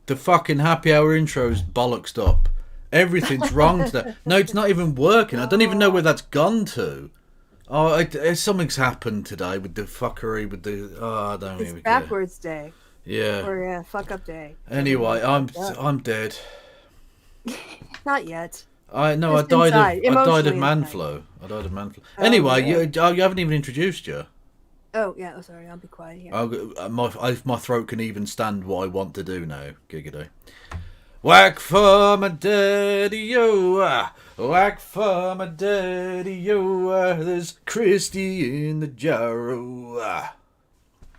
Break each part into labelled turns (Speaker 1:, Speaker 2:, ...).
Speaker 1: The fucking happy hour intro's bollocksed up. Everything's wrong today. No, it's not even working. I don't even know where that's gone to. Oh, something's happened today with the fuckery with the. Oh, I don't
Speaker 2: It's
Speaker 1: even care.
Speaker 2: backwards day.
Speaker 1: Yeah.
Speaker 2: Or fuck up day.
Speaker 1: Anyway, I'm dead.
Speaker 2: Not yet.
Speaker 1: I no,
Speaker 2: Just inside,
Speaker 1: I died of
Speaker 2: emotionally
Speaker 1: man
Speaker 2: inside.
Speaker 1: flu. I died of man flu.
Speaker 2: Oh,
Speaker 1: Anyway,
Speaker 2: yeah.
Speaker 1: you haven't even introduced you.
Speaker 2: Oh, yeah. Oh, sorry. I'll be quiet here.
Speaker 1: My throat can even stand what I want to do now. Giggity. Whack for my daddy, yo. Whack for my daddy, yo. There's Christy in the jarro.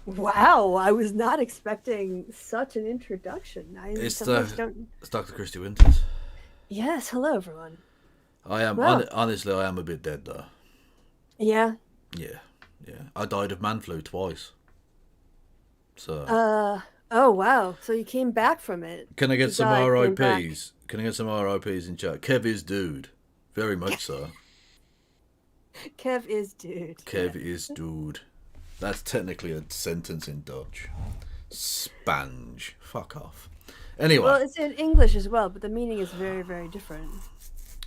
Speaker 2: Wow, I was not expecting such an introduction. I
Speaker 1: It's
Speaker 2: sometimes don't.
Speaker 1: it's Dr. Christy Winters.
Speaker 2: Yes, hello everyone.
Speaker 1: I am
Speaker 2: Well,
Speaker 1: honestly, I am a bit dead though.
Speaker 2: yeah.
Speaker 1: Yeah, yeah. I died of man flu twice. So
Speaker 2: Oh wow. So you came back from it.
Speaker 1: can I get
Speaker 2: You
Speaker 1: some
Speaker 2: died, came back.
Speaker 1: RIPs? Can I get some RIPs in chat? Kev is dude, very much so.
Speaker 2: Kev is dude.
Speaker 1: Kev is dude. That's technically a sentence in Dutch. Sponge. Fuck off. Anyway,
Speaker 2: Well, it's in English as well, but the meaning is very, very different.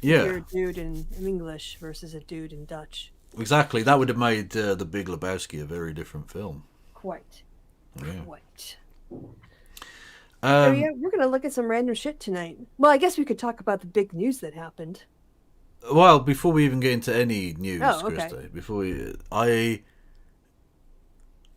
Speaker 2: You're
Speaker 1: yeah,
Speaker 2: a dude in English versus a dude in Dutch.
Speaker 1: exactly. That would have made The Big Lebowski a very different film.
Speaker 2: Quite.
Speaker 1: Yeah.
Speaker 2: Quite. So yeah,
Speaker 1: Um,
Speaker 2: we're gonna look at some random shit tonight. Well, I guess we could talk about the big news that happened.
Speaker 1: well, before we even get into any news,
Speaker 2: Oh, okay.
Speaker 1: Christy, before we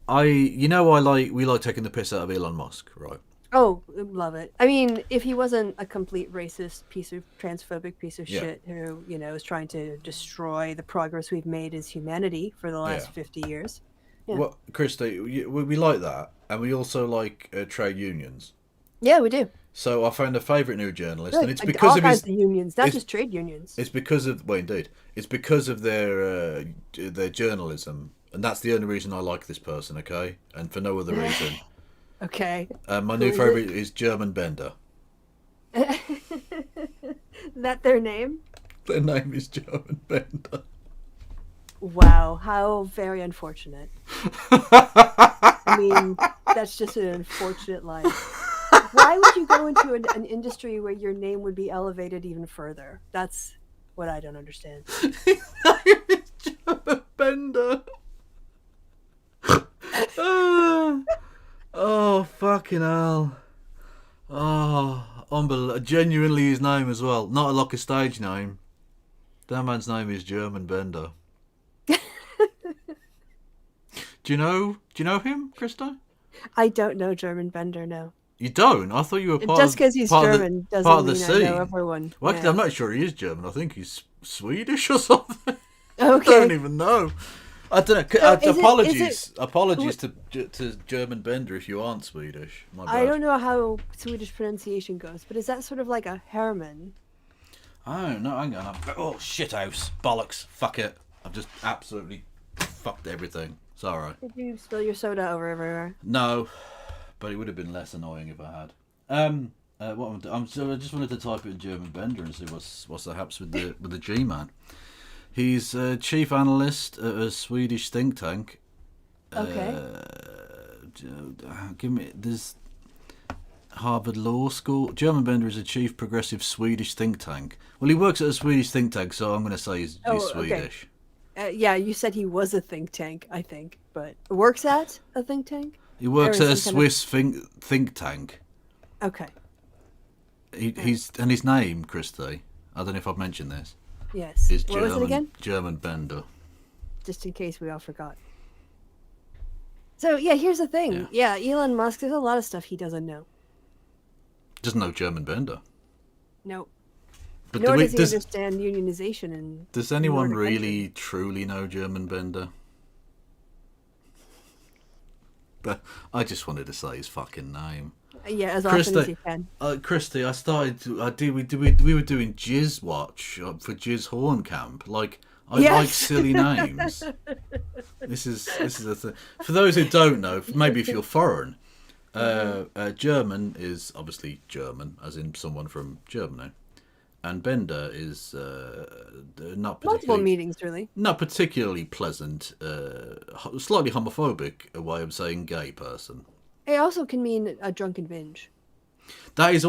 Speaker 1: like taking the piss out of Elon Musk, right?
Speaker 2: Oh, love it. I mean, if he wasn't a complete racist piece of transphobic piece of
Speaker 1: Yeah.
Speaker 2: shit who, is trying to destroy the progress we've made as humanity for the last
Speaker 1: Yeah.
Speaker 2: 50 years. Yeah.
Speaker 1: Well, Christy, we like that, and we also like trade unions.
Speaker 2: Yeah, we do.
Speaker 1: So I found a favourite new journalist, and
Speaker 2: Really,
Speaker 1: it's
Speaker 2: like,
Speaker 1: because
Speaker 2: all
Speaker 1: of
Speaker 2: kinds
Speaker 1: his.
Speaker 2: of unions, not
Speaker 1: It's,
Speaker 2: just trade unions.
Speaker 1: it's because of indeed, it's because of their journalism, and that's the only reason I like this person. Okay, and for no other reason.
Speaker 2: Okay.
Speaker 1: My
Speaker 2: Who
Speaker 1: new
Speaker 2: is it?
Speaker 1: favourite is German Bender.
Speaker 2: That their name?
Speaker 1: Their name is German Bender.
Speaker 2: Wow, how very unfortunate. I mean, that's just an unfortunate life. Why would you go into an industry where your name would be elevated even further? That's what I don't understand.
Speaker 1: His name is German Bender. Oh, fucking hell. Oh, unbelievable. Genuinely his name as well. Not like a stage name. That man's name is German Bender. Do you know him, Krista?
Speaker 2: I don't know German Bender, no.
Speaker 1: You don't? I thought you were
Speaker 2: Just because he's German
Speaker 1: part
Speaker 2: doesn't
Speaker 1: of the
Speaker 2: mean I know
Speaker 1: scene.
Speaker 2: everyone.
Speaker 1: Well, actually,
Speaker 2: Yeah.
Speaker 1: I'm not sure he is German. I think he's Swedish or something. I
Speaker 2: Okay.
Speaker 1: don't even know. I don't know.
Speaker 2: So is
Speaker 1: Apologies to German Bender if you aren't Swedish. My bad.
Speaker 2: I don't know how Swedish pronunciation goes, but is that sort of like a Herman?
Speaker 1: Oh no, hang on. Oh shit house. Bollocks. Fuck it. I've just absolutely fucked everything. Sorry.
Speaker 2: Did you spill your soda over everywhere?
Speaker 1: No, but it would have been less annoying if I had. So I just wanted to type it in German Bender and see what's the haps with the G man. He's chief analyst at a Swedish think tank.
Speaker 2: Okay.
Speaker 1: Give me this. Harvard Law School. German Bender is a chief progressive Swedish think tank. Well, he works at a Swedish think tank, so I'm going to say he's
Speaker 2: Okay.
Speaker 1: Swedish.
Speaker 2: Yeah, you said he was a think tank, I think, but works at a think tank?
Speaker 1: He works
Speaker 2: Or
Speaker 1: at a
Speaker 2: some kind of-
Speaker 1: Swiss think tank.
Speaker 2: Okay.
Speaker 1: His name, Christy. I don't know if I've mentioned this.
Speaker 2: Yes.
Speaker 1: Is
Speaker 2: What was it again?
Speaker 1: German Bender.
Speaker 2: Just in case we all forgot. So, yeah, here's the thing. Yeah, Elon Musk, there's a lot of stuff he doesn't know.
Speaker 1: Doesn't know German Bender.
Speaker 2: No.
Speaker 1: But
Speaker 2: Nor does he understand unionization. And
Speaker 1: does anyone
Speaker 2: Nordic
Speaker 1: really
Speaker 2: countries.
Speaker 1: truly know German Bender? But I just wanted to say his fucking name.
Speaker 2: Yeah, as often as you can.
Speaker 1: Christy, we were doing Jizz Watch for Jizz Horn Camp. Like, I
Speaker 2: Yes.
Speaker 1: like silly names. This is a thing. For those who don't know, maybe if you're foreign, German is obviously German, as in someone from Germany, and Bender is not
Speaker 2: Multiple
Speaker 1: particularly
Speaker 2: meetings, really.
Speaker 1: not particularly pleasant, slightly homophobic a way of saying gay person.
Speaker 2: It also can mean a drunken binge.
Speaker 1: That is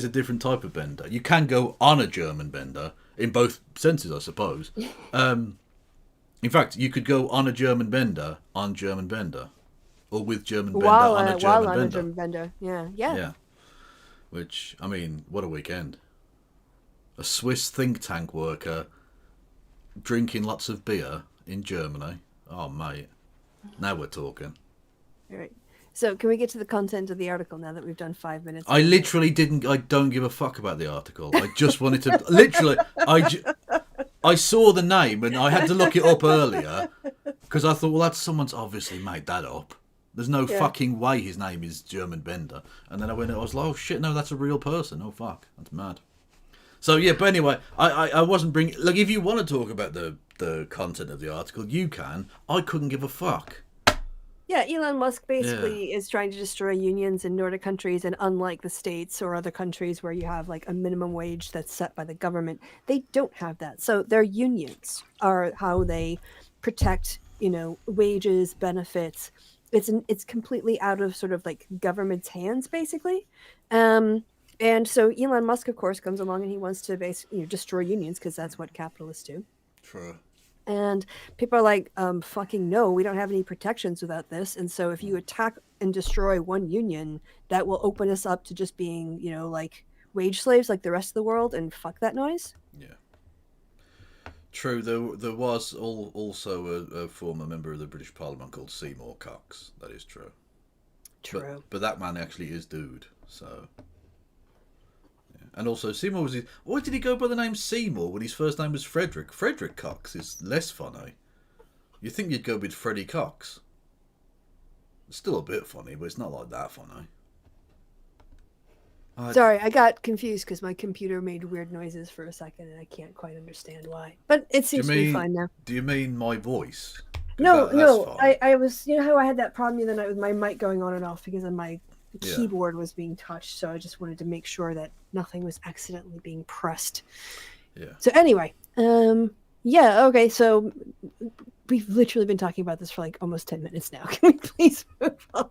Speaker 1: a different type of bender. You can go on a German bender in both senses, I suppose. In fact, you could go on a German bender on German bender, or with German bender on a German bender.
Speaker 2: A German bender. Yeah.
Speaker 1: Yeah. Which, I mean, what a weekend. A Swiss think tank worker drinking lots of beer in Germany. Oh, mate. Now we're talking.
Speaker 2: All right. So, can we get to the content of the article now that we've done 5 minutes?
Speaker 1: I don't give a fuck about the article. I just wanted to, literally, I saw the name and I had to look it up earlier because I thought, well, someone's obviously made that up. There's no fucking way his name is German Bender. And then I was like, oh shit, no, that's a real person. Oh fuck, that's mad. So yeah, but anyway, I wasn't bringing, like, if you want to talk about the content of the article, you can. I couldn't give a fuck.
Speaker 2: Yeah, Elon Musk basically is trying to destroy unions in Nordic countries, and unlike the States or other countries where you have like a minimum wage that's set by the government, they don't have that. So their unions are how they protect, wages, benefits. It's completely out of sort of like government's hands, basically. And so Elon Musk, of course, comes along and he wants to basically destroy unions because that's what capitalists do.
Speaker 1: True.
Speaker 2: And people are like, fucking no, we don't have any protections without this. And so if you attack and destroy one union, that will open us up to just being, like wage slaves like the rest of the world, and fuck that noise.
Speaker 1: Yeah. True. There was also a former member of the British Parliament called Seymour Cox. That is true.
Speaker 2: True.
Speaker 1: But that man actually is dude, so... And also, Seymour was why did he go by the name Seymour when his first name was Frederick? Frederick Cox is less funny. You'd think you'd go with Freddie Cox. It's still a bit funny, but it's not like that funny.
Speaker 2: Sorry, I got confused because my computer made weird noises for a second and I can't quite understand why. But it seems to be fine now.
Speaker 1: Do you mean my voice?
Speaker 2: No. I was, how I had that problem the other night with my mic going on and off because of my keyboard was being touched, so I just wanted to make sure that nothing was accidentally being pressed.
Speaker 1: Yeah.
Speaker 2: So anyway, okay, so we've literally been talking about this for like almost 10 minutes now. Can we please move on?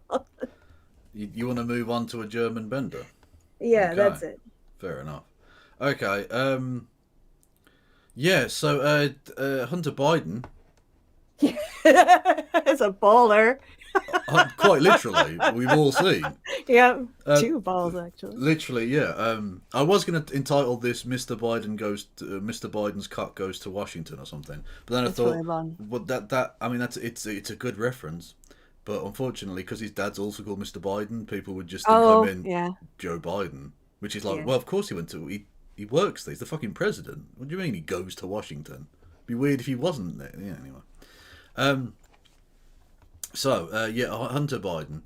Speaker 1: You want to move on to a German bender?
Speaker 2: Yeah, okay. That's it.
Speaker 1: Fair enough. Okay. So Hunter Biden
Speaker 2: is a baller.
Speaker 1: Quite literally, we've all seen.
Speaker 2: Yeah, two balls actually.
Speaker 1: Literally, yeah. I was going to entitle this "Mr. Biden's cock goes to Washington" or something, but then I thought, well, it's a good reference, but unfortunately, because his dad's also called Mr. Biden, people would just think I meant Joe Biden, which is like, well, of course he works there. He's the fucking president. What do you mean he goes to Washington? It'd be weird if he wasn't there. Yeah, anyway. So, Hunter Biden,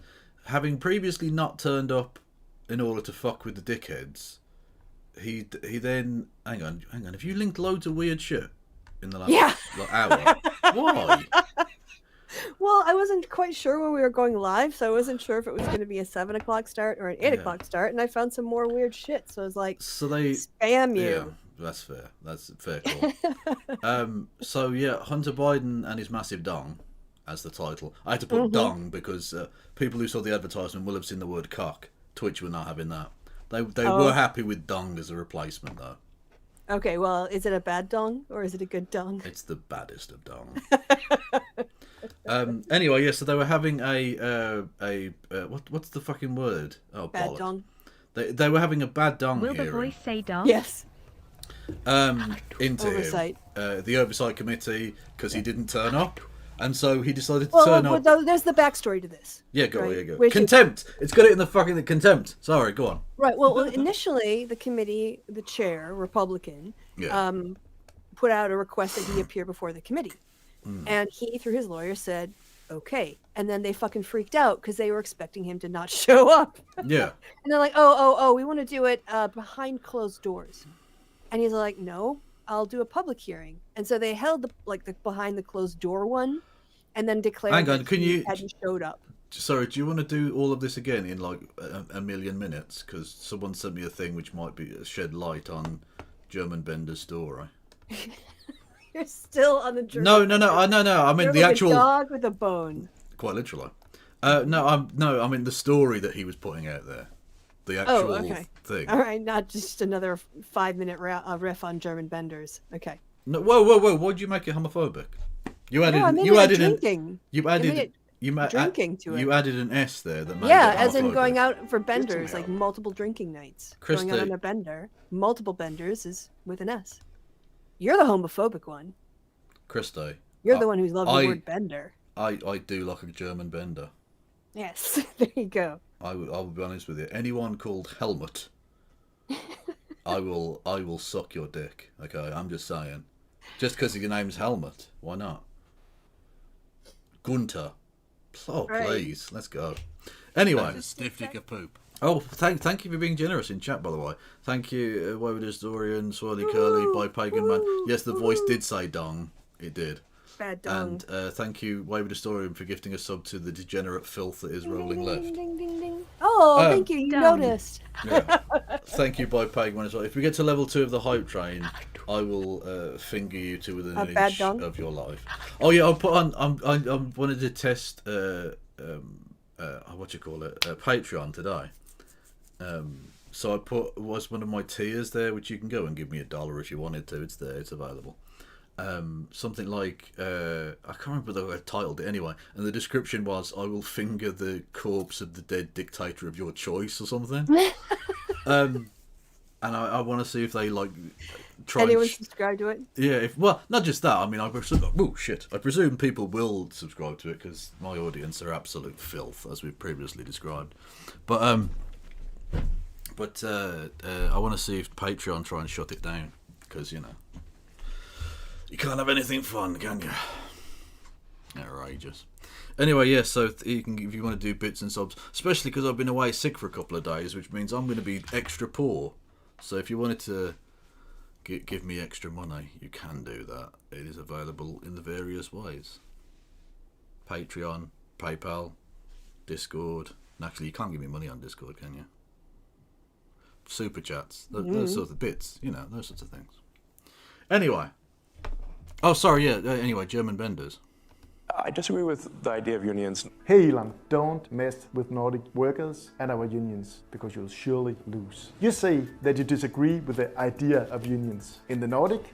Speaker 1: having previously not turned up in order to fuck with the dickheads, he then... Hang on. Have you linked loads of weird shit in the last hour? Why?
Speaker 2: Well, I wasn't quite sure when we were going live, so I wasn't sure if it was going to be a 7 o'clock start or an 8 o'clock start, and I found some more weird shit, so I was like, spam you.
Speaker 1: Yeah, that's fair. That's a fair call. Hunter Biden and his massive dong, as the title. I had to put dong because people who saw the advertisement will have seen the word cock. Twitch were not having that. They were happy with dong as a replacement, though.
Speaker 2: Okay, well, is it a bad dong or is it a good dong?
Speaker 1: It's the baddest of dong. Anyway, so they were having what's the fucking word? Oh,
Speaker 2: bad bollocks. Dong.
Speaker 1: They were having a bad dong
Speaker 3: Will
Speaker 1: hearing.
Speaker 3: the voice say dong?
Speaker 2: Yes.
Speaker 1: Into
Speaker 2: oversight.
Speaker 1: The oversight committee, because he didn't turn up. And so he decided to turn up.
Speaker 2: Well, there's the backstory to this.
Speaker 1: Yeah, go. Contempt. It's got it in the fucking contempt. Sorry, go on.
Speaker 2: Right. Well, initially the committee, the chair, Republican, put out a request that he appear before the committee, and he, through his lawyer, said, "Okay." And then they fucking freaked out because they were expecting him to not show up.
Speaker 1: Yeah.
Speaker 2: And they're like, "Oh, we want to do it behind closed doors," and he's like, "No. I'll do a public hearing." And so they held the behind the closed door one, and then declared that he hadn't showed up.
Speaker 1: Sorry, do you want to do all of this again in like a million minutes? Because someone sent me a thing which might be shed light on German Bender's story.
Speaker 2: You're still on the German.
Speaker 1: No. I mean the actual
Speaker 2: dog with a bone.
Speaker 1: Quite literally. I mean the story that he was putting out there. the
Speaker 2: Oh,
Speaker 1: actual
Speaker 2: okay.
Speaker 1: thing.
Speaker 2: All right, not just another 5-minute riff on German benders. Okay.
Speaker 1: No, whoa! Why'd you make it homophobic? You added
Speaker 2: No, I made
Speaker 1: you
Speaker 2: it
Speaker 1: added an
Speaker 2: drinking.
Speaker 1: you
Speaker 2: I made
Speaker 1: added
Speaker 2: it
Speaker 1: you ma-
Speaker 2: drinking to it.
Speaker 1: you added an S there that made
Speaker 2: Yeah,
Speaker 1: it
Speaker 2: as in
Speaker 1: homophobic.
Speaker 2: going out for benders, like multiple drinking nights. Going out
Speaker 1: Christy.
Speaker 2: on a bender, multiple benders is with an S. You're the homophobic one.
Speaker 1: Christy,
Speaker 2: You're the one who's loved
Speaker 1: I-
Speaker 2: the word bender.
Speaker 1: I do like a German bender.
Speaker 2: Yes, there you go.
Speaker 1: I'll be honest with you. Anyone called Helmut, I will suck your dick. Okay, I'm just saying. Just because your name's Helmut, why not? Gunter, oh
Speaker 2: Right.
Speaker 1: please, let's go. Anyway,
Speaker 3: A stiff dick of poop.
Speaker 1: oh thank you for being generous in chat, by the way. Thank you, Wayward Historian, Swirly Curly, by Pagan Man. Yes, the voice did say dong. It did.
Speaker 2: Bad dong.
Speaker 1: And thank you, Wayward Historian, for gifting a sub to the degenerate filth that is rolling left.
Speaker 2: Ding, ding, ding. Oh, thank you. You
Speaker 4: dong.
Speaker 2: noticed.
Speaker 1: Yeah. Thank you, by Pagan as well. If we get to level 2 of the hype train, I will finger you to within an
Speaker 2: bad
Speaker 1: inch
Speaker 2: dong?
Speaker 1: of your life. Oh yeah, I'll put on. I wanted to test what you call it, Patreon today. So I put was one of my tiers there, which you can go and give me $1 if you wanted to. It's there. It's available. Something like I can't remember the way I titled it anyway, and the description was "I will finger the corpse of the dead dictator of your choice" or something. And I want to see if they like try.
Speaker 2: Anyone
Speaker 1: And
Speaker 2: subscribe to it?
Speaker 1: yeah, well, not just that. I mean, I presume people will subscribe to it because my audience are absolute filth, as we've previously described. But I want to see if Patreon try and shut it down because you can't have anything fun, can you? Outrageous. Anyway, yeah, so you can, if you want to do bits and subs, especially because I've been away sick for a couple of days, which means I'm going to be extra poor. So if you wanted to give me extra money, you can do that. It is available in the various ways. Patreon, PayPal, Discord. And actually, you can't give me money on Discord, can you? Super chats, those sorts of bits, those sorts of things. Anyway. Oh, sorry, yeah. Anyway, German benders.
Speaker 5: I disagree with the idea of unions.
Speaker 6: Hey Elon, don't mess with Nordic workers and our unions, because you'll surely lose. You say that you disagree with the idea of unions. In the Nordic,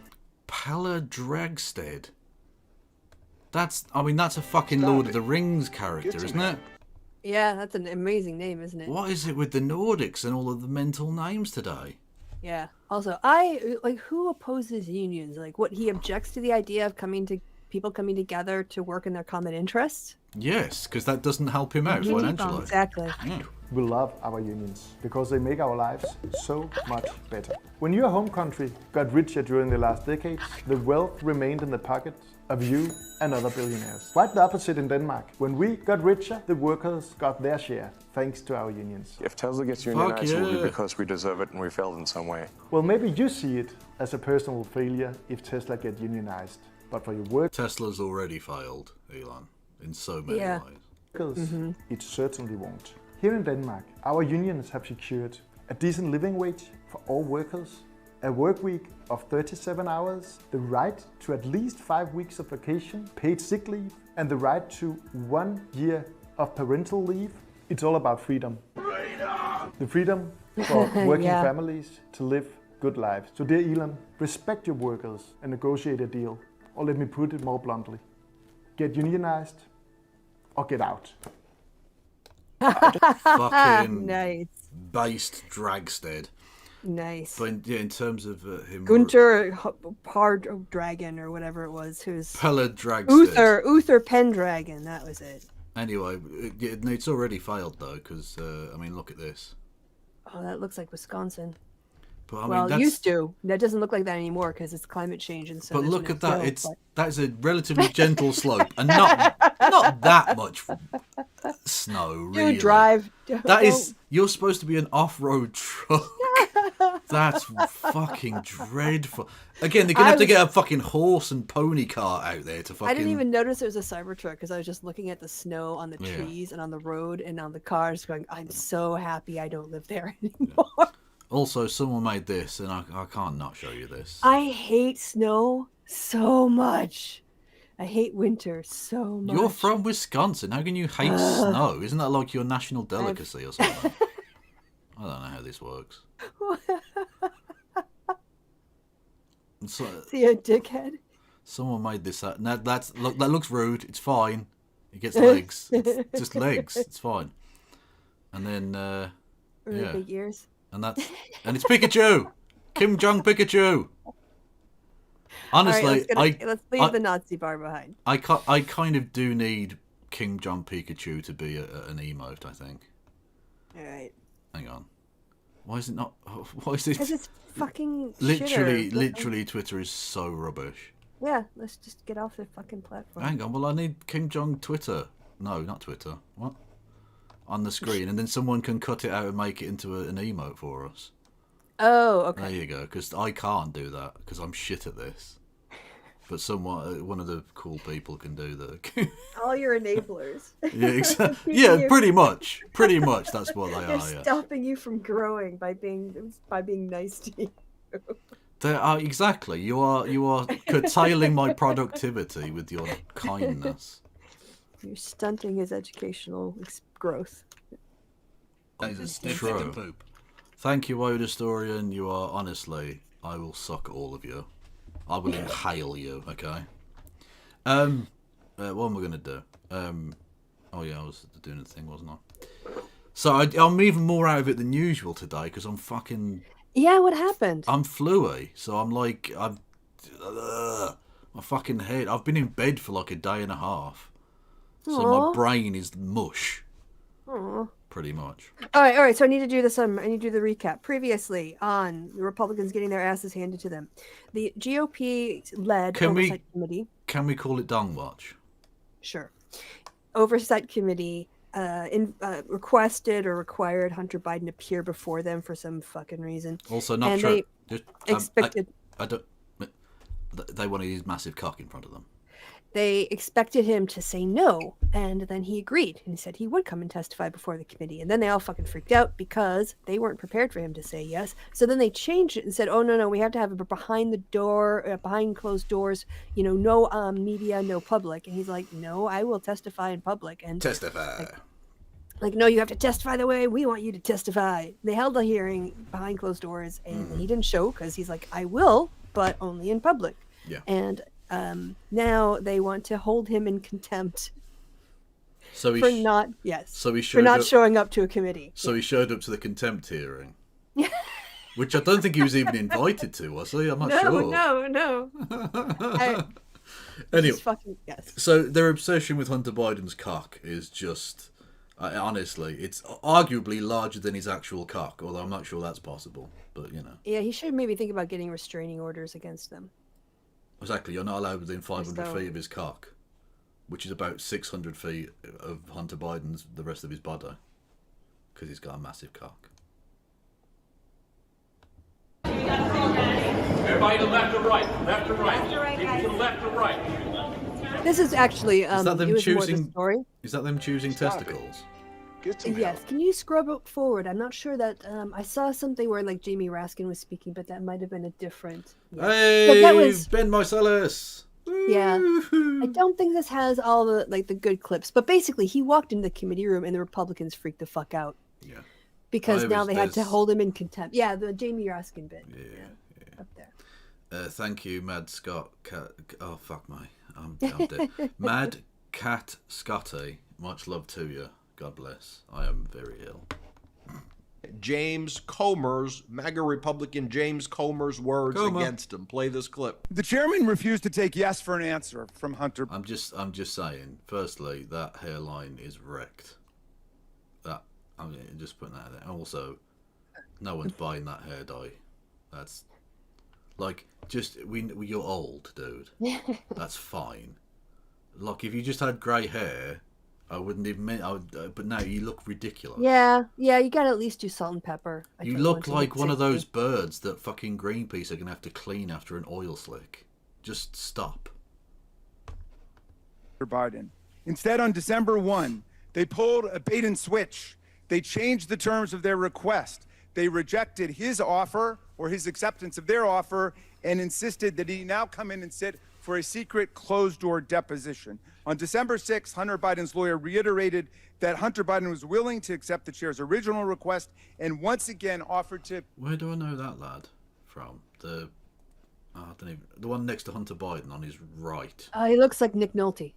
Speaker 1: Pella Dragstead. That's a fucking Lord of the Rings character, isn't it?
Speaker 2: Yeah, that's an amazing name, isn't it?
Speaker 1: What is it with the Nordics and all of the mental names today?
Speaker 2: Yeah. Also, who opposes unions? Like, what, he objects to the idea of people coming together to work in their common interests?
Speaker 1: Yes, because that doesn't help him out financially.
Speaker 2: Exactly.
Speaker 1: Yeah.
Speaker 6: we love our unions, because they make our lives so much better. When your home country got richer during the last decades, the wealth remained in the pockets of you and other billionaires. Quite the opposite in Denmark. When we got richer, the workers got their share, thanks to our unions.
Speaker 5: If Tesla gets unionized, it will
Speaker 1: yeah.
Speaker 5: be because we deserve it and we failed in some way.
Speaker 6: Well, maybe you see it as a personal failure if Tesla get unionized. But for your workers,
Speaker 1: Tesla's already failed, Elon, in so many
Speaker 2: Yeah.
Speaker 1: ways.
Speaker 6: it certainly won't. Here in Denmark, our unions have secured a decent living wage for all workers, a work week of 37 hours, the right to at least 5 weeks of vacation, paid sick leave, and the right to 1 year of parental leave. It's all about freedom. The freedom for working
Speaker 2: Yeah.
Speaker 6: families to live good lives. So dear Elon, respect your workers and negotiate a deal. Or let me put it more bluntly, get unionized or get out.
Speaker 1: Fucking
Speaker 2: Nice.
Speaker 1: based Dragstead.
Speaker 2: Nice.
Speaker 1: But in terms of him...
Speaker 2: Gunter Hard Dragon or whatever it was, who's
Speaker 1: Pella Dragstead.
Speaker 2: Uther Pendragon, that was it.
Speaker 1: Anyway, it's already failed though, because look at this.
Speaker 2: Oh, that looks like Wisconsin.
Speaker 1: But
Speaker 2: Well,
Speaker 1: that's,
Speaker 2: used to. That doesn't look like that anymore because it's climate change and so.
Speaker 1: But
Speaker 2: there's
Speaker 1: look
Speaker 2: no
Speaker 1: at that.
Speaker 2: snow,
Speaker 1: That is a relatively gentle slope, and not that much snow. Really,
Speaker 2: Dude, drive.
Speaker 1: That is. You're supposed to be an off-road truck. That's fucking dreadful. Again, they're gonna have to get a fucking horse and pony cart out there to fucking.
Speaker 2: I didn't even notice it was a Cybertruck because I was just looking at the snow on the
Speaker 1: Yeah.
Speaker 2: trees and on the road and on the cars, going, "I'm so happy I don't live there anymore."
Speaker 1: Also, someone made this, and I can't not show you this.
Speaker 2: I hate snow so much. I hate winter so much.
Speaker 1: You're from Wisconsin. How can you hate snow? Isn't that like your national delicacy or something? I don't know how this works. So,
Speaker 2: See a dickhead?
Speaker 1: someone made this out. Now that looks rude. It's fine. It gets legs. It's just legs. It's fine. And then
Speaker 2: Really
Speaker 1: yeah,
Speaker 2: big ears.
Speaker 1: and it's Pikachu, Kim Jong Pikachu. Honestly,
Speaker 2: All right, let's leave the Nazi bar behind.
Speaker 1: I kind of do need Kim Jong Pikachu to be an emote. I think.
Speaker 2: All right.
Speaker 1: Hang on. Why is it not? Why is it?
Speaker 2: Because it's fucking
Speaker 1: Literally,
Speaker 2: shitter.
Speaker 1: literally, Twitter is so rubbish.
Speaker 2: Yeah, let's just get off the fucking platform.
Speaker 1: Hang on, well, I need Kim Jong Twitter. No, not Twitter. What? On the screen, and then someone can cut it out and make it into an emote for us.
Speaker 2: Oh, okay.
Speaker 1: There you go, because I can't do that, because I'm shit at this. But one of the cool people can do that.
Speaker 2: All your enablers.
Speaker 1: Yeah, exactly. Yeah, pretty much. Pretty much, that's what they
Speaker 2: They're
Speaker 1: are, yeah.
Speaker 2: stopping you from growing by being nice to you.
Speaker 1: They are, exactly. You are curtailing my productivity with your kindness.
Speaker 2: You're stunting his educational growth.
Speaker 1: That is true. Thank you, Woda Historian. You are, honestly, I will suck all of you. I will inhale you, okay? What am I going to do? Oh yeah, I was doing the thing, wasn't I? So I'm even more out of it than usual today, because I'm fucking...
Speaker 2: Yeah, what happened?
Speaker 1: I'm fluey, so I'm like... my fucking head... I've been in bed for like a day and a half. So
Speaker 2: Aww.
Speaker 1: my brain is mush.
Speaker 2: Aw.
Speaker 1: Pretty much.
Speaker 2: All right. So I need to do this. I need to do the recap. Previously on the Republicans getting their asses handed to them, the GOP-led oversight committee.
Speaker 1: Can we call it Dong Watch?
Speaker 2: Sure. Oversight committee requested or required Hunter Biden appear before them for some fucking reason.
Speaker 1: Also, not
Speaker 2: And
Speaker 1: true.
Speaker 2: they expected.
Speaker 1: I don't. They wanted his massive cock in front of them.
Speaker 2: They expected him to say no, and then he agreed, and he said he would come and testify before the committee. And then they all fucking freaked out because they weren't prepared for him to say yes. So then they changed it and said, "Oh no, we have to have it behind the door, behind closed doors. No media, no public." And he's like, "No, I will testify in public." And
Speaker 1: Testify.
Speaker 2: like, no, you have to testify the way we want you to testify. They held a hearing behind closed doors, and he didn't show because he's like, "I will, but only in public."
Speaker 1: Yeah.
Speaker 2: And now they want to hold him in contempt
Speaker 1: So
Speaker 2: for
Speaker 1: he
Speaker 2: not showing up to a committee.
Speaker 1: So he showed up to the contempt hearing, which I don't think he was even invited to, was he? I'm not sure.
Speaker 2: No.
Speaker 1: Anyway,
Speaker 2: fucking yes.
Speaker 1: so their obsession with Hunter Biden's cock is just, honestly, it's arguably larger than his actual cock. Although I'm not sure that's possible, but
Speaker 2: Yeah, he should maybe think about getting restraining orders against them.
Speaker 1: Exactly, you're not allowed within 500
Speaker 2: So-
Speaker 1: feet of his cock, which is about 600 feet of Hunter Biden's, the rest of his body, because he's got a massive cock.
Speaker 3: Everybody to left or right? Left or right? People to the left or right?
Speaker 2: This is actually
Speaker 1: Is that them
Speaker 2: it was more the
Speaker 1: choosing?
Speaker 2: story.
Speaker 1: Is that them choosing testicles?
Speaker 5: Get some
Speaker 2: Yes,
Speaker 5: help.
Speaker 2: can you scrub up forward? I'm not sure that I saw something where like Jamie Raskin was speaking, but that might have been a different. Yeah.
Speaker 1: Hey,
Speaker 2: So that was-
Speaker 1: Ben Marcellus.
Speaker 2: Yeah. I
Speaker 1: Woo-hoo.
Speaker 2: don't think this has all the the good clips, but basically he walked into the committee room and the Republicans freaked the fuck out
Speaker 1: Yeah.
Speaker 2: because
Speaker 1: Oh, it
Speaker 2: now
Speaker 1: was
Speaker 2: they had to
Speaker 1: this-
Speaker 2: hold him in contempt. Yeah, the Jamie Raskin bit.
Speaker 1: Yeah.
Speaker 2: Up there.
Speaker 1: Thank you, Mad Scott. Oh fuck my, I'm dead. Mad Cat Scotty. Much love to you. God bless. I am very ill.
Speaker 4: James Comer's, MAGA Republican James Comer's words
Speaker 1: Comer.
Speaker 4: against him. Play this clip.
Speaker 7: The chairman refused to take yes for an answer from Hunter.
Speaker 1: I'm just saying. Firstly, that hairline is wrecked. I'm just putting that there. Also, no one's buying that hair dye. That's like you're old, dude. That's fine. Like if you just had grey hair, I wouldn't even. But now you look ridiculous.
Speaker 2: Yeah, you gotta at least do salt and pepper. I
Speaker 1: You
Speaker 2: think,
Speaker 1: look
Speaker 2: once you
Speaker 1: like
Speaker 2: hit
Speaker 1: one of
Speaker 2: 60.
Speaker 1: those birds that fucking Greenpeace are gonna have to clean after an oil slick. Just stop.
Speaker 7: Biden. Instead, on December 1, they pulled a bait and switch. They changed the terms of their request. They rejected his offer or his acceptance of their offer and insisted that he now come in and sit for a secret closed-door deposition. On December 6th, Hunter Biden's lawyer reiterated that Hunter Biden was willing to accept the chair's original request and once again offered to...
Speaker 1: Where do I know that lad from? The I don't even, the one next to Hunter Biden on his right.
Speaker 2: He looks like Nick Nolte.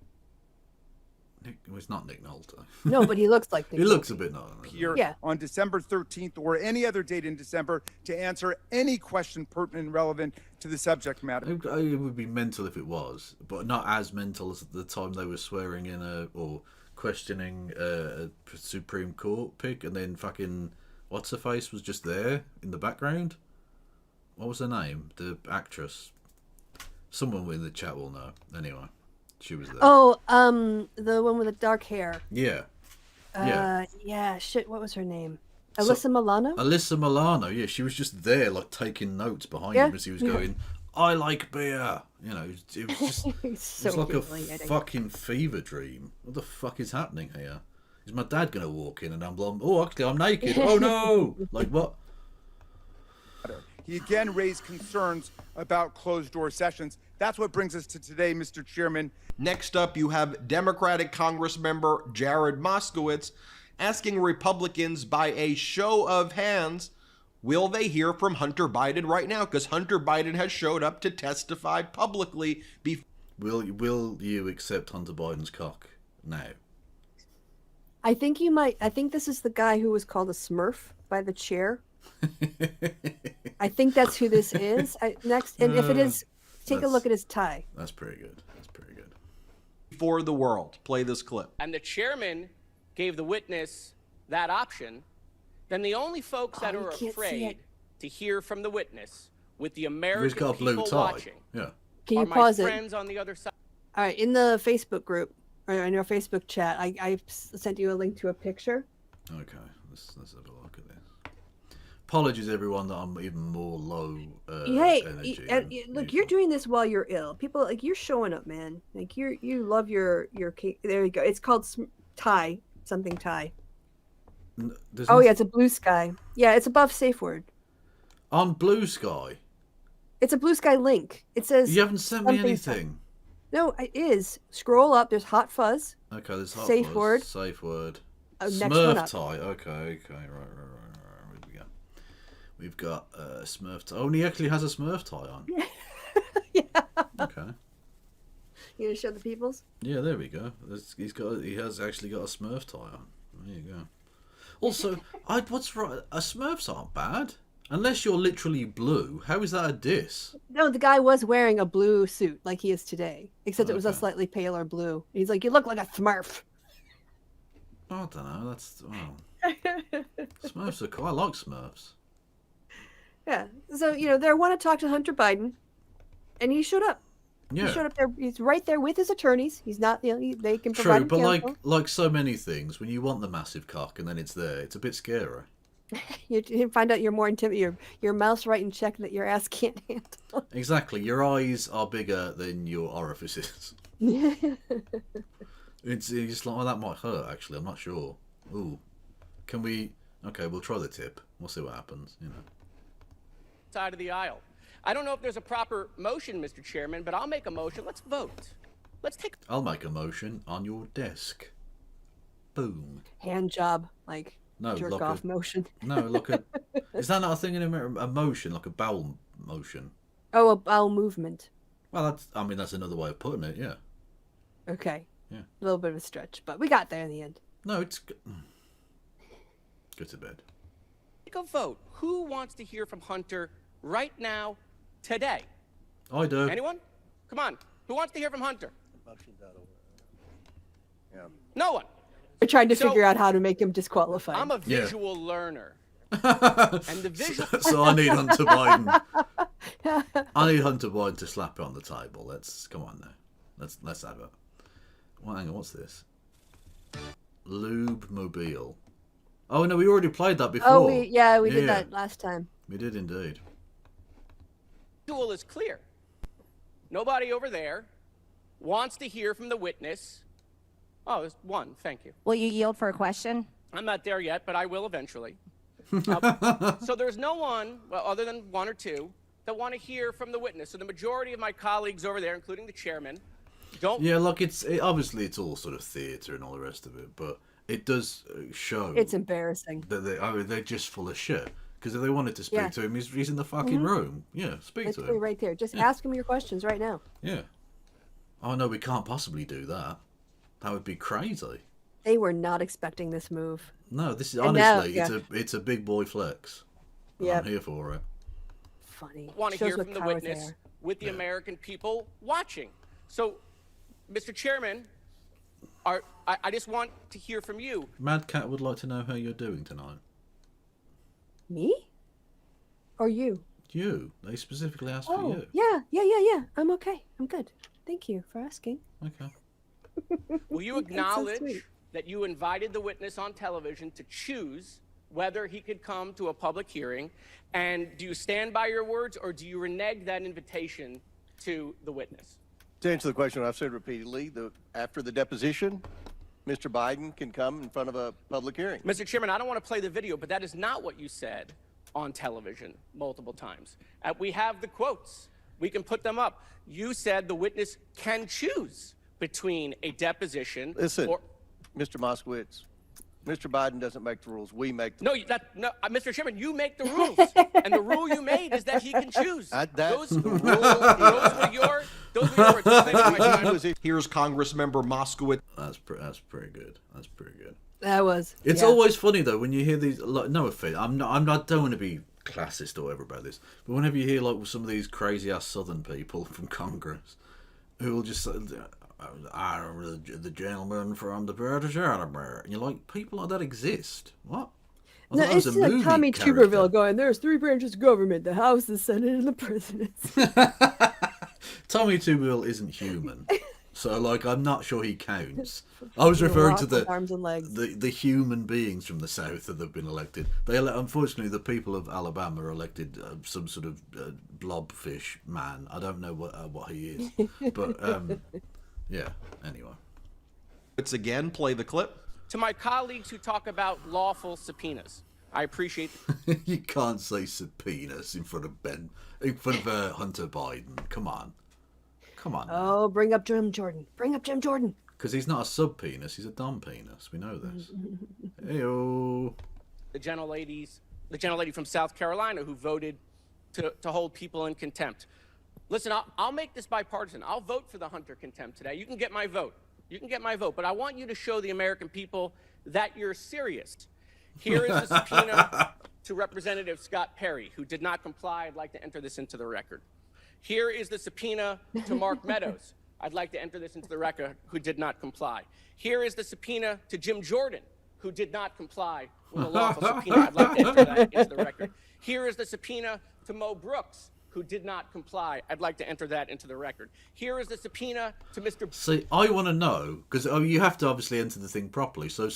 Speaker 1: Well, it's not Nick Nolte.
Speaker 2: No, but he looks like Nick
Speaker 1: He
Speaker 2: Nolte.
Speaker 1: looks a bit Nolte.
Speaker 7: Here
Speaker 2: Yeah.
Speaker 7: on December 13th or any other date in December to answer any question pertinent and relevant to the subject matter.
Speaker 1: It would be mental if it was, but not as mental as the time they were swearing in or questioning a Supreme Court pick, and then fucking what's her face was just there in the background. What was her name? The actress. Someone in the chat will know. Anyway, she was there.
Speaker 2: Oh, the one with the dark hair.
Speaker 1: Yeah. Yeah.
Speaker 2: Yeah. Shit. What was her name? Alyssa Milano.
Speaker 1: Alyssa Milano. Yeah, she was just there, like taking notes behind him as he was going. I like beer. You know, it was just.
Speaker 2: It's so
Speaker 1: It's like a
Speaker 2: humiliating.
Speaker 1: fucking fever dream. What the fuck is happening here? Is my dad gonna walk in and I'm like, oh, actually, I'm naked. Oh no! Like what?
Speaker 7: He again raised concerns about closed-door sessions. That's what brings us to today, Mr. Chairman.
Speaker 4: Next up, you have Democratic Congress member Jared Moskowitz asking Republicans by a show of hands, will they hear from Hunter Biden right now? Because Hunter Biden has showed up to testify publicly before.
Speaker 1: Will you accept Hunter Biden's cock now?
Speaker 2: I think you might. I think this is the guy who was called a Smurf by the chair. I think that's who this is. Next, and if it is, take a look at his tie.
Speaker 1: That's pretty good. That's pretty good.
Speaker 4: For the world. Play this clip.
Speaker 8: And the chairman gave the witness that option, then the only folks that
Speaker 2: Oh, you
Speaker 8: are
Speaker 2: can't see
Speaker 8: afraid
Speaker 2: it.
Speaker 8: to hear from the witness with the
Speaker 1: He's
Speaker 8: American
Speaker 1: got a blue
Speaker 8: people
Speaker 1: tie.
Speaker 8: watching
Speaker 1: Yeah.
Speaker 2: Can
Speaker 8: are
Speaker 2: you
Speaker 8: my
Speaker 2: pause it?
Speaker 8: friends on the other side.
Speaker 2: All right, in the Facebook group or in our Facebook chat, I sent you a link to a picture.
Speaker 1: Okay. Let's have a look at this. Apologies, everyone, that I'm even more low
Speaker 2: Hey,
Speaker 1: energy.
Speaker 2: and,
Speaker 1: than
Speaker 2: look,
Speaker 1: usual.
Speaker 2: you're doing this while you're ill. People like you're showing up, man. Like you love your cake. There you go. It's called tie, something tie.
Speaker 1: There's
Speaker 2: Oh
Speaker 1: nothing-
Speaker 2: yeah, it's a blue sky. Yeah, it's above safe word.
Speaker 1: On Blue Sky.
Speaker 2: It's a blue sky link. It says
Speaker 1: You haven't sent me
Speaker 2: something-
Speaker 1: anything.
Speaker 2: No, it is. Scroll up. There's Hot Fuzz.
Speaker 1: Okay, there's hot
Speaker 2: Safe
Speaker 1: fuzz,
Speaker 2: word.
Speaker 1: Safe word.
Speaker 2: Next one
Speaker 1: Smurf
Speaker 2: up.
Speaker 1: tie. Okay. Right. Where we go? We've got Smurf tie. Oh, and he actually has a Smurf tie on.
Speaker 2: Yeah.
Speaker 1: Okay.
Speaker 2: You gonna show the peoples?
Speaker 1: Yeah, there we go. He has actually got a Smurf tie on. There you go. Also, what's right? Smurfs aren't bad. Unless you're literally blue. How is that a diss?
Speaker 2: No, the guy was wearing a blue suit like he is today, except it was a
Speaker 1: Okay.
Speaker 2: slightly paler blue. He's like, you look like a Smurf.
Speaker 1: I don't know. That's Smurfs are cool. I like Smurfs.
Speaker 2: Yeah. So they want to talk to Hunter Biden, and he showed up.
Speaker 1: Yeah.
Speaker 2: He showed up there. He's right there with his attorneys. He's not. They can provide
Speaker 1: True,
Speaker 2: him
Speaker 1: but
Speaker 2: counsel.
Speaker 1: like so many things, when you want the massive cock and then it's there, it's a bit scary.
Speaker 2: You find out you're more intimidated. Your mouth's right in check that your ass can't handle.
Speaker 1: Exactly. Your eyes are bigger than your orifices. It's just like, well, that might hurt, actually. I'm not sure. Ooh. Can we... Okay, we'll try the tip. We'll see what happens,
Speaker 8: Side of the aisle. I don't know if there's a proper motion, Mr. Chairman, but I'll make a motion. Let's vote. Let's take.
Speaker 1: I'll make a motion on your desk. Boom.
Speaker 2: Hand job, like
Speaker 1: No,
Speaker 2: jerk
Speaker 1: like
Speaker 2: off motion.
Speaker 1: No, look at... Is that not a thing in America? A motion, like a bowel motion?
Speaker 2: Oh, a bowel movement.
Speaker 1: Well, that's another way of putting it, yeah.
Speaker 2: Okay.
Speaker 1: Yeah.
Speaker 2: A little bit of a stretch, but we got there in the end.
Speaker 1: No, it's... Go to bed.
Speaker 8: Take a vote. Who wants to hear from Hunter right now, today?
Speaker 1: I do.
Speaker 8: Anyone? Come on. Who wants to hear from Hunter? No one.
Speaker 2: We're trying to
Speaker 8: So-
Speaker 2: figure out how to make him disqualified.
Speaker 8: I'm a
Speaker 1: Yeah.
Speaker 8: visual learner. And the visual.
Speaker 1: So I need Hunter Biden. I need Hunter Biden to slap it on the table. Come on now. Let's have it. Well, hang on, what's this? Lube Mobile. Oh no, we already played that before.
Speaker 2: Oh, we did that last time.
Speaker 1: We did indeed.
Speaker 8: visual is clear. Nobody over there wants to hear from the witness. Oh, there's one. Thank you.
Speaker 9: Will you yield for a question?
Speaker 8: I'm not there yet, but I will eventually. So there's no one, well, other than one or two, that want to hear from the witness. So the majority of my colleagues over there, including the chairman, don't.
Speaker 1: Yeah, look, obviously it's all sort of theatre and all the rest of it, but it does show
Speaker 2: It's embarrassing.
Speaker 1: that they're just full of shit. Because if they wanted to speak
Speaker 2: Yeah.
Speaker 1: to him, he's in the fucking room. Yeah, speak to
Speaker 2: Literally
Speaker 1: him.
Speaker 2: right there. Just ask him your questions right now.
Speaker 1: Yeah. Oh no, we can't possibly do that. That would be crazy.
Speaker 2: They were not expecting this move.
Speaker 1: No, this is
Speaker 2: And now-
Speaker 1: honestly, it's a big boy flex. And
Speaker 2: Yep.
Speaker 1: I'm here for it.
Speaker 2: Funny.
Speaker 8: Want to
Speaker 2: Shows
Speaker 8: hear
Speaker 2: what
Speaker 8: from the
Speaker 2: power's
Speaker 8: witness
Speaker 2: there.
Speaker 8: with the American people watching. So, Mr. Chairman, I just want to hear from you.
Speaker 1: Mad Cat would like to know how you're doing tonight.
Speaker 2: Me? Or you?
Speaker 1: You. They specifically asked for
Speaker 2: Oh,
Speaker 1: you.
Speaker 2: yeah. I'm okay. I'm good. Thank you for asking.
Speaker 1: Okay.
Speaker 8: Will you
Speaker 2: so
Speaker 8: acknowledge
Speaker 2: sweet.
Speaker 8: that you invited the witness on television to choose whether he could come to a public hearing? And do you stand by your words, or do you renege that invitation to the witness?
Speaker 9: To answer the question, I've said repeatedly that after the deposition, Mr. Biden can come in front of a public hearing.
Speaker 8: Mr. Chairman, I don't want to play the video, but that is not what you said on television multiple times. We have the quotes. We can put them up. You said the witness can choose between a deposition
Speaker 9: Listen,
Speaker 8: or...
Speaker 9: Mr. Moskowitz, Mr. Biden doesn't make the rules. We make the
Speaker 8: No, Mr. Chairman, you make the rules, and the rule you made is that he can choose. Those were your words.
Speaker 4: Here's Congressmember Moskowitz.
Speaker 1: That's pretty good. That's pretty good.
Speaker 2: That was.
Speaker 1: It's
Speaker 2: yeah.
Speaker 1: always funny though when you hear these. Like, no offense, I don't want to be classist or whatever about this, but whenever you hear like some of these crazy ass Southern people from Congress who will just say, the gentleman from the British Empire, and you're like, people like that exist. What? I
Speaker 2: No,
Speaker 1: thought that was
Speaker 2: it's
Speaker 1: a
Speaker 2: like
Speaker 1: movie
Speaker 2: Tommy
Speaker 1: character.
Speaker 2: Tuberville going, there's 3 branches of government, the House, the Senate, and the presidency.
Speaker 1: Tommy Tuberville isn't human, so like I'm not sure he counts. I was referring to
Speaker 2: Rock with arms and legs.
Speaker 1: the human beings from the South that have been elected. Unfortunately, the people of Alabama elected some sort of blobfish man. I don't know what he is, but yeah. Anyway,
Speaker 4: Let's again play the clip.
Speaker 8: To my colleagues who talk about lawful subpoenas, I appreciate.
Speaker 1: You can't say subpoenas in front of Hunter Biden. Come on.
Speaker 2: Oh, bring up Jim Jordan. Bring up Jim Jordan.
Speaker 1: Because he's not a sub-penis, he's a dumb penis. We know this. Heyo.
Speaker 8: The gentlelady from South Carolina who voted to hold people in contempt. Listen, I'll make this bipartisan. I'll vote for the Hunter contempt today. You can get my vote. But I want you to show the American people that you're serious. Here is the subpoena to Representative Scott Perry, who did not comply. I'd like to enter this into the record. Here is the subpoena to Mark Meadows. I'd like to enter this into the record, who did not comply. Here is the subpoena to Jim Jordan, who did not comply with a lawful subpoena. I'd like to enter that into the record. Here is the subpoena to Mo Brooks, who did not comply. I'd like to enter that into the record. Here is the subpoena to Mr.
Speaker 1: See, I want to know, because you have to obviously enter the thing properly. So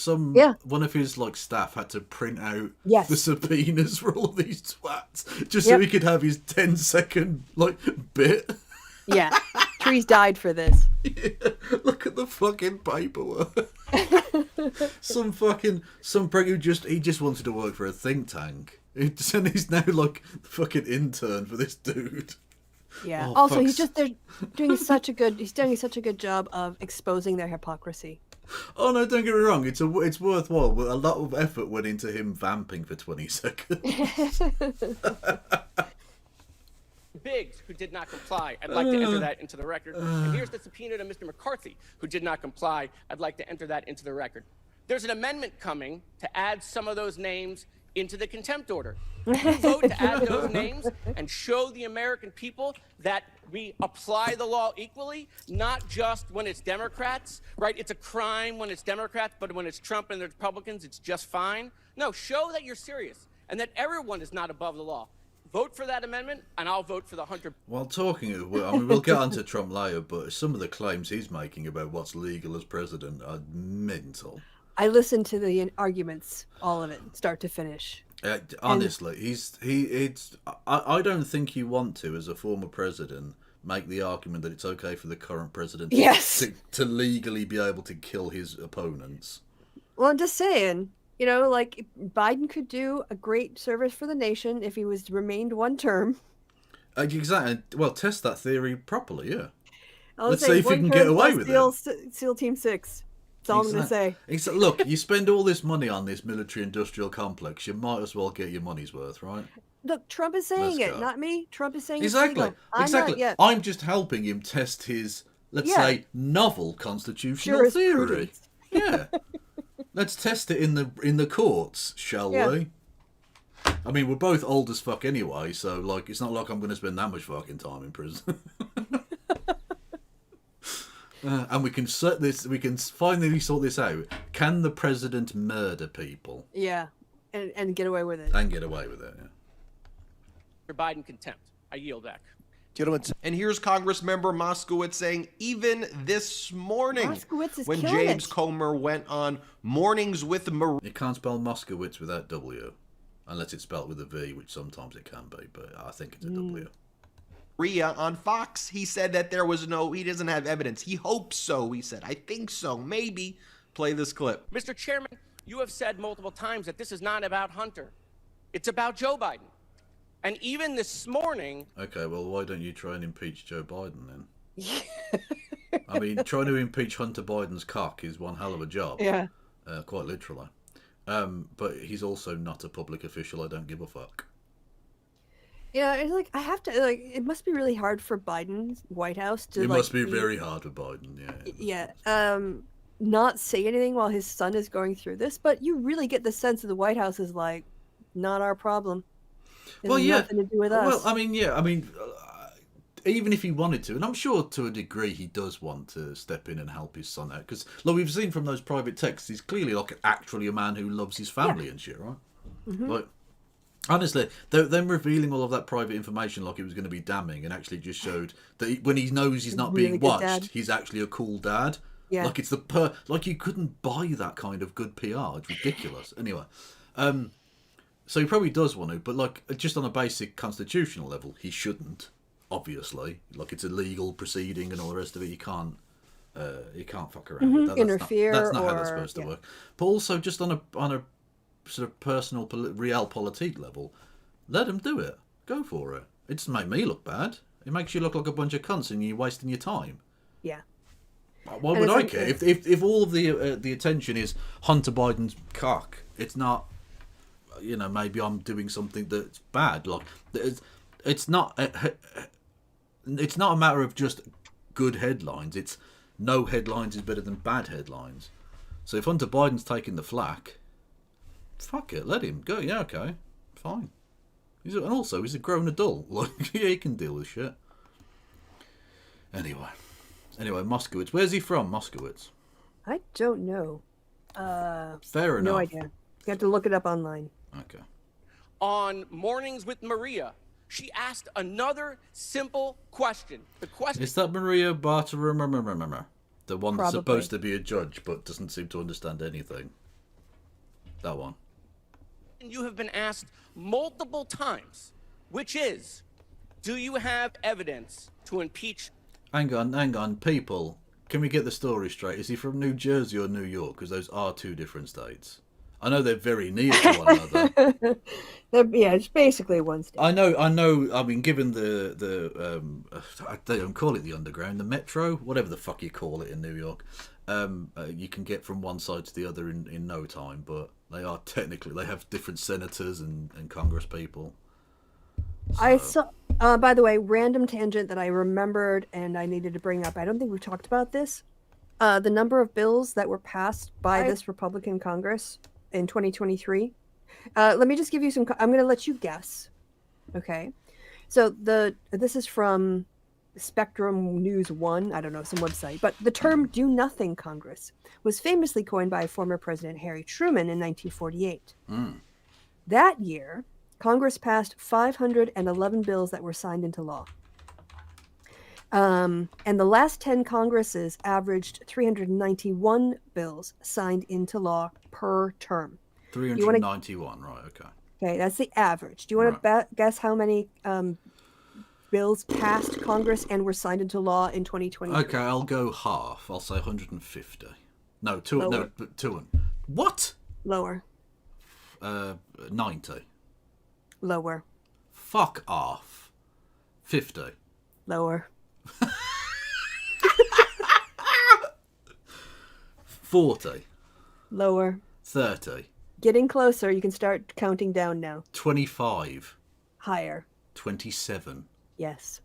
Speaker 1: one of his like staff had to print out the subpoenas for all of these twats, just so he could have his 10-second like bit.
Speaker 2: Yeah, Trees died for this.
Speaker 1: Yeah, look at the fucking paperwork. some prick who just wanted to work for a think tank. And he's now like the fucking intern for this dude.
Speaker 2: Yeah.
Speaker 1: Oh,
Speaker 2: also,
Speaker 1: fuck's-
Speaker 2: they're doing such a good job of exposing their hypocrisy.
Speaker 1: Oh no, don't get me wrong. It's worthwhile, but a lot of effort went into him vamping for 20 seconds.
Speaker 8: Biggs, who did not comply. I'd like to enter that into the record. And here's the subpoena to Mr. McCarthy, who did not comply. I'd like to enter that into the record. There's an amendment coming to add some of those names into the contempt order. Vote to add those names and show the American people that we apply the law equally, not just when it's Democrats, right? It's a crime when it's Democrats, but when it's Trump and the Republicans, it's just fine. No, show that you're serious and that everyone is not above the law. Vote for that amendment, and I'll vote for the Hunter.
Speaker 1: Well, talking of, we'll get onto Trump later, but some of the claims he's making about what's legal as president are mental.
Speaker 2: I listened to the arguments, all of it, start to finish.
Speaker 1: Honestly, I don't think you want to, as a former president, make the argument that it's okay for the current president to legally be able to kill his opponents.
Speaker 2: Well, I'm just saying, Biden could do a great service for the nation if he remained one term.
Speaker 1: Exactly. Well, test that theory properly, yeah.
Speaker 2: I'll
Speaker 1: Let's
Speaker 2: say
Speaker 1: see if you
Speaker 2: one
Speaker 1: can get
Speaker 2: turn
Speaker 1: away
Speaker 2: plus
Speaker 1: with it.
Speaker 2: SEAL Team 6. That's all I'm going to say.
Speaker 1: Look, you spend all this money on this military-industrial complex, you might as well get your money's worth, right?
Speaker 2: Look, Trump is saying
Speaker 1: Let's
Speaker 2: it,
Speaker 1: go.
Speaker 2: not me. Trump is saying it's
Speaker 1: Exactly.
Speaker 2: legal. I'm
Speaker 1: Exactly.
Speaker 2: not yet.
Speaker 1: I'm just helping him test his, let's say, novel constitutional theory.
Speaker 2: Jurisprudence.
Speaker 1: Yeah. Let's test it in the courts, shall we? I mean, we're both old as fuck anyway, so like, it's not like I'm going to spend that much fucking time in prison. And we can finally sort this out. Can the president murder people?
Speaker 2: Yeah, and get away with it.
Speaker 1: And get away with it, yeah.
Speaker 8: For Biden contempt. I yield back.
Speaker 9: Gentlemen,
Speaker 4: And here's Congressmember Moskowitz saying even this morning,
Speaker 2: Moskowitz is
Speaker 4: when
Speaker 2: killing
Speaker 4: James
Speaker 2: it.
Speaker 4: Comer went on Mornings with Maria
Speaker 1: You can't spell Moskowitz without W. Unless it's spelled with a V, which sometimes it can be, but I think it's a W.
Speaker 4: on Fox, he said that he doesn't have evidence. He hopes so, he said. I think so, maybe. Play this clip.
Speaker 8: Mr. Chairman, you have said multiple times that this is not about Hunter. It's about Joe Biden. And even this morning...
Speaker 1: Okay, well, why don't you try and impeach Joe Biden then? I mean, trying to impeach Hunter Biden's cock is one hell of a job.
Speaker 2: Yeah.
Speaker 1: Quite literally. But he's also not a public official. I don't give a fuck.
Speaker 2: Yeah, it's like I have to it must be really hard for Biden's White House to
Speaker 1: It must be very hard for Biden, yeah.
Speaker 2: Yeah. Not say anything while his son is going through this, but you really get the sense that the White House is like, not our problem. This has nothing to do with us.
Speaker 1: Well, I mean, even if he wanted to, and I'm sure to a degree he does want to step in and help his son out, because look, we've seen from those private texts, he's clearly like actually a man who loves his family and shit, right?
Speaker 2: Mm-hmm.
Speaker 1: Like, honestly, them revealing all of that private information like it was going to be damning, and actually just showed that when he knows he's not
Speaker 2: Really
Speaker 1: being
Speaker 2: good
Speaker 1: watched,
Speaker 2: dad.
Speaker 1: he's actually a cool dad.
Speaker 2: Yeah.
Speaker 1: Like it's like you couldn't buy that kind of good PR. It's ridiculous. Anyway, so he probably does want to, but like just on a basic constitutional level, he shouldn't. Obviously, like it's a legal proceeding and all the rest of it. You can't fuck around with that.
Speaker 2: Interfere
Speaker 1: That's not how that's
Speaker 2: or-
Speaker 1: supposed to
Speaker 2: yeah.
Speaker 1: work. But also, just on a sort of personal, realpolitik level, let him do it. Go for it. It doesn't make me look bad. It makes you look like a bunch of cunts and you're wasting your time.
Speaker 2: Yeah.
Speaker 1: Why would I care if all of the attention is Hunter Biden's cock? It's not, maybe I'm doing something that's bad. Like it's not a matter of just good headlines. It's no headlines is better than bad headlines. So if Hunter Biden's taking the flak, fuck it, let him go. Yeah, okay, fine. He's a grown adult. Like yeah, he can deal with shit. Anyway, Moskowitz. Where's he from, Moskowitz?
Speaker 2: I don't know.
Speaker 1: Fair enough.
Speaker 2: No idea. You have to look it up online.
Speaker 1: Okay.
Speaker 8: On Mornings with Maria, she asked another simple question. The question
Speaker 1: Is that Maria Bartiromo? The one that's
Speaker 2: Probably.
Speaker 1: supposed to be a judge but doesn't seem to understand anything. That one.
Speaker 8: you have been asked multiple times, which is, do you have evidence to impeach?
Speaker 1: Hang on, people. Can we get the story straight? Is he from New Jersey or New York? Because those are two different states. I know they're very near to one another.
Speaker 2: Yeah, it's basically one state.
Speaker 1: I know. I mean, given I don't call it the underground, the metro, whatever the fuck you call it in New York, you can get from one side to the other in no time. But they have different senators and Congress people. So.
Speaker 2: I saw. By the way, random tangent that I remembered and I needed to bring up. I don't think we've talked about this. The number of bills that were passed by this Republican Congress in 2023. Let me just give you some. I'm going to let you guess. Okay, so this is from Spectrum News 1. I don't know, some website. But the term "Do Nothing Congress" was famously coined by former President Harry Truman in 1948. That year, Congress passed 511 bills that were signed into law. And the last 10 Congresses averaged 391 bills signed into law per term.
Speaker 1: 391, right, okay.
Speaker 2: Okay, that's the average. Do you want to guess how many bills passed Congress and were signed into law in 2020?
Speaker 1: Okay, I'll go half. I'll say 150. No, 200. What?
Speaker 2: Lower.
Speaker 1: 90.
Speaker 2: Lower.
Speaker 1: Fuck off. 50.
Speaker 2: Lower.
Speaker 1: 40.
Speaker 2: Lower.
Speaker 1: 30.
Speaker 2: Getting closer. You can start counting down now.
Speaker 1: 25.
Speaker 2: Higher.
Speaker 1: 27.
Speaker 2: Yes.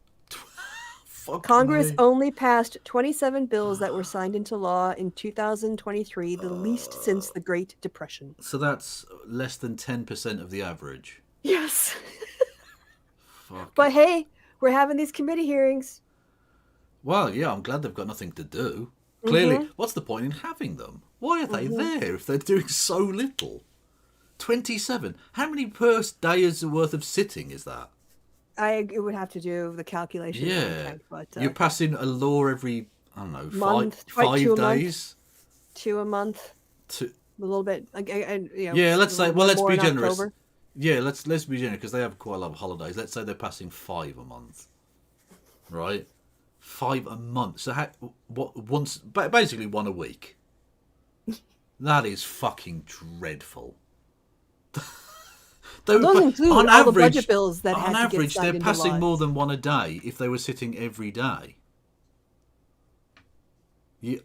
Speaker 1: Fuck
Speaker 2: Congress
Speaker 1: me.
Speaker 2: only passed 27 bills that were signed into law in 2023, the least since the Great Depression.
Speaker 1: So that's less than 10% of the average.
Speaker 2: Yes.
Speaker 1: Fuck.
Speaker 2: But hey, we're having these committee hearings.
Speaker 1: Well, yeah, I'm glad they've got nothing to do. Clearly,
Speaker 2: Mm-hmm.
Speaker 1: what's the point in having them? Why are they there if they're doing so little? 27. How many per days worth of sitting is that?
Speaker 2: It would have to do the calculation.
Speaker 1: Yeah.
Speaker 2: But
Speaker 1: You're passing a law every, I don't know,
Speaker 2: Month,
Speaker 1: five
Speaker 2: right, 2 a month.
Speaker 1: days?
Speaker 2: 2 a month,
Speaker 1: To,
Speaker 2: a little bit. And, you know,
Speaker 1: yeah, let's
Speaker 2: a
Speaker 1: say,
Speaker 2: little
Speaker 1: well, let's
Speaker 2: more
Speaker 1: be
Speaker 2: in
Speaker 1: generous.
Speaker 2: October.
Speaker 1: Yeah, let's be generous because they have quite a lot of holidays. Let's say they're passing 5 a month, right? 5 a month. So basically 1 a week. That is fucking dreadful.
Speaker 2: Those include all the budget bills that had
Speaker 1: on
Speaker 2: to get
Speaker 1: average,
Speaker 2: signed
Speaker 1: they're
Speaker 2: into
Speaker 1: passing
Speaker 2: law.
Speaker 1: more than 1 a day if they were sitting every day.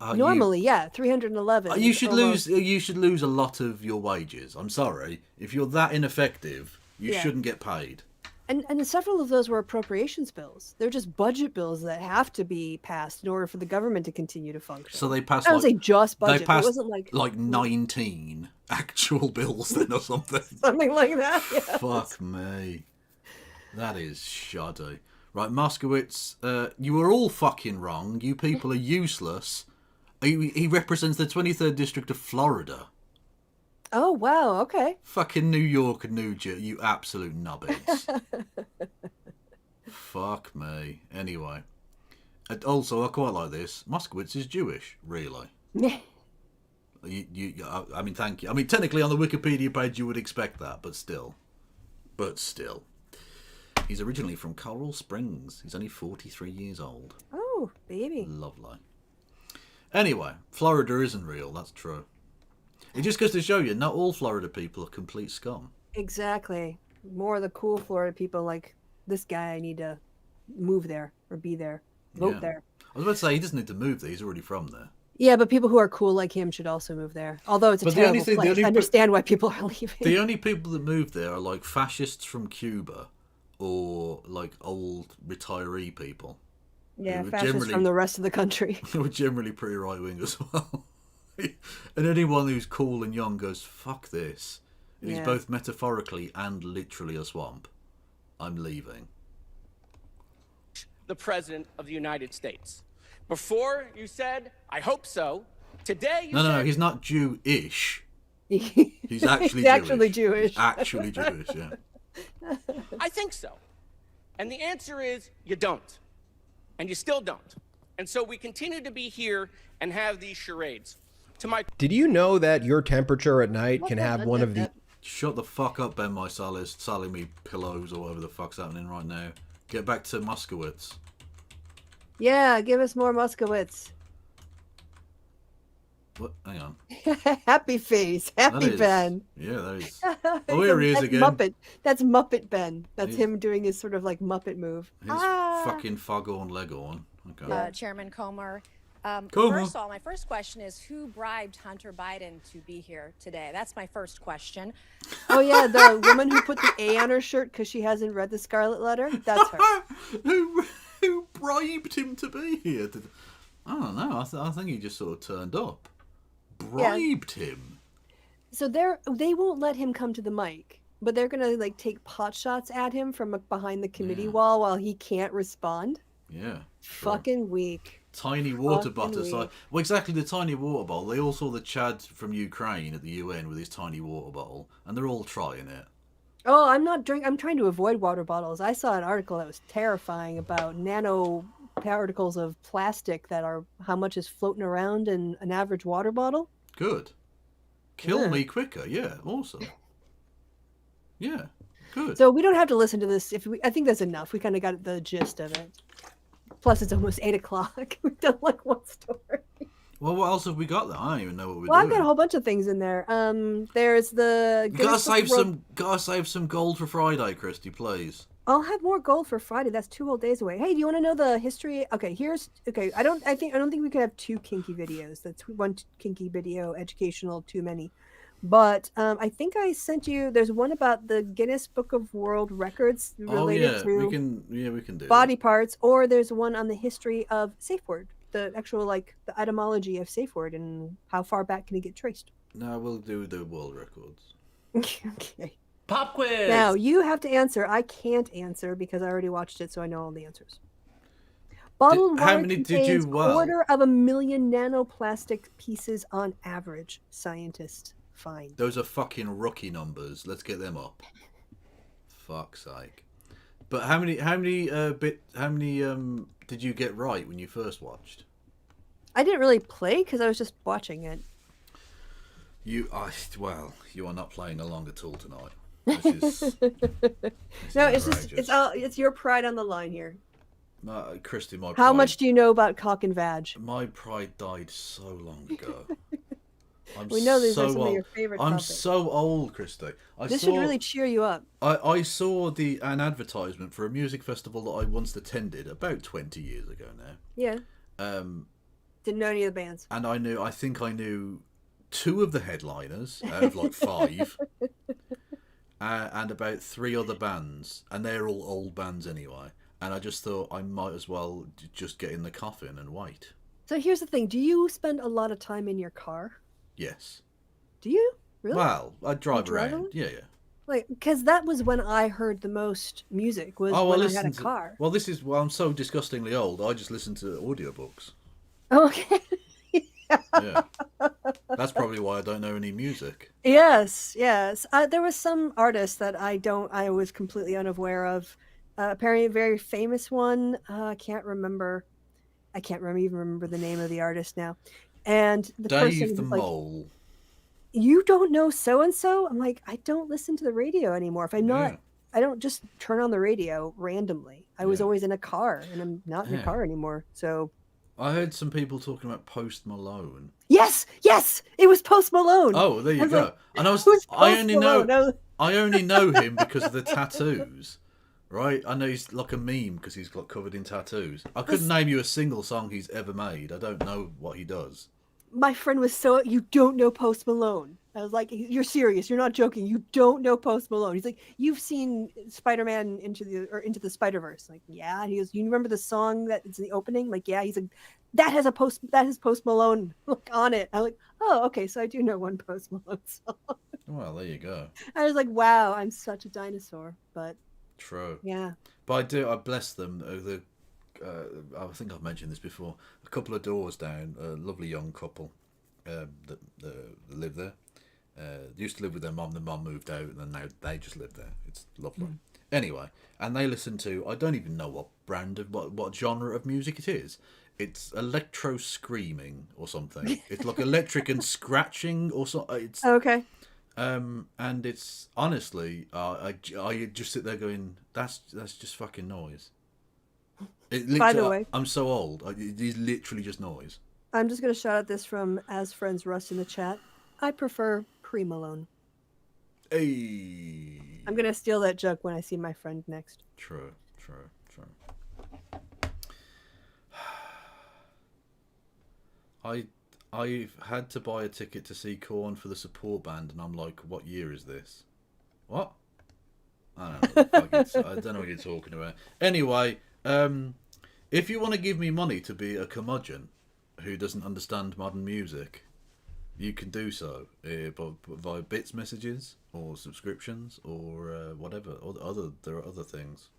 Speaker 2: Normally, yeah, 311.
Speaker 1: You
Speaker 2: It's
Speaker 1: should
Speaker 2: almost-
Speaker 1: lose. You should lose a lot of your wages. I'm sorry. If you're that ineffective, you
Speaker 2: Yeah.
Speaker 1: shouldn't get paid.
Speaker 2: And several of those were appropriations bills. They're just budget bills that have to be passed in order for the government to continue to function.
Speaker 1: So they passed.
Speaker 2: I don't say just
Speaker 1: they
Speaker 2: budget. But
Speaker 1: passed
Speaker 2: it wasn't like
Speaker 1: 19 actual bills then or something.
Speaker 2: something like that. Yeah.
Speaker 1: Fuck me. That is shoddy. Right, Moskowitz, you were all fucking wrong. You people are useless. He represents the 23rd District of Florida.
Speaker 2: Oh wow. Okay.
Speaker 1: Fucking New York and New Jersey, you absolute nubbins. Fuck me. Anyway. And also, I quite like this. Moskowitz is Jewish, really. I mean, thank you. I mean, technically on the Wikipedia page you would expect that, but still. He's originally from Coral Springs. He's only 43 years old.
Speaker 2: Oh, baby.
Speaker 1: Lovely. Anyway, Florida isn't real, that's true. It just goes to show you, not all Florida people are complete scum.
Speaker 2: Exactly. More of the cool Florida people like this guy. I need to move there or be there, vote
Speaker 1: Yeah.
Speaker 2: there.
Speaker 1: I was about to say, he doesn't need to move there, he's already from there.
Speaker 2: Yeah, but people who are cool like him should also move there. Although it's a
Speaker 1: But the only
Speaker 2: terrible
Speaker 1: thing- the
Speaker 2: place.
Speaker 1: only
Speaker 2: I understand why people are leaving.
Speaker 1: The only people that move there are like fascists from Cuba or like old retiree people.
Speaker 2: Yeah,
Speaker 1: who were
Speaker 2: fascists
Speaker 1: generally-
Speaker 2: from the rest of the country.
Speaker 1: They were generally pretty right wing as well. And anyone who's cool and young goes, fuck this. It is
Speaker 2: Yeah.
Speaker 1: both metaphorically and literally a swamp. I'm leaving.
Speaker 8: The President of the United States. Before you said, I hope so. Today you
Speaker 1: No,
Speaker 8: said,
Speaker 1: he's not Jew-ish. He's actually
Speaker 2: He's actually Jewish.
Speaker 1: Actually Jewish, yeah.
Speaker 8: I think so. And the answer is you don't. And you still don't. And so we continue to be here and have these charades. To my
Speaker 10: Did you know that your temperature at night can have one of the...
Speaker 1: Shut the fuck up, Ben Marsalis, selling me pillows or whatever the fuck's happening right now. Get back to Moskowitz.
Speaker 2: Yeah, give us more Moskowitz.
Speaker 1: What? Hang on.
Speaker 2: Happy face.
Speaker 1: That
Speaker 2: Happy
Speaker 1: is-
Speaker 2: Ben.
Speaker 1: Yeah, that is. Oh, here he is
Speaker 2: That's
Speaker 1: again.
Speaker 2: Muppet. That's Muppet Ben. That's
Speaker 1: He's-
Speaker 2: him doing his sort of like Muppet move.
Speaker 1: He's fucking Foghorn Leghorn. Okay.
Speaker 11: Chairman Comer.
Speaker 1: Comer.
Speaker 11: First of all, my first question is who bribed Hunter Biden to be here today? That's my first question.
Speaker 2: Oh yeah, the woman who put the A on her shirt because she hasn't read the Scarlet Letter. That's her.
Speaker 1: Who bribed him to be here? I don't know. I think he just sort of turned up. Bribed him.
Speaker 2: So they won't let him come to the mic, but they're gonna like take pot shots at him from behind the committee wall while he can't respond.
Speaker 1: Yeah.
Speaker 2: Fucking weak.
Speaker 1: Tiny water
Speaker 2: Fucking
Speaker 1: bottle.
Speaker 2: weak.
Speaker 1: So, well, exactly the tiny water bottle. They all saw the Chad from Ukraine at the UN with his tiny water bottle, and they're all trying it.
Speaker 2: Oh, I'm not drink. I'm trying to avoid water bottles. I saw an article that was terrifying about nano particles of plastic that are how much is floating around in an average water bottle.
Speaker 1: Good. Kill
Speaker 2: Yeah.
Speaker 1: me quicker. Yeah, awesome. Yeah, good.
Speaker 2: So we don't have to listen to this. I think that's enough. We kind of got the gist of it. Plus, it's almost 8 o'clock. We've done like one story.
Speaker 1: Well, what else have we got there? I don't even know what we're
Speaker 2: Well, I've
Speaker 1: doing.
Speaker 2: got a whole bunch of things in there. There's the
Speaker 1: You gotta
Speaker 2: Guinness Book of
Speaker 1: save some gold for Friday, Christy, please.
Speaker 2: I'll have more gold for Friday. That's 2 whole days away. Hey, do you want to know the history? Okay, okay. I don't think we could have 2 kinky videos. That's 1 kinky video, educational, too many. But I think I sent you. There's one about the Guinness Book of World Records related to
Speaker 1: we can do
Speaker 2: body parts, or there's one on the history of safe word, the actual like the etymology of safe word and how far back can it get traced.
Speaker 1: No, we'll do the world records.
Speaker 2: Okay.
Speaker 12: Pop quiz.
Speaker 2: Now you have to answer. I can't answer because I already watched it, so I know all the answers. Bottled water
Speaker 1: how many did you? Well,
Speaker 2: 250,000 nanoplastic pieces on average. Scientists find.
Speaker 1: Those are fucking rookie numbers. Let's get them up. Fuck's sake. But how many did you get right when you first watched?
Speaker 2: I didn't really play because I was just watching it.
Speaker 1: You are not playing along at all tonight. This is,
Speaker 2: no, it's your pride on the line here.
Speaker 1: Christy, my
Speaker 2: How
Speaker 1: pride,
Speaker 2: much do you know about cock and vag?
Speaker 1: My pride died so long ago.
Speaker 2: We know these are some of your favorite topics.
Speaker 1: So old, Christy.
Speaker 2: This should really cheer you up.
Speaker 1: I saw an advertisement for a music festival that I once attended about 20 years ago now.
Speaker 2: Yeah. Didn't know any of the bands.
Speaker 1: And I think I knew 2 of the headliners out of like 5. And about 3 other bands, and they're all old bands anyway. And I just thought I might as well just get in the coffin and wait.
Speaker 2: So here's the thing: do you spend a lot of time in your car?
Speaker 1: Yes.
Speaker 2: Do you really?
Speaker 1: Well, I drive around. Yeah.
Speaker 2: Like, because that was when I heard the most music. Was when I had a car.
Speaker 1: Well, I'm so disgustingly old. I just listen to audiobooks.
Speaker 2: Oh, okay.
Speaker 1: Yeah. That's probably why I don't know any music.
Speaker 2: Yes. There was some artist that I was completely unaware of. Apparently a very famous one. I can't even remember the name of the artist now. And the
Speaker 1: Dave
Speaker 2: person
Speaker 1: the
Speaker 2: was like,
Speaker 1: Mole.
Speaker 2: You don't know so and so? I'm like, I don't listen to the radio anymore. If I'm not, I don't just turn on the radio randomly. I was always in a car, and I'm not in a car anymore. So
Speaker 1: I heard some people talking about Post Malone.
Speaker 2: Yes, it was Post Malone.
Speaker 1: Oh, there you go.
Speaker 2: Like,
Speaker 1: and I only know him because of the tattoos. Right? I know he's like a meme because he's got covered in tattoos. I couldn't name you a single song he's ever made. I don't know what he does.
Speaker 2: My friend was you don't know Post Malone. I was like, you're serious. You're not joking. You don't know Post Malone. He's like, you've seen Spider-Man into the Spider-Verse. Like, yeah. He goes, you remember the song that is in the opening? Like, yeah. He's like, that has Post Malone on it. I'm like, oh, okay. So I do know one Post Malone song.
Speaker 1: Well, there you go.
Speaker 2: I was like, wow, I'm such a dinosaur. But
Speaker 1: true.
Speaker 2: Yeah.
Speaker 1: But I bless them. I think I've mentioned this before. A couple of doors down, a lovely young couple that live there. Used to live with their mum. The mum moved out, and then now they just live there. It's lovely. Anyway, and they listen to, I don't even know what brand of what genre of music it is. It's electro screaming or something. It's like electric and scratching or something. It's
Speaker 2: okay.
Speaker 1: And it's honestly, I just sit there going, that's just fucking noise.
Speaker 2: By the way,
Speaker 1: I'm so old. It is literally just noise.
Speaker 2: I'm just gonna shout out this from As Friends Rust in the chat. I prefer pre-Malone.
Speaker 1: Hey.
Speaker 2: I'm gonna steal that joke when I see my friend next.
Speaker 1: True. I've had to buy a ticket to see Korn for the support band, and I'm like, what year is this? What? I don't know. I don't know what you're talking about. Anyway, if you want to give me money to be a curmudgeon who doesn't understand modern music, you can do so via bits messages or subscriptions or whatever. There are other things.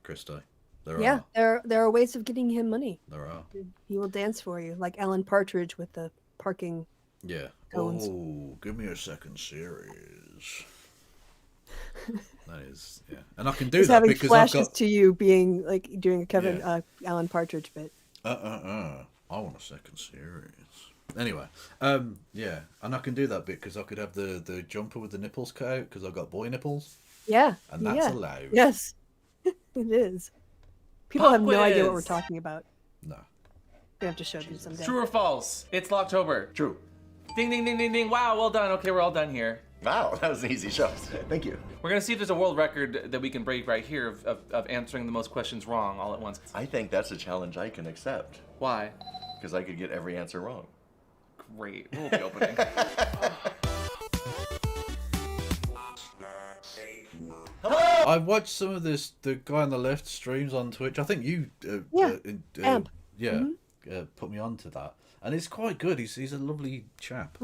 Speaker 1: Christo. There
Speaker 2: are ways of getting him money.
Speaker 1: There are.
Speaker 2: He will dance for you, like Alan Partridge with the parking.
Speaker 1: Yeah.
Speaker 2: Tones.
Speaker 1: Oh, give me a second series. That is, yeah, and I can do
Speaker 2: He's
Speaker 1: that
Speaker 2: having
Speaker 1: because
Speaker 2: flashes
Speaker 1: I've got
Speaker 2: to you being like doing a Kevin Alan Partridge bit.
Speaker 1: I want a second series. Anyway, yeah, and I can do that bit because I could have the jumper with the nipples cut out because I've got boy nipples.
Speaker 2: Yeah,
Speaker 1: and that's allowed.
Speaker 2: Yes, it is. People have no idea what we're talking about.
Speaker 1: No.
Speaker 2: We have to show them someday.
Speaker 12: True or false? It's Locktober.
Speaker 9: True.
Speaker 12: Ding, ding, ding, ding, ding. Wow, well done. Okay, we're all done here. Wow, that was an easy show. Thank you.
Speaker 13: We're gonna see if there's a world record that we can break right here of answering the most questions wrong all at once.
Speaker 12: I think that's a challenge I can accept.
Speaker 13: Why?
Speaker 12: Because I could get every answer wrong.
Speaker 13: Great. We'll be opening.
Speaker 1: I watched some of this. The guy on the left streams on Twitch. I think you,
Speaker 2: Amp.
Speaker 1: Put me onto that, and it's quite good. He's a lovely chap.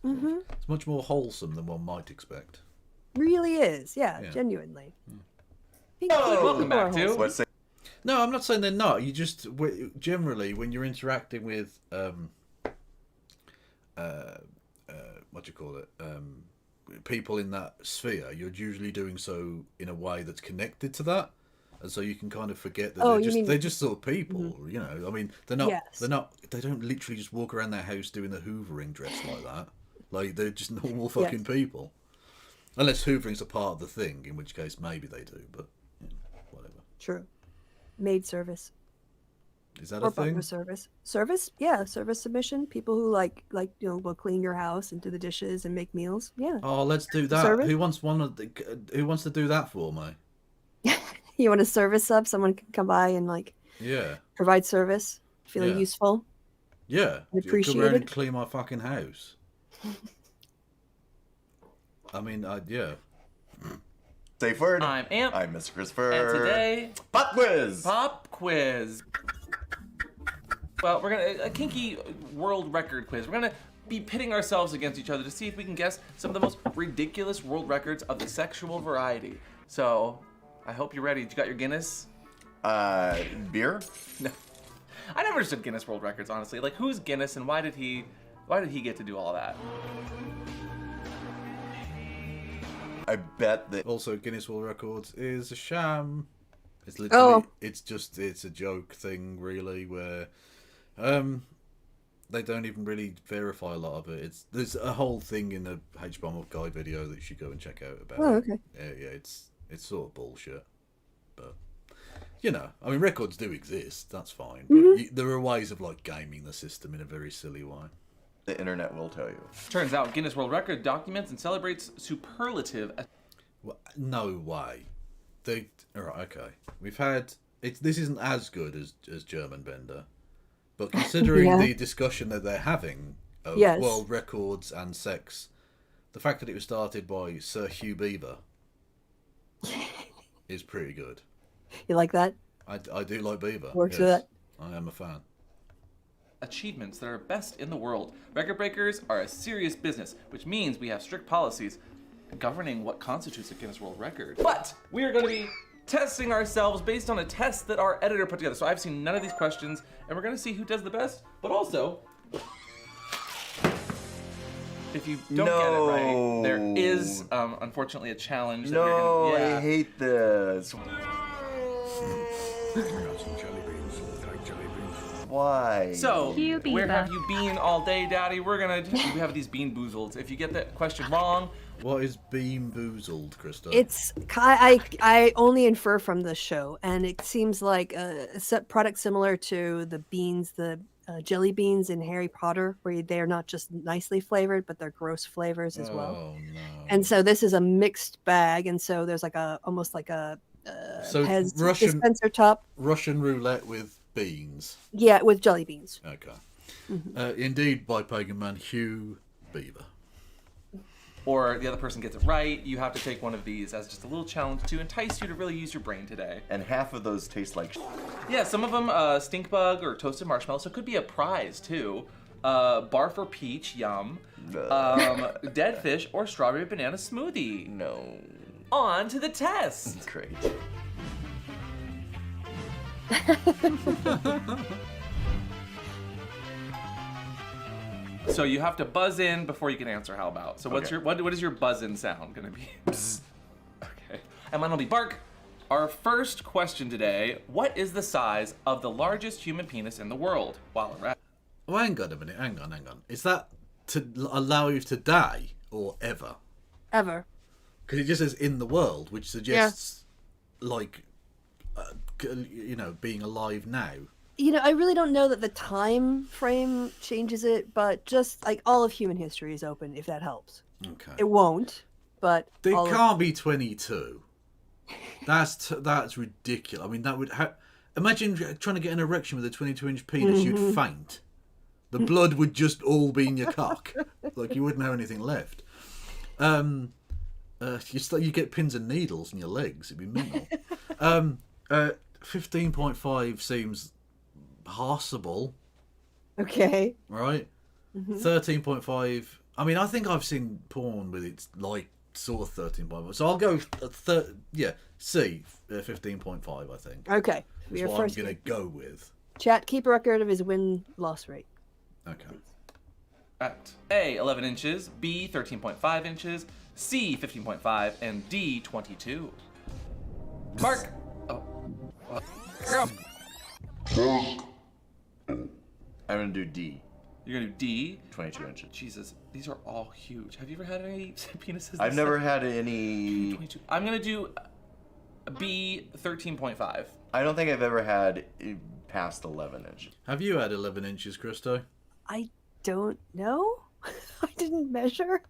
Speaker 1: It's much more wholesome than one might expect.
Speaker 2: Really is, yeah. Genuinely.
Speaker 13: Welcome back to
Speaker 12: What's
Speaker 1: No, I'm not saying they're not. You just generally when you're interacting with what do you call it? People in that sphere, you're usually doing so in a way that's connected to that, and so you can kind of forget that they're just sort of people. You know, I mean, they're not. They don't literally just walk around their house doing the hoovering dressed like that. Like they're just normal fucking people. Unless hoovering's a part of the thing, in which case maybe they do, but whatever.
Speaker 2: True. Maid service.
Speaker 1: Is that
Speaker 2: or
Speaker 1: a thing?
Speaker 2: butler service. Service, yeah, service submission. People who like will clean your house and do the dishes and make meals. Yeah.
Speaker 1: Oh, let's do that.
Speaker 2: Service?
Speaker 1: Who wants to do that for me?
Speaker 2: You want a service sub? Someone can come by and provide service. Feel useful.
Speaker 1: Yeah.
Speaker 2: And
Speaker 1: Come around
Speaker 2: appreciated.
Speaker 1: and clean my fucking house. I mean, yeah.
Speaker 12: Safe word.
Speaker 13: I'm Amp.
Speaker 12: I'm Mr. Christopher.
Speaker 13: And today,
Speaker 12: Pop quiz.
Speaker 13: Pop quiz. Well, we're gonna a kinky world record quiz. We're gonna be pitting ourselves against each other to see if we can guess some of the most ridiculous world records of the sexual variety. So, I hope you're ready. You got your Guinness?
Speaker 12: Beer?
Speaker 13: No. I never understood Guinness World Records, honestly. Like, who's Guinness and why did he get to do all that?
Speaker 12: I bet that.
Speaker 1: Also, Guinness World Records is a sham. It's literally, it's a joke thing, really, where they don't even really verify a lot of it. There's a whole thing in the H-Bomb Guy video that you should go and check out about.
Speaker 2: Oh, okay.
Speaker 1: Yeah, it's sort of bullshit, but you know, I mean, records do exist. That's fine. But there are ways of like gaming the system in a very silly way.
Speaker 12: The internet will tell you.
Speaker 13: Turns out Guinness World Record documents and celebrates superlative.
Speaker 1: No way. Alright, okay. We've had this isn't as good as German Bender, but considering the discussion that they're having of world records and sex, the fact that it was started by Sir Hugh Beaver is pretty good.
Speaker 2: You like that?
Speaker 1: I do like Beaver.
Speaker 2: Works with it.
Speaker 1: I am a fan.
Speaker 13: Achievements that are best in the world. Record breakers are a serious business, which means we have strict policies governing what constitutes a Guinness World Record. But we are going to be testing ourselves based on a test that our editor put together. So I've seen none of these questions, and we're going to see who does the best, but also, if you don't get it right, there is, unfortunately, a challenge. That
Speaker 12: I hate this. Why?
Speaker 13: So, where have you been all day, Daddy? We have these bean boozled. If you get that question wrong.
Speaker 1: What is bean boozled, Krista?
Speaker 2: It's I only infer from the show, and it seems like a product similar to the beans, the jelly beans in Harry Potter, where they are not just nicely flavored, but they're gross flavors as well.
Speaker 1: Oh no!
Speaker 2: And so this is a mixed bag, and so there's like almost like a Pez dispenser top.
Speaker 1: Russian roulette with beans.
Speaker 2: Yeah, with jelly beans.
Speaker 1: Okay. Indeed, by pagan man Hugh Beaver.
Speaker 13: Or the other person gets it right, you have to take one of these as just a little challenge to entice you to really use your brain today.
Speaker 12: And half of those taste like
Speaker 13: Yeah, some of them stink bug or toasted marshmallow, so it could be a prize too. Barf or peach, yum. Dead fish or strawberry banana smoothie.
Speaker 12: No.
Speaker 13: On to the test.
Speaker 12: Great.
Speaker 13: So you have to buzz in before you can answer. How about? So what's what is your buzz in sound gonna be? Okay. And mine will be bark. Our first question today: what is the size of the largest human penis in the world? While we're at.
Speaker 1: Oh, hang on a minute. Hang on. Is that to allow you to die or ever?
Speaker 2: Ever.
Speaker 1: Because it just says in the world, which suggests like being alive now.
Speaker 2: I really don't know that the time frame changes it, but just like all of human history is open, if that helps.
Speaker 1: Okay.
Speaker 2: It won't, but
Speaker 1: It
Speaker 2: all of-
Speaker 1: can't be 22. That's ridiculous. I mean, that would imagine trying to get an erection with a 22-inch penis. You'd faint. The blood would just all be in your cock. Like you wouldn't have anything left. You get pins and needles in your legs. It'd be mental. 15.5 seems possible.
Speaker 2: Okay.
Speaker 1: Right? 13.5. I mean, I think I've seen porn with it like sort of 13.5. So I'll go C, 15.5, I think.
Speaker 2: Okay.
Speaker 1: That's
Speaker 2: Your
Speaker 1: what
Speaker 2: first
Speaker 1: I'm going to go with.
Speaker 2: Chat, keep a record of his win-loss rate.
Speaker 1: Okay.
Speaker 13: At A, 11 inches, B, 13.5 inches, C, 15.5, and D, 22. Mark! Oh.
Speaker 12: I'm going to do D.
Speaker 13: You're going to do D?
Speaker 12: 22 inches.
Speaker 13: Jesus, these are all huge. Have you ever had any penises?
Speaker 12: I've never had any...
Speaker 13: 22. I'm going to do B, 13.5.
Speaker 12: I don't think I've ever had past 11 inches.
Speaker 1: Have you had 11 inches, Christo?
Speaker 2: I don't know. I didn't measure.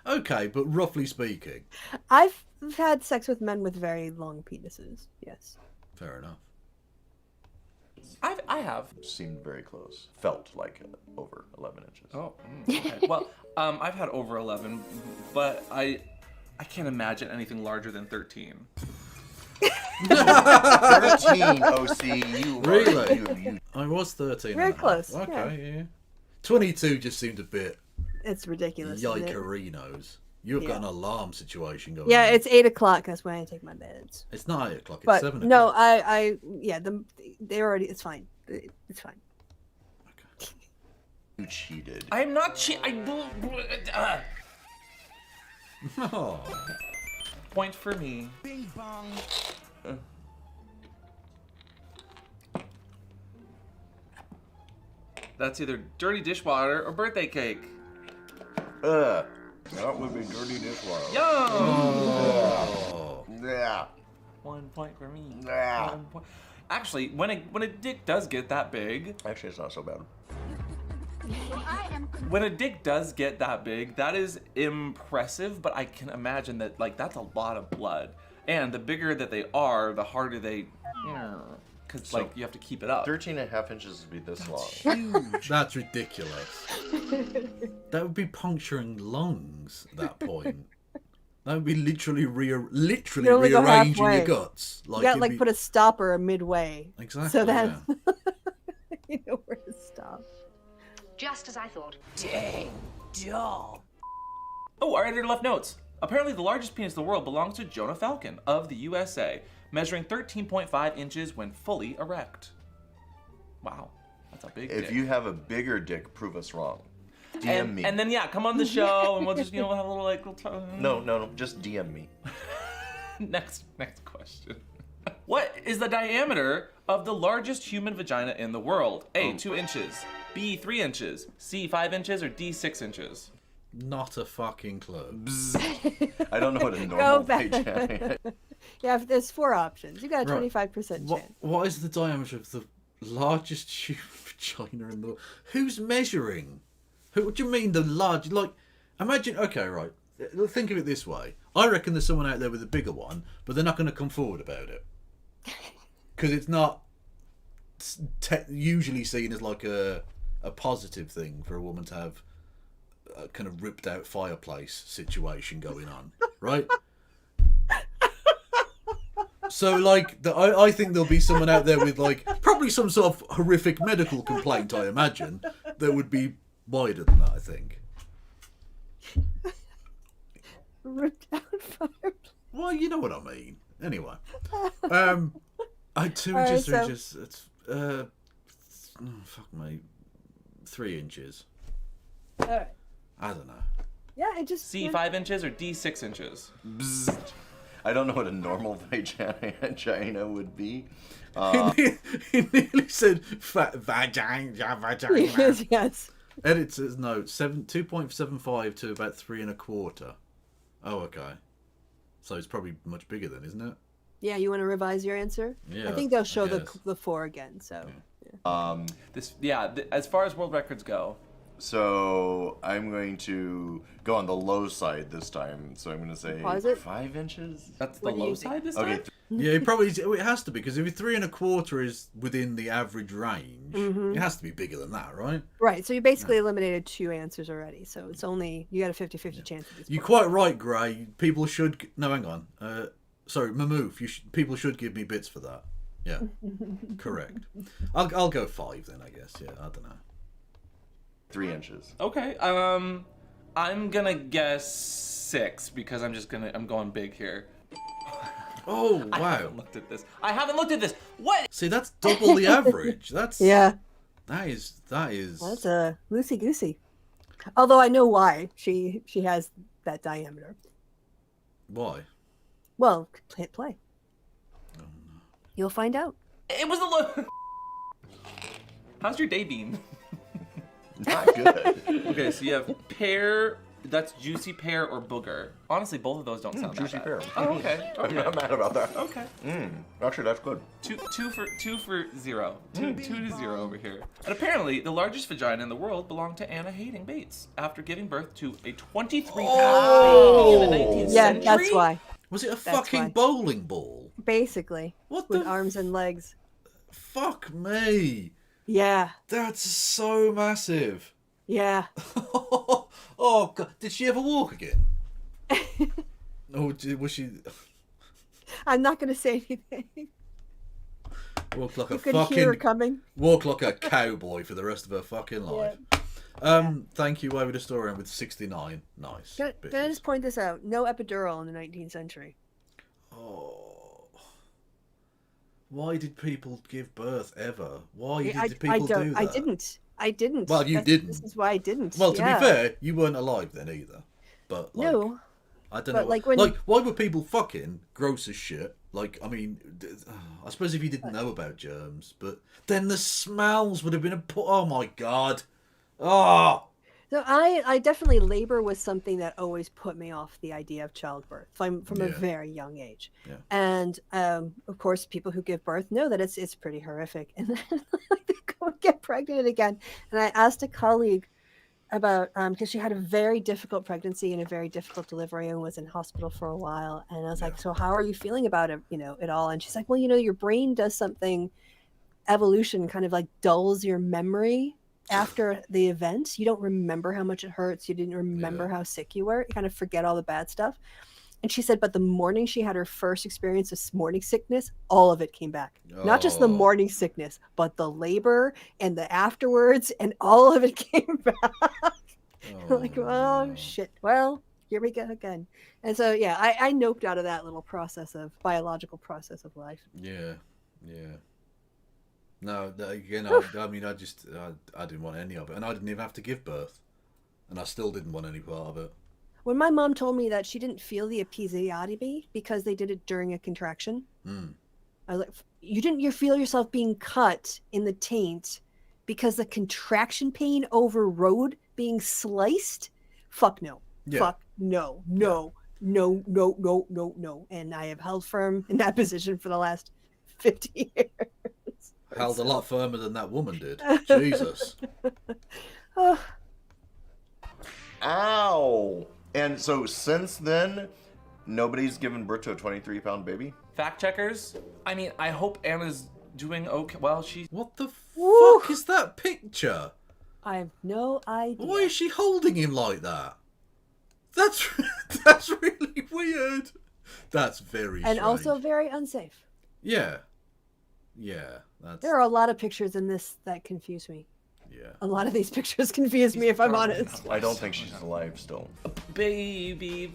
Speaker 1: Okay, but roughly speaking.
Speaker 2: I've had sex with men with very long penises. Yes.
Speaker 1: Fair enough.
Speaker 13: I have.
Speaker 12: Seemed very close. Felt like over 11 inches.
Speaker 13: Oh, okay. Well, I've had over 11, but I can't imagine anything larger than 13.
Speaker 12: 13, OC. You
Speaker 1: Really?
Speaker 12: You.
Speaker 1: I was 13.
Speaker 2: Very
Speaker 1: and a half.
Speaker 2: close,
Speaker 1: Okay, yeah. 22 just seemed a bit
Speaker 2: It's ridiculous. isn't it?
Speaker 1: yikerinos. You've got
Speaker 2: Yeah.
Speaker 1: an alarm situation going
Speaker 2: Yeah,
Speaker 1: on.
Speaker 2: it's 8 o'clock. That's when I take my meds.
Speaker 1: It's not 8 o'clock, it's
Speaker 2: But
Speaker 1: 7 o'clock.
Speaker 2: no, they already. It's fine. It's fine.
Speaker 12: You cheated.
Speaker 13: I'm not
Speaker 1: Oh.
Speaker 13: Point for me.
Speaker 14: Bing bong.
Speaker 13: That's either dirty dishwater or birthday cake.
Speaker 12: That would be dirty dishwater.
Speaker 13: Yum!
Speaker 1: Oh.
Speaker 12: Yeah.
Speaker 13: 1 point for me.
Speaker 12: Yeah.
Speaker 13: 1 point. Actually, when a dick does get that big,
Speaker 12: Actually, it's not so bad.
Speaker 13: when a dick does get that big, that is impressive. But I can imagine that that's a lot of blood, and the bigger that they are, the harder they, because
Speaker 12: So,
Speaker 13: you have to keep it up.
Speaker 12: 13 and a half inches would be this long.
Speaker 13: Huge.
Speaker 1: That's ridiculous. That would be puncturing lungs at that point. That would be literally
Speaker 2: You
Speaker 1: rearranging
Speaker 2: only go
Speaker 1: your
Speaker 2: halfway.
Speaker 1: guts.
Speaker 2: You got
Speaker 1: it'd be-
Speaker 2: put a stopper midway.
Speaker 1: Exactly,
Speaker 2: So that you know where to stop.
Speaker 15: Just as I thought.
Speaker 2: Dang, doll.
Speaker 13: Oh, our editor left notes. Apparently, the largest penis in the world belongs to Jonah Falcon of the USA, measuring 13.5 inches when fully erect. Wow, that's a big dick.
Speaker 12: If you have a bigger dick, prove us wrong. DM me.
Speaker 13: And then come on the show and we'll just have a little
Speaker 12: No, just DM me.
Speaker 13: Next question. What is the diameter of the largest human vagina in the world? A, 2 inches. B, 3 inches. C, 5 inches. Or D, 6 inches?
Speaker 1: Not a fucking clue.
Speaker 12: I don't know what a
Speaker 2: Go
Speaker 12: normal
Speaker 2: back.
Speaker 12: vagina is.
Speaker 2: Yeah, there's 4 options. You got a
Speaker 1: Right.
Speaker 2: 25% chance.
Speaker 1: What is the diameter of the largest human vagina in the world? Who's measuring? What do you mean the large? Imagine. Okay, right. Think of it this way. I reckon there's someone out there with a bigger one, but they're not going to come forward about it because it's not usually seen as like a positive thing for a woman to have a kind of ripped out fireplace situation going on, right? So, I think there'll be someone out there with, probably some sort of horrific medical complaint, I imagine, that would be wider than that, I think.
Speaker 2: Ripped out fireplace.
Speaker 1: Well, you know what I mean. Anyway. 2 inches,
Speaker 2: Alright,
Speaker 1: 3
Speaker 2: so-
Speaker 1: inches. It's, fuck me. 3 inches.
Speaker 2: Alright.
Speaker 1: I don't know.
Speaker 2: Yeah, it just.
Speaker 13: C, 5 inches. Or D, 6 inches?
Speaker 12: Bzzzt. I don't know what a normal vagina would be.
Speaker 1: He nearly said vagina.
Speaker 2: Yes.
Speaker 1: Editor's note: 2.75 to about 3 1/4. Oh, okay. So it's probably much bigger then, isn't it?
Speaker 2: Yeah, you want to revise your answer?
Speaker 1: Yeah,
Speaker 2: I think they'll show
Speaker 1: I guess.
Speaker 2: the 4 again. So.
Speaker 13: As far as world records go,
Speaker 12: So I'm going to go on the low side this time. So I'm going to say
Speaker 2: Pause it.
Speaker 12: 5 inches.
Speaker 13: That's the low side this time?
Speaker 12: Okay.
Speaker 1: Yeah, it has to be, because if 3 1/4 is within the average range, it has to be bigger than that, right?
Speaker 2: Right. So you basically eliminated 2 answers already. So it's only, you got a 50-50 chance at this
Speaker 1: You're
Speaker 2: point.
Speaker 1: quite right, Gray. People should... No, hang on. Sorry, Mamouf. People should give me bits for that. Yeah, correct. I'll go 5 then, I guess. Yeah, I don't know.
Speaker 12: 3 inches.
Speaker 13: Okay. I'm gonna guess 6 because I'm going big here.
Speaker 1: Oh, wow.
Speaker 13: I haven't looked at this. What?
Speaker 1: See, that's double the average. That's
Speaker 2: Yeah.
Speaker 1: That is.
Speaker 2: That's a loosey goosey. Although I know why she has that diameter.
Speaker 1: Why?
Speaker 2: Well, hit play. You'll find out.
Speaker 13: It was a low. How's your day been?
Speaker 12: Not good.
Speaker 13: Okay, so you have pear. That's juicy pear or booger. Honestly, both of those don't sound
Speaker 12: Juicy
Speaker 13: that
Speaker 12: pear.
Speaker 13: bad. Oh, okay.
Speaker 12: I'm not mad about that.
Speaker 13: Okay.
Speaker 12: Actually, that's good.
Speaker 13: Two for 0. Two to 0 over here. And apparently, the largest vagina in the world belonged to Anna Hayden Bates after giving birth to a 23-pound baby in the 19th
Speaker 2: Yeah,
Speaker 13: century.
Speaker 2: that's why.
Speaker 1: Was it a
Speaker 2: That's
Speaker 1: fucking
Speaker 2: why.
Speaker 1: bowling ball?
Speaker 2: Basically.
Speaker 1: What
Speaker 2: with
Speaker 1: the
Speaker 2: arms and legs.
Speaker 1: Fuck me.
Speaker 2: Yeah.
Speaker 1: That's so massive.
Speaker 2: Yeah.
Speaker 1: Oh, God. Did she ever walk again? Was she...
Speaker 2: I'm not going to say anything.
Speaker 1: Walk like
Speaker 2: You
Speaker 1: a
Speaker 2: could
Speaker 1: fucking...
Speaker 2: hear her coming.
Speaker 1: Walk like a cowboy for the rest of her fucking life. Thank you, Wayward Historian, with 69. Nice.
Speaker 2: Can I just point this out? No epidural in the 19th century.
Speaker 1: Oh. Why did people give birth ever? Why
Speaker 2: Yeah,
Speaker 1: did people do that?
Speaker 2: I didn't.
Speaker 1: Well, you didn't.
Speaker 2: This is why I didn't.
Speaker 1: Well, to
Speaker 2: Yeah.
Speaker 1: be fair, you weren't alive then either. But like,
Speaker 2: No.
Speaker 1: I don't
Speaker 2: But,
Speaker 1: know.
Speaker 2: like, when-
Speaker 1: why were people fucking gross as shit? Like, I mean, I suppose if you didn't know about germs, but then the smells would have been oh my God. Oh.
Speaker 2: So I definitely, labor was something that always put me off the idea of childbirth from a very young age.
Speaker 1: Yeah.
Speaker 2: And of course, people who give birth know that it's pretty horrific. And then they go and get pregnant again. And I asked a colleague about because she had a very difficult pregnancy and a very difficult delivery and was in hospital for a while. And I was like, so how are you feeling about it? It all? And she's like, well, your brain does something. Evolution kind of like dulls your memory after the event. You don't remember how much it hurts. You didn't remember how sick you were. You kind of forget all the bad stuff. And she said, but the morning she had her first experience of morning sickness, all of it came back. Not just the morning sickness, but the labor and the afterwards, and all of it came back. Like, oh shit. Well, here we go again. And so, yeah, I noped out of that little biological process of life.
Speaker 1: Yeah. No, again, I mean, I didn't want any of it, and I didn't even have to give birth, and I still didn't want any part of it.
Speaker 2: When my mom told me that she didn't feel the episiotomy because they did it during a contraction, I was like, you didn't feel yourself being cut in the taint because the contraction pain overrode being sliced? Fuck no.
Speaker 1: Yeah.
Speaker 2: Fuck no. No. And I have held firm in that position for the last 50 years.
Speaker 1: Held a lot firmer than that woman did. Jesus.
Speaker 12: Ow! And so since then, nobody's given birth to a 23-pound baby?
Speaker 13: Fact checkers. I mean, I hope Anna's doing okay. Well, she's...
Speaker 1: What the fuck is that picture?
Speaker 2: I have no idea.
Speaker 1: Why is she holding him like that? That's really weird. That's very
Speaker 2: And
Speaker 1: strange.
Speaker 2: also very unsafe.
Speaker 1: Yeah. That's...
Speaker 2: There are a lot of pictures in this that confuse me.
Speaker 1: Yeah.
Speaker 2: A lot of these pictures confuse me, if I'm honest.
Speaker 12: I don't think she's alive still.
Speaker 13: Baby.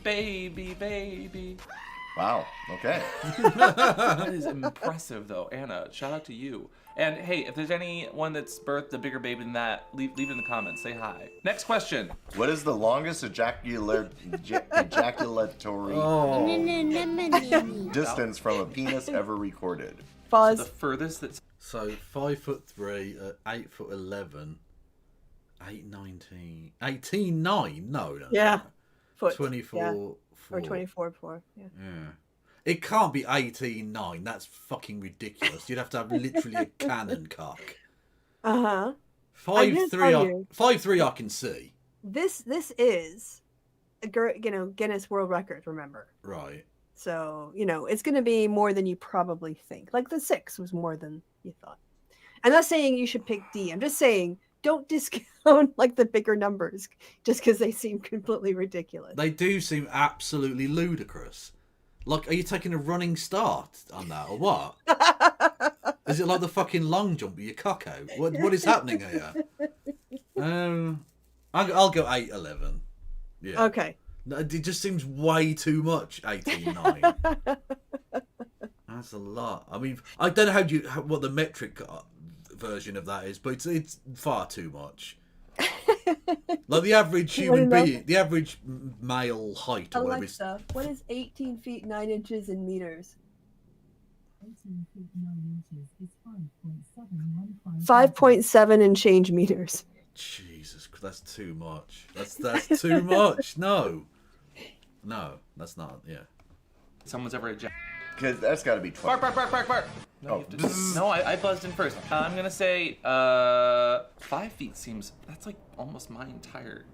Speaker 12: Wow. Okay.
Speaker 13: That is impressive, though. Anna, shout out to you. And hey, if there's anyone that's birthed a bigger baby than that, leave it in the comments. Say hi. Next question.
Speaker 12: What is the longest ejaculatory distance from a penis ever recorded?
Speaker 2: Pause.
Speaker 13: So the furthest that's...
Speaker 1: So 5'3", 8'11", 8'19", 18'9". No.
Speaker 2: Yeah. Foot.
Speaker 1: 24.
Speaker 2: Yeah.
Speaker 1: 4.
Speaker 2: Or 24. Yeah.
Speaker 1: It can't be 18'9". That's fucking ridiculous. You'd have to have literally a cannon cock.
Speaker 2: I'm gonna
Speaker 1: 5-3.
Speaker 2: tell you.
Speaker 1: 5-3. I can see.
Speaker 2: This is a Guinness World Record. Remember,
Speaker 1: Right.
Speaker 2: so it's going to be more than you probably think. Like the 6 was more than you thought. I'm not saying you should pick D. I'm just saying don't discount like the bigger numbers just because they seem completely ridiculous.
Speaker 1: They do seem absolutely ludicrous. Like, are you taking a running start on that or what? Is it like the fucking long jump with your cock out? What is happening here? I'll go 8-11. Yeah.
Speaker 2: Okay.
Speaker 1: It just seems way too much. 18-9. That's a lot. I mean, I don't know what the metric version of that is, but it's far too much. Like the average human being, the average male height or whatever.
Speaker 2: Alexa, what is 18 feet 9 inches in meters?
Speaker 14: 18 feet 9 inches is
Speaker 2: 5.7 and change meters.
Speaker 1: Jesus, that's too much. That's too much. No, that's not. Yeah.
Speaker 13: Someone's ever ejected.
Speaker 12: Because that's got to be 12.
Speaker 13: Bark. No, I buzzed in first. I'm gonna say 5 feet seems, that's like almost my entire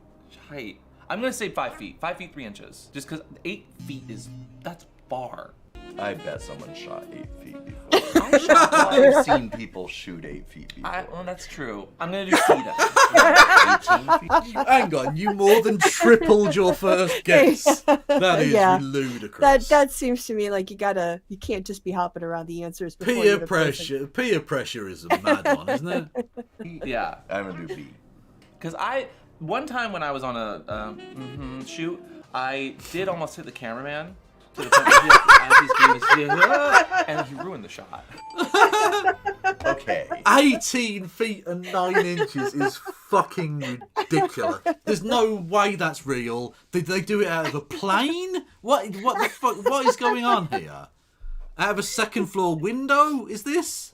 Speaker 13: height. I'm gonna say 5 feet. 5 feet 3 inches. Just because 8 feet that's far.
Speaker 12: I bet someone shot 8 feet before. I've seen people shoot 8 feet before.
Speaker 13: Well, that's true. I'm gonna do feet.
Speaker 12: 18 feet.
Speaker 1: Hang on, you more than tripled your first guess. That is ludicrous.
Speaker 2: That seems to me like you can't just be hopping around the answers.
Speaker 1: Peer pressure is a mad one, isn't it?
Speaker 13: Yeah.
Speaker 12: I'm gonna do B.
Speaker 13: Because one time when I was on a shoot, I did almost hit the cameraman. To the point where and he ruined the shot.
Speaker 12: Okay.
Speaker 1: 18 feet and 9 inches is fucking ridiculous. There's no way that's real. Did they do it out of a plane? What the fuck? What is going on here? Out of a second floor window? Is this?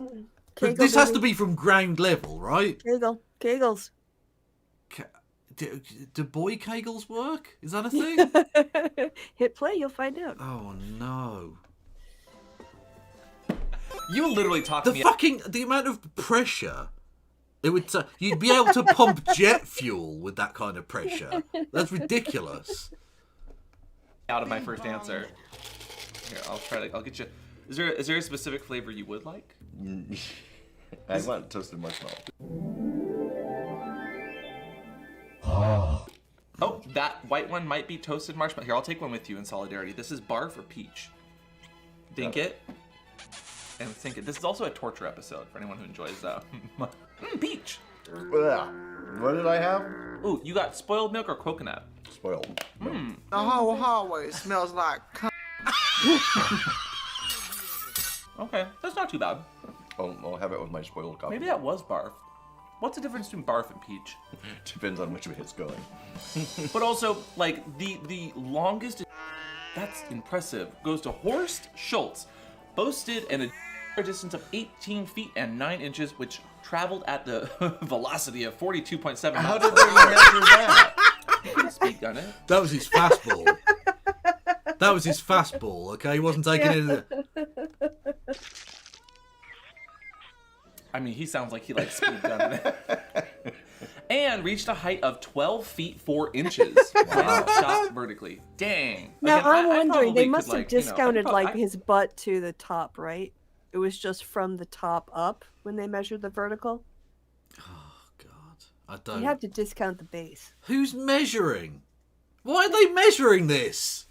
Speaker 1: This has to be from ground level, right?
Speaker 2: Kegels.
Speaker 1: Do boy kegels work? Is that a thing?
Speaker 2: Hit play, you'll find out.
Speaker 1: Oh no.
Speaker 13: You literally talked to me.
Speaker 1: The amount of pressure it would you'd be able to pump jet fuel with that kind of pressure. That's ridiculous.
Speaker 13: Out of my first answer. Here, I'll get you. Is there a specific flavor you would like?
Speaker 12: I want toasted marshmallow.
Speaker 13: Oh, that white one might be toasted marshmallow. Here, I'll take one with you in solidarity. This is barf or peach. Dink it. And think it. This is also a torture episode for anyone who enjoys peach.
Speaker 12: What did I have?
Speaker 13: Ooh, you got spoiled milk or coconut?
Speaker 12: Spoiled.
Speaker 16: The whole hallway smells like
Speaker 13: Okay, that's not too bad.
Speaker 12: I'll have it with my spoiled coffee.
Speaker 13: Maybe that was barf. What's the difference between barf and peach?
Speaker 12: Depends on which way it's going.
Speaker 13: But also, like, the longest, that's impressive, goes to Horst Schultz, boasted a distance of 18 feet and 9 inches, which traveled at the velocity of 42.7 miles.
Speaker 12: How did they measure that?
Speaker 13: He couldn't speak on it.
Speaker 1: That was his fastball. That was his fastball, okay? He wasn't taking it.
Speaker 13: I mean, he sounds like he likes speed gunning it. And reached a height of 12 feet 4 inches. Wow. Shot vertically. Dang.
Speaker 2: Now,
Speaker 13: Again,
Speaker 2: I'm
Speaker 13: I
Speaker 2: wondering,
Speaker 13: probably
Speaker 2: they
Speaker 13: could,
Speaker 2: must have
Speaker 13: like,
Speaker 2: discounted his butt to the top, right? It was just from the top up when they measured the vertical?
Speaker 1: I don't.
Speaker 2: You have to discount the base.
Speaker 1: Who's measuring? Why are they measuring this?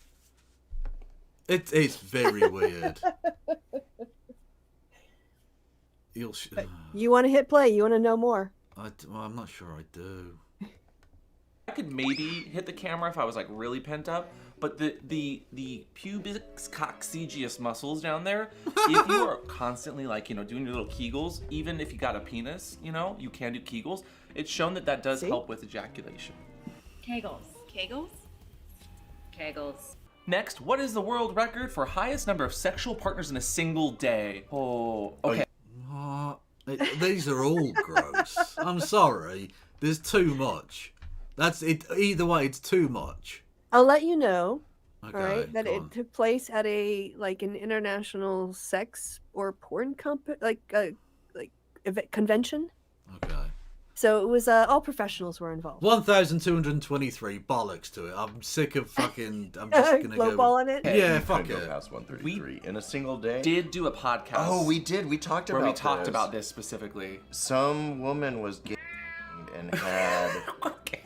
Speaker 1: It's very weird.
Speaker 2: You want to hit play? You want to know more?
Speaker 1: I'm not sure I do.
Speaker 13: I could maybe hit the camera if I was like really pent up, but the pubis coccygeus muscles down there, if you are constantly like, doing your little Kegels, even if you got a penis, you can do Kegels, it's shown that does help with ejaculation.
Speaker 17: Kegels.
Speaker 13: Next, what is the world record for highest number of sexual partners in a single day? Oh, okay.
Speaker 1: These are all gross. I'm sorry. There's too much. That's it. Either way, it's too much.
Speaker 2: I'll let you know,
Speaker 1: Okay,
Speaker 2: right, that it took place at an international sex or porn convention.
Speaker 1: Okay.
Speaker 2: So it was all professionals were involved.
Speaker 1: 1,223. Bollocks to it. I'm sick of fucking. I'm just gonna
Speaker 2: Low
Speaker 1: go.
Speaker 2: ball on it.
Speaker 1: Yeah,
Speaker 12: You
Speaker 1: fuck
Speaker 12: couldn't
Speaker 1: it.
Speaker 12: go past 133 in a single day.
Speaker 13: Did do a podcast.
Speaker 12: Oh, we did. We talked about
Speaker 13: where we talked
Speaker 12: this.
Speaker 13: about this specifically.
Speaker 12: Some woman was gay and had.
Speaker 13: Okay,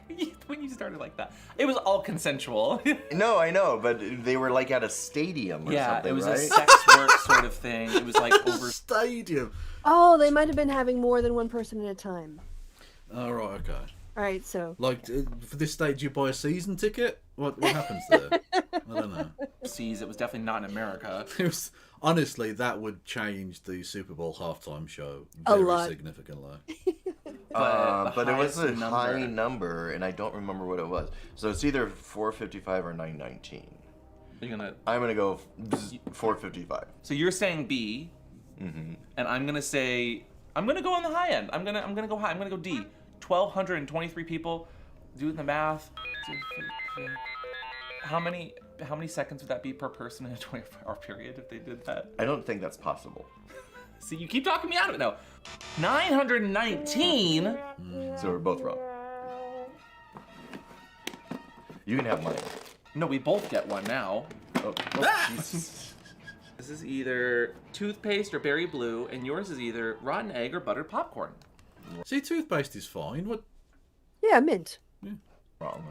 Speaker 13: when you started like that, it was all consensual.
Speaker 12: No, I know, but they were like at a stadium or
Speaker 13: Yeah,
Speaker 12: something,
Speaker 13: it was
Speaker 12: right?
Speaker 13: a sex work sort of thing. It was like over
Speaker 1: stadium.
Speaker 2: Oh, they might have been having more than one person at a time.
Speaker 1: Oh, right, okay.
Speaker 2: All right, so
Speaker 1: Like, for this stage, you buy a season ticket? What happens there? I don't know.
Speaker 13: seas. It was definitely not in America.
Speaker 1: It was, honestly, that would change the Super Bowl halftime show
Speaker 2: A
Speaker 1: very
Speaker 2: lot.
Speaker 1: significantly.
Speaker 12: But it was a
Speaker 13: highest
Speaker 12: high
Speaker 13: number.
Speaker 12: number, and I don't remember what it was. So it's either 455 or 919.
Speaker 13: You're gonna.
Speaker 12: I'm gonna go 455.
Speaker 13: So you're saying B, and I'm gonna say I'm gonna go on the high end. I'm gonna go high. I'm gonna go D. 1,223 people. Doing the math. How many seconds would that be per person in a 24-hour period if they did that?
Speaker 12: I don't think that's possible.
Speaker 13: See, you keep talking me out of it now. 919.
Speaker 12: So we're both wrong. You can have mine.
Speaker 13: No, we both get one now.
Speaker 12: Oh, Jesus.
Speaker 13: This is either toothpaste or berry blue, and yours is either rotten egg or buttered popcorn.
Speaker 1: See, toothpaste is fine. What?
Speaker 2: yeah, mint.
Speaker 12: Wrong.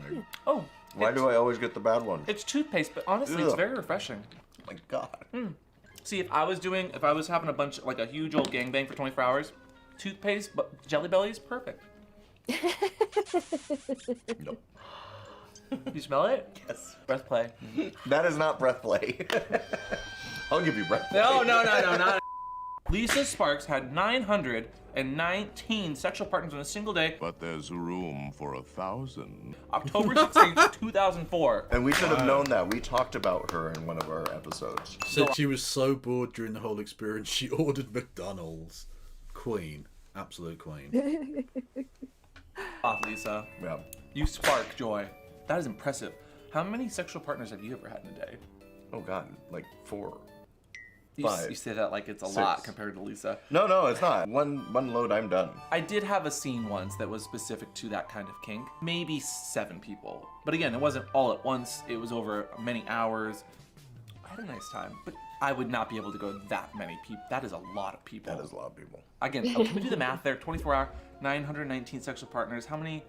Speaker 13: Oh,
Speaker 12: Why do I always get the bad one?
Speaker 13: it's toothpaste, but honestly, it's
Speaker 12: Ugh.
Speaker 13: very refreshing.
Speaker 12: My God.
Speaker 13: See, if I was having a bunch, like a huge old gangbang for 24 hours, toothpaste, but Jelly Belly is perfect.
Speaker 12: No.
Speaker 13: You smell it?
Speaker 12: Yes.
Speaker 13: Breath play.
Speaker 12: That is not breath play. I'll give you breath play.
Speaker 13: No, not. Lisa Sparks had 919 sexual partners in a single day.
Speaker 17: But there's room for 1,000.
Speaker 13: October 16th, 2004.
Speaker 12: And we should have known that. We talked about her in one of our episodes.
Speaker 1: Said she was so bored during the whole experience, she ordered McDonald's. Queen. Absolute queen.
Speaker 13: Off, Lisa.
Speaker 12: Yeah.
Speaker 13: You spark joy. That is impressive. How many sexual partners have you ever had in a day?
Speaker 12: Oh God, like 4.
Speaker 13: You
Speaker 12: 5.
Speaker 13: say that like it's a
Speaker 12: 6.
Speaker 13: lot compared to Lisa.
Speaker 12: No, it's not. One load, I'm done.
Speaker 13: I did have a scene once that was specific to that kind of kink. Maybe 7 people. But again, it wasn't all at once. It was over many hours. I had a nice time. But I would not be able to go that many people. That is a lot of people.
Speaker 12: That is a lot of people.
Speaker 13: Again, can we do the math there? 24 hour, 919 sexual partners. How many?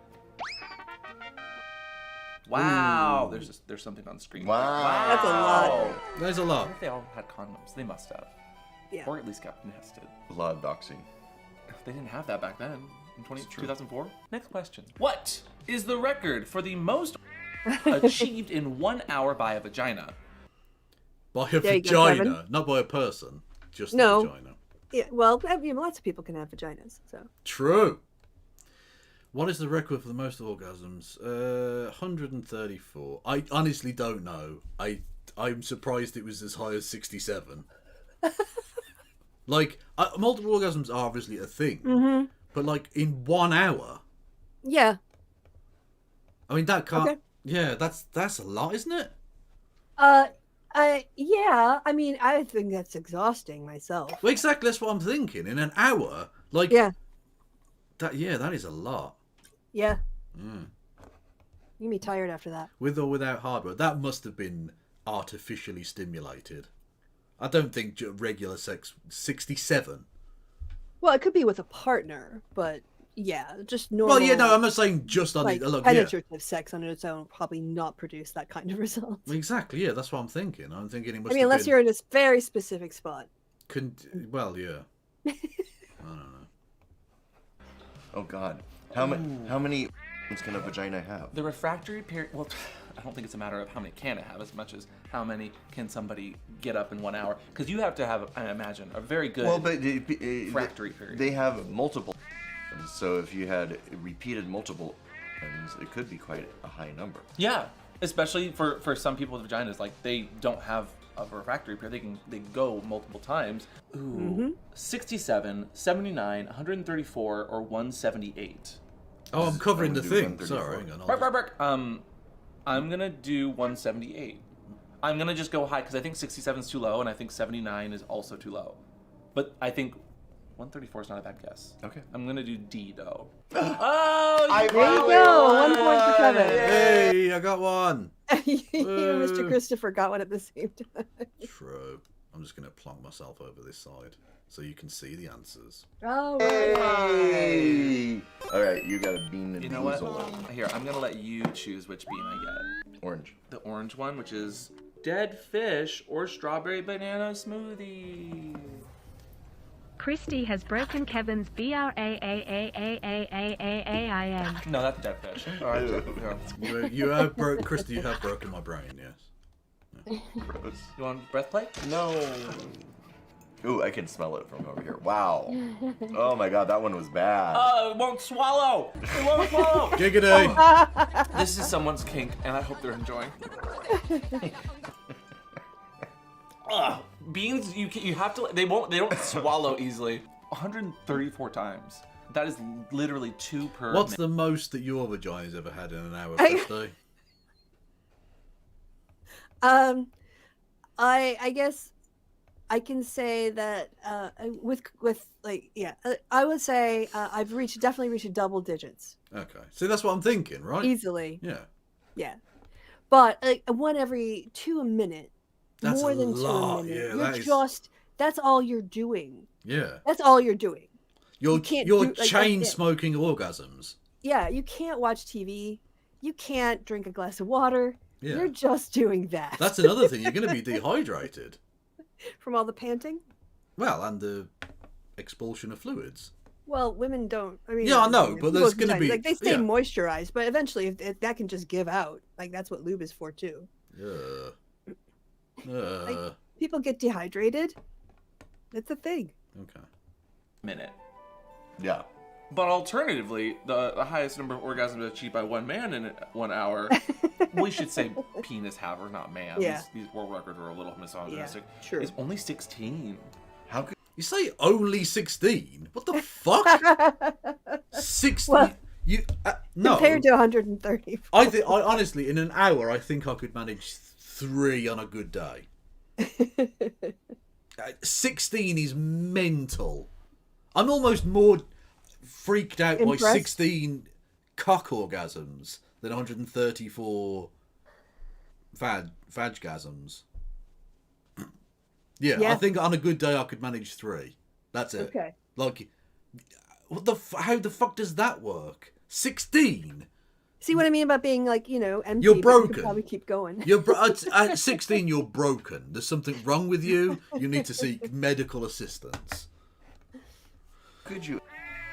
Speaker 13: Wow. There's something on screen.
Speaker 12: Wow.
Speaker 2: That's a lot.
Speaker 1: There's a
Speaker 13: I
Speaker 1: lot.
Speaker 13: wonder if they all had condoms. They must have.
Speaker 2: Yeah.
Speaker 13: Or at least got nested.
Speaker 12: A lot of doxing.
Speaker 13: They didn't have that back then. In 2004? Next question. What is the record for the most achieved in 1 hour by a vagina?
Speaker 1: By a
Speaker 2: There you go,
Speaker 1: vagina,
Speaker 2: Kevin.
Speaker 1: not by a person. Just
Speaker 2: No.
Speaker 1: a vagina.
Speaker 2: Yeah, well, I mean, lots of people can have vaginas, so.
Speaker 1: True. What is the record for the most orgasms? 134. I honestly don't know. I'm surprised it was as high as 67. Like, multiple orgasms are obviously a thing, but like in 1 hour.
Speaker 2: Yeah.
Speaker 1: I mean, that can't.
Speaker 2: Okay.
Speaker 1: Yeah, that's a lot, isn't it?
Speaker 2: Yeah. I mean, I think that's exhausting myself.
Speaker 1: Well, exactly. That's what I'm thinking. In an hour, like.
Speaker 2: Yeah.
Speaker 1: That is a lot.
Speaker 2: Yeah.
Speaker 1: Mm.
Speaker 2: You can be tired after that.
Speaker 1: With or without hardware, that must have been artificially stimulated. I don't think regular sex. 67.
Speaker 2: Well, it could be with a partner, but yeah, just normal.
Speaker 1: Well, yeah, no, I'm not saying just on
Speaker 2: like
Speaker 1: the. Look, yeah.
Speaker 2: penetrative sex on its own will probably not produce that kind of result.
Speaker 1: Exactly, yeah, that's what I'm thinking. I'm thinking it must
Speaker 2: I mean,
Speaker 1: have
Speaker 2: unless
Speaker 1: been...
Speaker 2: you're in a very specific spot.
Speaker 1: Well, yeah. I don't know.
Speaker 12: Oh God. How many can a vagina have?
Speaker 13: The refractory period. Well, I don't think it's a matter of how many can it have as much as how many can somebody get up in 1 hour. Because you have to have, I imagine, a very good refractory period.
Speaker 12: They have multiple. So if you had repeated multiple, it could be quite a high number.
Speaker 13: Yeah, especially for some people with vaginas, like they don't have a refractory period. They go multiple times. Ooh, 67, 79, 134, or 178.
Speaker 1: Oh, I'm covering the thing. Sorry, hang on.
Speaker 13: I'm gonna do 178. I'm gonna just go high because I think 67 is too low, and I think 79 is also too low. But I think 134 is not a bad guess.
Speaker 12: Okay.
Speaker 13: I'm gonna do D though.
Speaker 2: Oh, there you go. 1 point for Kevin.
Speaker 1: Hey, I got one.
Speaker 2: You and Mr. Christopher got one at the same time.
Speaker 1: True. I'm just going to plonk myself over this side so you can see the answers.
Speaker 2: Oh,
Speaker 12: Hey! All right, you got a bean and
Speaker 13: You know what?
Speaker 12: bean.
Speaker 13: Here, I'm gonna let you choose which bean I get.
Speaker 12: Orange.
Speaker 13: The orange one, which is dead fish or strawberry banana smoothie.
Speaker 18: Christy has broken Kevin's BRAAAAAAAAAIN.
Speaker 13: No, that's dead fish. All right, yeah.
Speaker 1: You have Christy, you have broken my brain, yes.
Speaker 12: Gross.
Speaker 13: You want breath play?
Speaker 12: No. Ooh, I can smell it from over here. Wow. Oh my god, that one was bad.
Speaker 13: It won't swallow. It won't swallow.
Speaker 1: Giggity.
Speaker 13: Oh. This is someone's kink, and I hope they're enjoying. Beans, you have to. They don't swallow easily. 134 times. That is literally 2 per.
Speaker 1: What's
Speaker 13: minute.
Speaker 1: the most that your vagina's ever had in an hour, Christy?
Speaker 2: I guess I can say that with like I would say I've definitely reached double digits.
Speaker 1: Okay, see that's what I'm thinking, right?
Speaker 2: Easily.
Speaker 1: Yeah.
Speaker 2: But like 1 every 2 a minute.
Speaker 1: That's
Speaker 2: more
Speaker 1: a
Speaker 2: than
Speaker 1: lot.
Speaker 2: 2 a minute.
Speaker 1: Yeah,
Speaker 2: You're that's all you're doing.
Speaker 1: Yeah.
Speaker 2: That's all you're doing.
Speaker 1: You're
Speaker 2: can't
Speaker 1: you're
Speaker 2: do- like,
Speaker 1: chain
Speaker 2: that's it.
Speaker 1: smoking orgasms.
Speaker 2: Yeah, you can't watch TV. You can't drink a glass of water.
Speaker 1: Yeah.
Speaker 2: You're just doing that.
Speaker 1: That's another thing. You're going to be dehydrated.
Speaker 2: From all the panting.
Speaker 1: Well, and the expulsion of fluids.
Speaker 2: Well, women don't. I mean,
Speaker 1: Yeah, I know, but there's
Speaker 2: most
Speaker 1: gonna
Speaker 2: times,
Speaker 1: be-
Speaker 2: like they stay
Speaker 1: yeah.
Speaker 2: moisturized, but eventually, if that can just give out, like that's what lube is for too. People get dehydrated. It's a thing.
Speaker 1: Okay.
Speaker 13: Minute.
Speaker 12: Yeah.
Speaker 13: But alternatively, the highest number of orgasms achieved by one man in 1 hour, we should say penis haver, not man.
Speaker 2: Yeah.
Speaker 13: These world records are a little misogynistic.
Speaker 2: Yeah, true.
Speaker 13: Is only 16.
Speaker 12: How could
Speaker 1: you say only 16? What the fuck? 16?
Speaker 2: Well,
Speaker 1: you no.
Speaker 2: Compared to 130.
Speaker 1: I honestly, in an hour, I think I could manage 3 on a good day. 16 is mental. I'm almost more freaked out by
Speaker 2: Impressed?
Speaker 1: 16 cock orgasms than 134 vaggasms. Yeah,
Speaker 2: Yeah.
Speaker 1: I think on a good day I could manage 3. That's it.
Speaker 2: Okay.
Speaker 1: Like, what the? How the fuck does that work? 16.
Speaker 2: See what I mean about being like empty?
Speaker 1: You're
Speaker 2: but you
Speaker 1: broken.
Speaker 2: could probably keep going.
Speaker 1: You're at 16. You're broken. There's something wrong with you. You need to seek medical assistance.
Speaker 12: Could you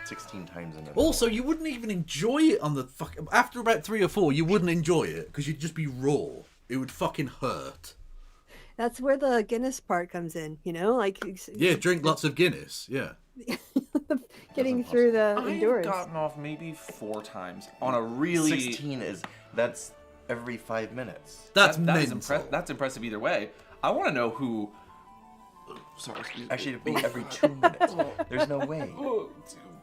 Speaker 12: 16 times in a
Speaker 1: Also, you wouldn't even enjoy it on the fuck. After about 3 or 4, you wouldn't enjoy it because you'd just be raw. It would fucking hurt.
Speaker 2: That's where the Guinness part comes in. Like
Speaker 1: Yeah, drink lots of Guinness. Yeah.
Speaker 2: getting through the
Speaker 13: I've
Speaker 2: endurance.
Speaker 13: gotten off maybe 4 times on a really...
Speaker 12: 16 that's every 5 minutes.
Speaker 1: That's
Speaker 13: that is
Speaker 1: mental.
Speaker 13: that's impressive either way. I want to know who... Sorry, excuse me.
Speaker 12: Actually, it'd be every 2 minutes. There's no way.
Speaker 13: Oh,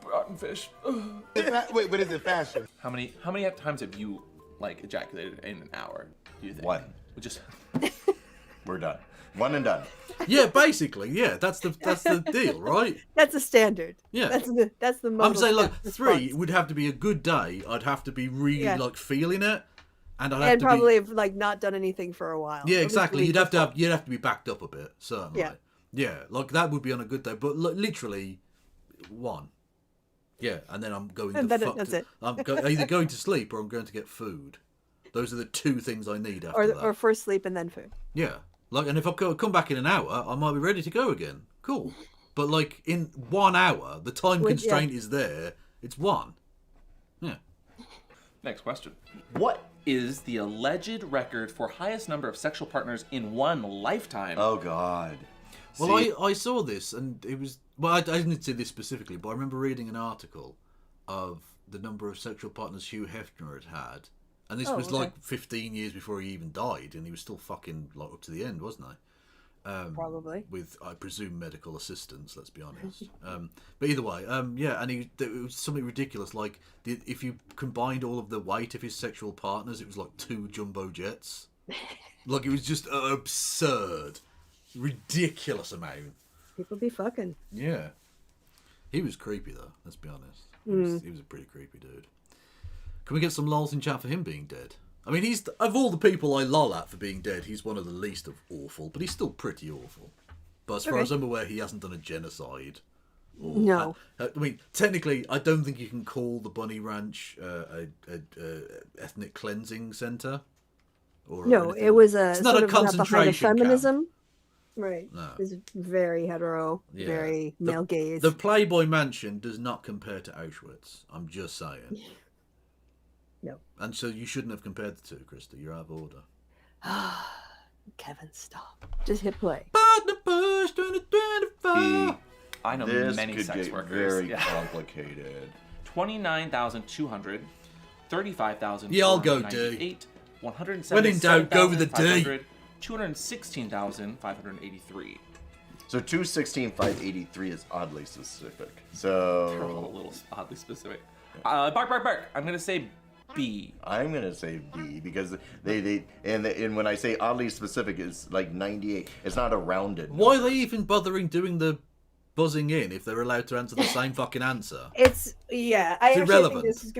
Speaker 13: rotten fish.
Speaker 16: Wait, but is it faster?
Speaker 13: How many times have you ejaculated in an hour? Do you think?
Speaker 12: 1.
Speaker 13: Just
Speaker 12: We're done. 1 and done.
Speaker 1: Yeah, basically. Yeah, that's the deal, right?
Speaker 2: That's a standard.
Speaker 1: Yeah.
Speaker 2: That's the
Speaker 1: I'm
Speaker 2: modal
Speaker 1: saying like
Speaker 2: response.
Speaker 1: 3 would have to be a good day. I'd have to be really
Speaker 2: Yeah.
Speaker 1: feeling it, and I'd have
Speaker 2: And
Speaker 1: to
Speaker 2: probably
Speaker 1: be.
Speaker 2: have not done anything for a while.
Speaker 1: Yeah,
Speaker 2: At least
Speaker 1: exactly.
Speaker 2: a week
Speaker 1: You'd have to be backed up a bit, certainly.
Speaker 2: Yeah.
Speaker 1: Yeah, that would be on a good day, but literally 1. Yeah, and then I'm going
Speaker 2: And
Speaker 1: to
Speaker 2: then
Speaker 1: fuck.
Speaker 2: that's it.
Speaker 1: I'm either going to sleep or I'm going to get food. Those are the 2 things I need after that.
Speaker 2: or first sleep and then food.
Speaker 1: Yeah, and if I come back in an hour, I might be ready to go again. Cool, but in 1 hour, the time constraint is there. It's 1. Yeah.
Speaker 13: Next question. What is the alleged record for highest number of sexual partners in one lifetime?
Speaker 12: Oh, God.
Speaker 1: Well, I saw this, and it was... Well, I didn't see this specifically, but I remember reading an article of the number of sexual partners Hugh Hefner had. And this
Speaker 2: Oh,
Speaker 1: was
Speaker 2: okay.
Speaker 1: 15 years before he even died, and he was still fucking up to the end, wasn't he?
Speaker 2: Probably.
Speaker 1: With, I presume, medical assistance, let's be honest. But either way, yeah, and it was something ridiculous, if you combined all of the weight of his sexual partners, it was 2 jumbo jets. It was just an absurd, ridiculous amount.
Speaker 2: People be fucking.
Speaker 1: Yeah. He was creepy though. Let's be honest. He was a pretty creepy dude. Can we get some lols in chat for him being dead? I mean, he's of all the people I lol at for being dead, he's one of the least of awful, but he's still pretty awful. But as far as I'm aware, he hasn't done a genocide.
Speaker 2: No.
Speaker 1: I mean, technically, I don't think you can call the Bunny Ranch a ethnic cleansing center.
Speaker 2: No, it was a
Speaker 1: it's not
Speaker 2: sort
Speaker 1: a
Speaker 2: of not
Speaker 1: concentration
Speaker 2: behind
Speaker 1: camp.
Speaker 2: feminism. Right.
Speaker 1: No.
Speaker 2: It's very hetero,
Speaker 1: Yeah.
Speaker 2: very male gaze.
Speaker 1: The Playboy Mansion does not compare to Auschwitz. I'm just saying.
Speaker 2: No.
Speaker 1: And so you shouldn't have compared the two, Krista. You're out of order.
Speaker 2: Kevin, stop. Just hit play.
Speaker 13: I know
Speaker 12: This
Speaker 13: many
Speaker 12: could
Speaker 13: sex
Speaker 12: get
Speaker 13: workers.
Speaker 12: very complicated.
Speaker 13: 29,200, 35,000.
Speaker 1: Yeah, I'll go D.
Speaker 13: 177,500,
Speaker 1: When in doubt, go with the D.
Speaker 13: 216,583.
Speaker 12: So 216,583 is oddly specific.
Speaker 13: A
Speaker 12: So
Speaker 13: little oddly specific. Bark. I'm gonna say B.
Speaker 12: I'm gonna say B because and when I say oddly specific, it's like 98. It's not a rounded.
Speaker 1: Why are they even bothering doing the buzzing in if they're allowed to answer the same fucking answer?
Speaker 2: It's I actually
Speaker 1: irrelevant.
Speaker 2: think this is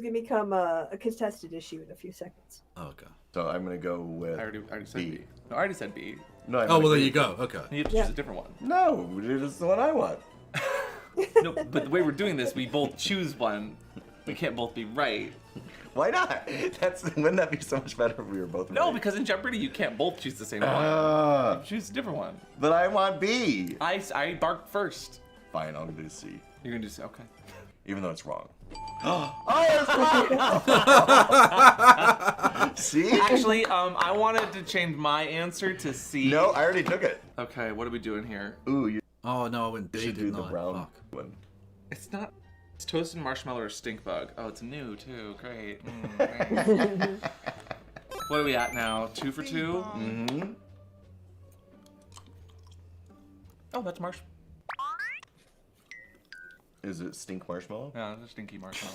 Speaker 2: gonna become a contested issue in a few seconds.
Speaker 1: Okay.
Speaker 12: So I'm gonna go with.
Speaker 13: I already said B. No, I already said B.
Speaker 12: No,
Speaker 1: Oh, well, there you go. Okay.
Speaker 13: You have to choose a different one.
Speaker 12: No, it's the one I want.
Speaker 13: No, but the way we're doing this, we both choose one. We can't both be right.
Speaker 12: Why not? Wouldn't that be so much better if we were both
Speaker 13: No,
Speaker 12: right?
Speaker 13: because in Jeopardy you can't both choose the same one. You choose a different one.
Speaker 12: But I want B.
Speaker 13: I barked first.
Speaker 12: Fine, I'll do C.
Speaker 13: You're gonna do C. Okay.
Speaker 12: Even though it's wrong. See?
Speaker 13: Actually, I wanted to change my answer to C.
Speaker 12: No, I already took it.
Speaker 13: Okay, what are we doing here?
Speaker 12: Ooh, you
Speaker 1: Oh no, I went D.
Speaker 12: should do
Speaker 1: Didn't
Speaker 12: the
Speaker 1: I?
Speaker 12: brown
Speaker 1: Fuck.
Speaker 12: one.
Speaker 13: It's not. It's toasted marshmallow or stink bug. Oh, it's new too. Great. Great. What are we at now? 2 for 2?
Speaker 12: Mm-hmm.
Speaker 13: Oh, that's marsh.
Speaker 12: Is it stink marshmallow?
Speaker 13: Yeah, it's a stinky marshmallow.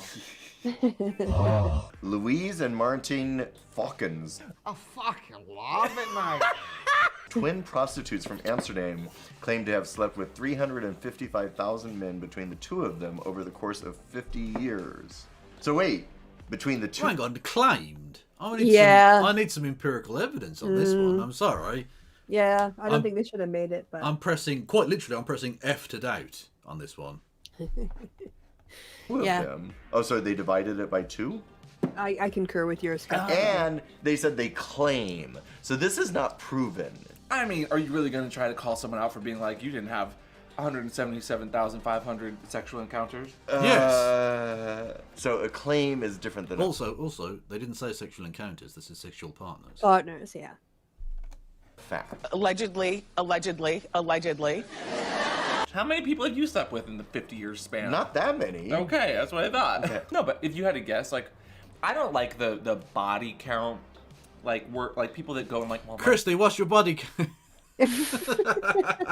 Speaker 12: Louise and Martin Falkens,
Speaker 16: I fucking love it, mate.
Speaker 12: twin prostitutes from Amsterdam, claim to have slept with 355,000 men between the two of them over the course of 50 years. So wait, between the two...
Speaker 1: Hang on, claimed? I need some empirical evidence on this one. I'm sorry.
Speaker 2: Yeah, I don't think they should have made it, but
Speaker 1: I'm pressing F to doubt on this one.
Speaker 12: Two of
Speaker 2: Yeah.
Speaker 12: them. Oh, so they divided it by 2?
Speaker 2: I concur with your skepticism.
Speaker 12: And they said they claim. So this is not proven.
Speaker 13: I mean, are you really going to try to call someone out for being like, you didn't have 177,500 sexual encounters?
Speaker 12: So a claim is different than
Speaker 1: Also, they didn't say sexual encounters. This is sexual partners.
Speaker 2: Partners, yeah.
Speaker 12: a fact.
Speaker 19: Allegedly.
Speaker 13: How many people have you slept with in the 50-year span?
Speaker 12: Not that many.
Speaker 13: Okay, that's what I thought.
Speaker 12: Okay.
Speaker 13: No, but if you had to guess, like, I don't like the body count, like people that go and like, well, my
Speaker 1: Christy, what's your body count?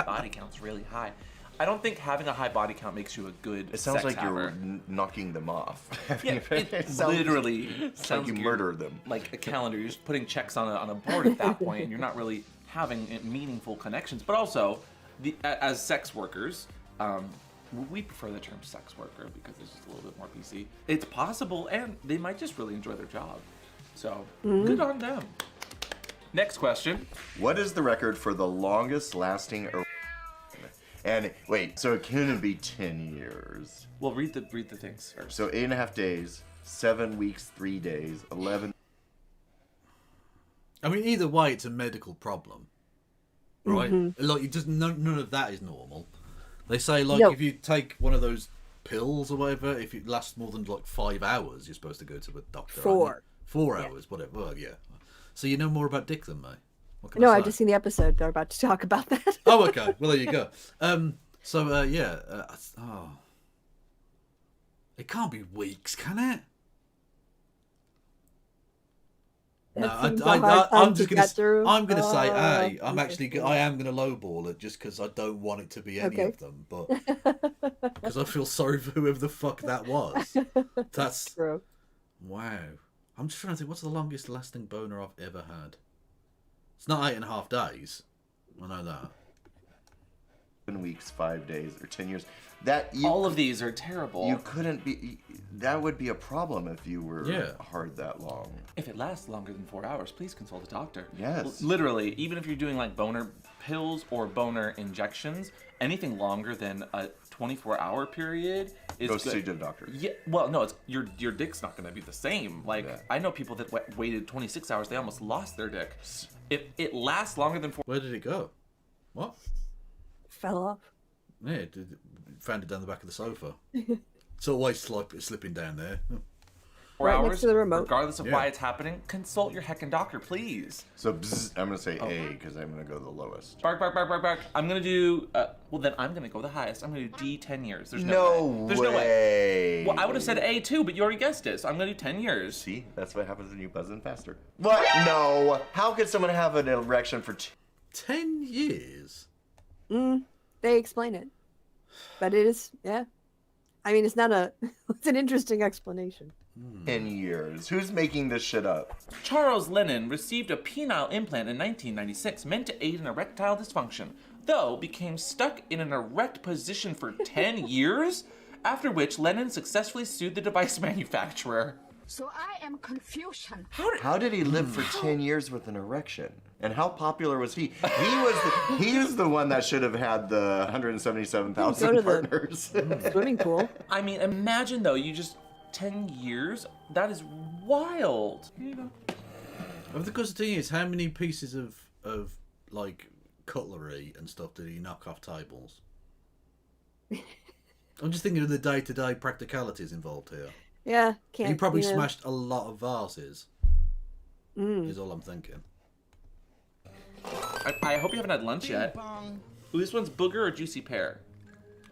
Speaker 13: body count's really high. I don't think having a high body count makes you a good.
Speaker 12: It sounds
Speaker 13: sex
Speaker 12: like you're
Speaker 13: haver.
Speaker 12: knocking them off.
Speaker 13: Yeah, it literally
Speaker 12: It's like you
Speaker 13: you're-
Speaker 12: murdered them.
Speaker 13: Like a calendar, you're just putting checks on a board at that point, and you're not really having meaningful connections. But also, as sex workers, we prefer the term sex worker because it's just a little bit more PC. It's possible, and they might just really enjoy their job. So good on them. Next question.
Speaker 12: What is the record for the longest lasting erection? And wait, so it couldn't be 10 years.
Speaker 13: Well, read the things first.
Speaker 12: So 8.5 days, 7 weeks, 3 days, 11.
Speaker 1: I mean, either way, it's a medical problem, right? Like, it just none of that is normal. They say, like,
Speaker 2: No.
Speaker 1: if you take one of those pills or whatever, if it lasts more than like 5 hours, you're supposed to go to a doctor.
Speaker 2: 4.
Speaker 1: 4 hours, whatever. Well, yeah. So you know more about dick than me. What can
Speaker 2: No,
Speaker 1: I
Speaker 2: I've
Speaker 1: say?
Speaker 2: just seen the episode. They're about to talk about that.
Speaker 1: Oh, okay. Well, there you go. It can't be weeks, can it?
Speaker 2: That seems a hard time to get through.
Speaker 1: I'm gonna say A.
Speaker 2: interesting.
Speaker 1: I am gonna lowball it just because I don't want it to be any
Speaker 2: Okay.
Speaker 1: of them, but because I feel sorry for whoever the fuck that was. That's
Speaker 2: True.
Speaker 1: wow. I'm just trying to think. What's the longest lasting boner I've ever had? It's not 8.5 days. I know that.
Speaker 12: weeks, 5 days, or 10 years.
Speaker 13: All of these are terrible.
Speaker 12: You couldn't be. That would be a problem if you were
Speaker 1: Yeah.
Speaker 12: hard that long.
Speaker 13: If it lasts longer than 4 hours, please consult a doctor.
Speaker 12: Yes.
Speaker 13: Literally, even if you're doing like boner pills or boner injections, anything longer than a 24-hour period is
Speaker 12: Go
Speaker 13: good.
Speaker 12: see the doctor.
Speaker 13: Yeah. Well, no, it's your dick's not going to be the same. Like I know people that waited 26 hours, they almost lost their dick. If it lasts longer than 4.
Speaker 1: Where did it go? What?
Speaker 2: Fell off.
Speaker 1: Yeah, found it down the back of the sofa. It's always slipping down there.
Speaker 13: 4
Speaker 2: Right
Speaker 13: hours,
Speaker 2: next to the remote.
Speaker 13: regardless of
Speaker 1: Yeah.
Speaker 13: why it's happening, consult your heckin' doctor, please.
Speaker 12: So I'm gonna say A because I'm gonna go the lowest.
Speaker 13: Bark, bark, bark, bark, bark. I'm gonna do. Well, then I'm gonna go the highest. I'm gonna do D, 10 years. There's
Speaker 12: No
Speaker 13: way. There's no way. Well, I would have said A too, but you already guessed it. So I'm gonna do 10 years.
Speaker 12: See, that's what happens when you buzz in faster. What? No. How could someone have an erection for
Speaker 1: 10 years?
Speaker 2: They explain it, but it is I mean, it's not a. It's an interesting explanation.
Speaker 12: 10 years? Who's making this shit up?
Speaker 13: Charles Lennon received a penile implant in 1996 meant to aid in erectile dysfunction, though became stuck in an erect position for 10 years, after which Lennon successfully sued the device manufacturer.
Speaker 15: So I am confusion.
Speaker 12: How did he live for 10 years with an erection? And how popular was he? He was the one that should have had the 177,000 partners.
Speaker 2: Swimming pool.
Speaker 13: I mean, imagine though, you just 10 years? That is wild. Here you go.
Speaker 1: Because the thing is, how many pieces of like cutlery and stuff did he knock off tables? I'm just thinking of the day-to-day practicalities involved here.
Speaker 2: Yeah, can't.
Speaker 1: He probably
Speaker 2: you know.
Speaker 1: smashed a lot of vases. Is all I'm thinking.
Speaker 13: I hope you haven't had lunch yet. Ooh, this one's booger or juicy pear?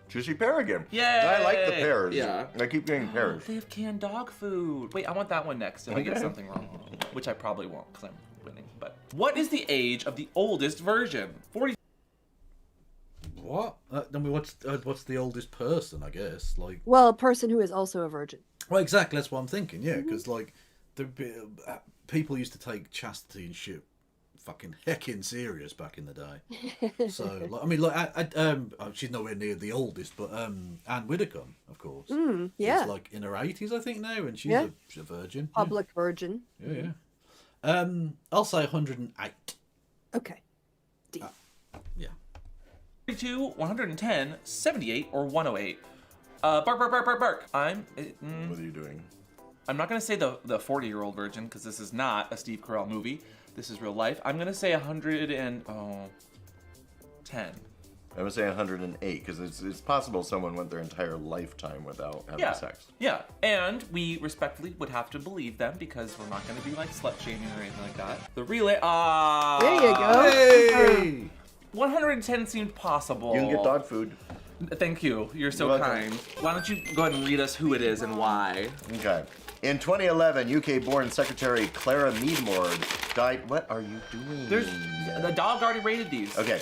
Speaker 12: Juicy pear again.
Speaker 13: Yay!
Speaker 12: I like the pears.
Speaker 13: Yeah.
Speaker 12: I keep getting pears.
Speaker 13: They have canned dog food. Wait, I want that one next if I get
Speaker 12: Okay.
Speaker 13: something wrong. Which I probably won't because I'm winning. But what is the age of the oldest version? 40.
Speaker 1: What? I mean, what's the oldest person? I guess like.
Speaker 2: Well, a person who is also a virgin.
Speaker 1: Well, exactly. That's what I'm thinking. Yeah, because like, people used to take chastity and shit fucking heckin' serious back in the day. So, like, I mean, like, she's nowhere near the oldest, but Anne Widdecombe, of course.
Speaker 2: Yeah.
Speaker 1: She's like in her 80s, I think now, and she's
Speaker 2: Yeah.
Speaker 1: a virgin.
Speaker 2: Public virgin.
Speaker 1: Yeah, yeah. I'll say 108.
Speaker 2: Okay.
Speaker 1: Yeah.
Speaker 13: 42, 110, 78, or 108. Bark, bark, bark, bark, bark.
Speaker 12: What are you doing?
Speaker 13: I'm not going to say the 40-year-old virgin because this is not a Steve Carell movie. This is real life. I'm going to say 110.
Speaker 12: I'm gonna say 108 because it's possible someone went their entire lifetime without having sex.
Speaker 13: Yeah, and we respectfully would have to believe them because we're not going to be like slut shaming or anything like that. The relay.
Speaker 2: There you go.
Speaker 1: Hey!
Speaker 13: 110 seemed possible.
Speaker 12: You can get dog food.
Speaker 13: Thank you. You're so
Speaker 12: You're welcome.
Speaker 13: kind. Why don't you go ahead and read us who it is and why?
Speaker 12: Okay. In 2011, UK-born Secretary Clara Meadmore died. What are you doing?
Speaker 13: The dog already rated these.
Speaker 12: Okay.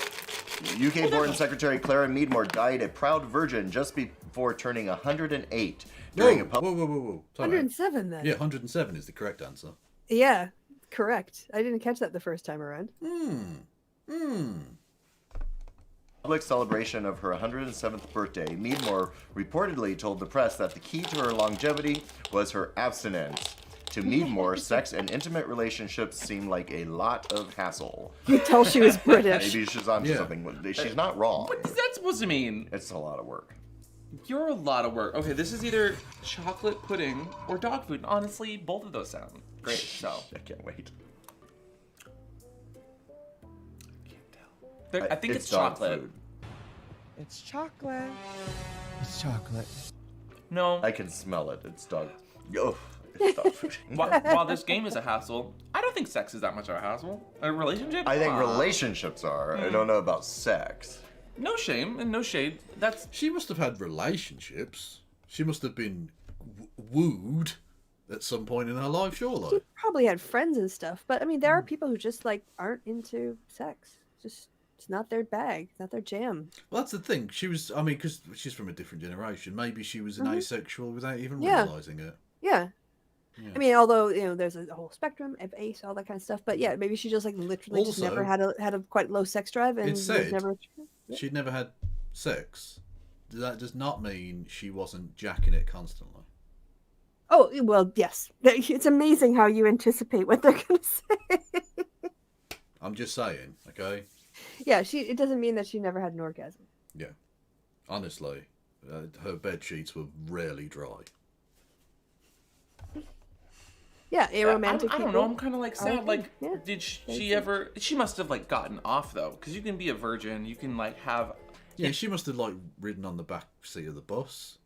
Speaker 12: UK-born Secretary Clara Meadmore died a proud virgin just before turning 108 during a public.
Speaker 1: Whoa. Sorry.
Speaker 2: 107 then.
Speaker 1: Yeah, 107 is the correct answer.
Speaker 2: Yeah, correct. I didn't catch that the first time around.
Speaker 12: Public celebration of her 107th birthday, Meadmore reportedly told the press that the key to her longevity was her abstinence. To Meadmore, sex and intimate relationships seem like a lot of hassle.
Speaker 2: You could tell she was British.
Speaker 12: Maybe she's onto something. She's not wrong.
Speaker 13: What is that supposed to mean?
Speaker 12: It's a lot of work.
Speaker 13: You're a lot of work. Okay, this is either chocolate pudding or dog food. Honestly, both of those sound great. So
Speaker 12: I can't wait.
Speaker 13: I think it's
Speaker 12: dog
Speaker 13: chocolate.
Speaker 12: food.
Speaker 7: It's chocolate. It's chocolate.
Speaker 13: No.
Speaker 12: I can smell it. It's dog. Oh, it's dog food.
Speaker 13: While this game is a hassle, I don't think sex is that much of a hassle. A relationship?
Speaker 12: I think
Speaker 13: Come on.
Speaker 12: relationships are. I don't know about sex.
Speaker 13: No shame and no shade.
Speaker 1: She must have had relationships. She must have been wooed at some point in her life, surely.
Speaker 2: She probably had friends and stuff, but I mean, there are people who just like aren't into sex. It's not their bag, not their jam.
Speaker 1: Well, that's the thing. She was, I mean, because she's from a different generation. Maybe she was an asexual without even realizing it.
Speaker 2: Yeah.
Speaker 1: Yeah.
Speaker 2: I mean, although there's a whole spectrum of ace, all that kind of stuff. But yeah, maybe she just like literally just
Speaker 1: Also,
Speaker 2: never had a quite low sex drive and
Speaker 1: It
Speaker 2: was
Speaker 1: said
Speaker 2: never.
Speaker 1: she'd never had sex, that does not mean she wasn't jacking it constantly.
Speaker 2: Oh, well, yes. It's amazing how you anticipate what they're going to say.
Speaker 1: I'm just saying, okay?
Speaker 2: Yeah, it doesn't mean that she never had an orgasm.
Speaker 1: Yeah. Honestly, her bed sheets were rarely dry.
Speaker 2: Yeah, aromantic
Speaker 13: I don't know. I'm kind of like sad. Like,
Speaker 2: yeah,
Speaker 13: did she ever? She must have like gotten off though, because you can be a virgin. You can like have.
Speaker 1: Yeah, she must have like ridden on the back seat of the bus.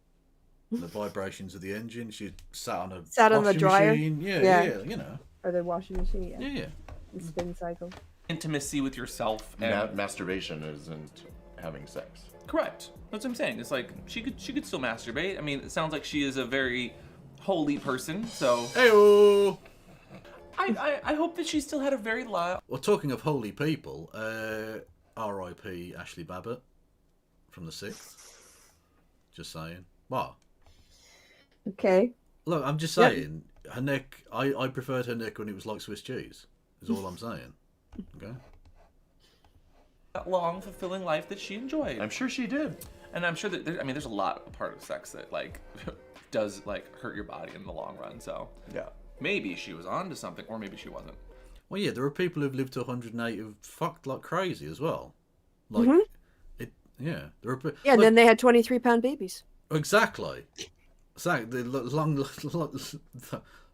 Speaker 1: The vibrations of the engine. She sat on
Speaker 2: on the dryer.
Speaker 1: Machine. Yeah, you know.
Speaker 2: Or the washing machine. Yeah.
Speaker 1: Yeah.
Speaker 2: The spin cycle.
Speaker 13: Intimacy with yourself and
Speaker 12: masturbation isn't having sex.
Speaker 13: Correct. That's what I'm saying. It's like she could still masturbate. I mean, it sounds like she is a very holy person. So.
Speaker 1: Heyo.
Speaker 13: I hope that she still had a very
Speaker 1: Well, talking of holy people, R.I.P. Ashley Babbitt from the 6th. Just saying. What?
Speaker 2: Okay.
Speaker 1: Look, I'm just saying, her neck, I preferred her neck when it was like Swiss cheese, is all I'm saying. Okay?
Speaker 13: that long, fulfilling life that she enjoyed.
Speaker 12: I'm sure she did.
Speaker 13: And I'm sure that, there's a lot of part of sex that, like, does, like, hurt your body in the long run, so.
Speaker 12: Yeah.
Speaker 13: Maybe she was onto something, or maybe she wasn't.
Speaker 1: Well, yeah, there are people who've lived to 108 who've fucked like crazy as well. Like, there are.
Speaker 2: Yeah, and then they had 23-pound babies.
Speaker 1: Exactly. The long.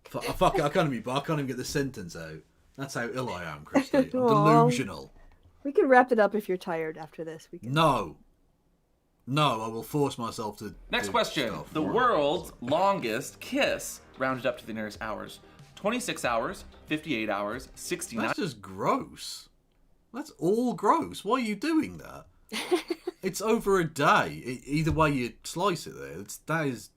Speaker 1: Fuck it, I can't even get the sentence out. That's how ill I am, Christy. I'm delusional.
Speaker 2: We can wrap it up if you're tired after this. We can.
Speaker 1: No, I will force myself to.
Speaker 13: Next question. The world's longest kiss, rounded up to the nearest hours. 26 hours, 58 hours, 69.
Speaker 1: That's just gross. That's all gross. Why are you doing that? It's over a day. Either way you slice it that is.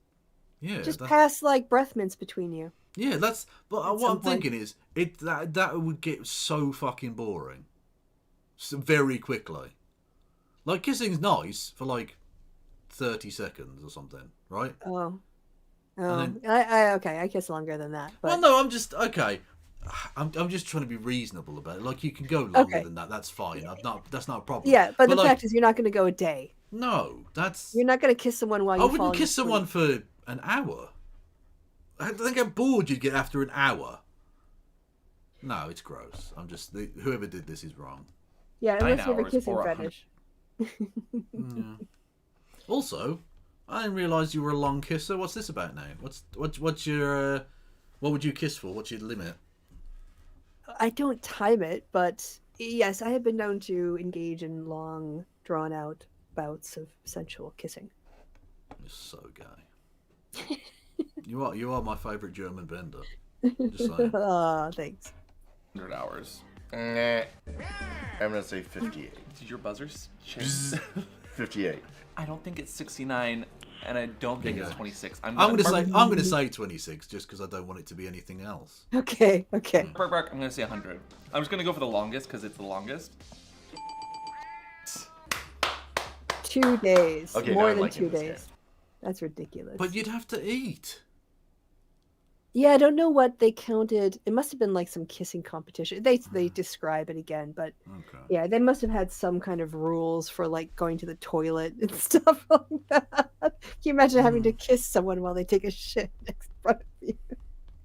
Speaker 1: Yeah.
Speaker 2: Just pass like breath mints between you.
Speaker 1: Yeah, that's. But what I'm thinking is, that would get so fucking boring. So very quickly. Like kissing's nice for like 30 seconds or something, right?
Speaker 2: Oh.
Speaker 1: Then,
Speaker 2: I kiss longer than that. But...
Speaker 1: Well, no, I'm just okay. I'm just trying to be reasonable about it. Like you can go longer than that. That's fine. That's not a problem.
Speaker 2: Yeah, but the fact is, you're not going to go a day.
Speaker 1: No, that's.
Speaker 2: You're not going to kiss someone while you.
Speaker 1: I wouldn't kiss someone for an hour. I think how bored you'd get after an hour. No, it's gross. I'm just whoever did this is wrong.
Speaker 2: Yeah, unless you have a kissing fetish.
Speaker 1: Yeah. Also, I didn't realise you were a long kisser. What's this about now? What's your what would you kiss for? What's your limit?
Speaker 2: I don't time it, but yes, I have been known to engage in long, drawn-out bouts of sensual kissing.
Speaker 1: You're so gay. You are my favourite German bender. Just saying.
Speaker 2: Thanks.
Speaker 13: 100 hours.
Speaker 12: I'm gonna say 58.
Speaker 13: Did your buzzers change?
Speaker 12: 58.
Speaker 13: I don't think it's 69, and I don't think it's 26. I'm
Speaker 1: gonna say 26 just because I don't want it to be anything else.
Speaker 2: Okay.
Speaker 13: Bark, I'm gonna say 100. I'm just gonna go for the longest because it's the longest.
Speaker 2: 2 days.
Speaker 12: Okay,
Speaker 2: more
Speaker 12: no,
Speaker 2: than
Speaker 12: like
Speaker 2: 2 days. That's ridiculous.
Speaker 1: But you'd have to eat.
Speaker 2: Yeah, I don't know what they counted. It must have been like some kissing competition. They describe it again, but yeah, they must have had some kind of rules for like going to the toilet and stuff like that. Can you imagine having to kiss someone while they take a shit next in front of you?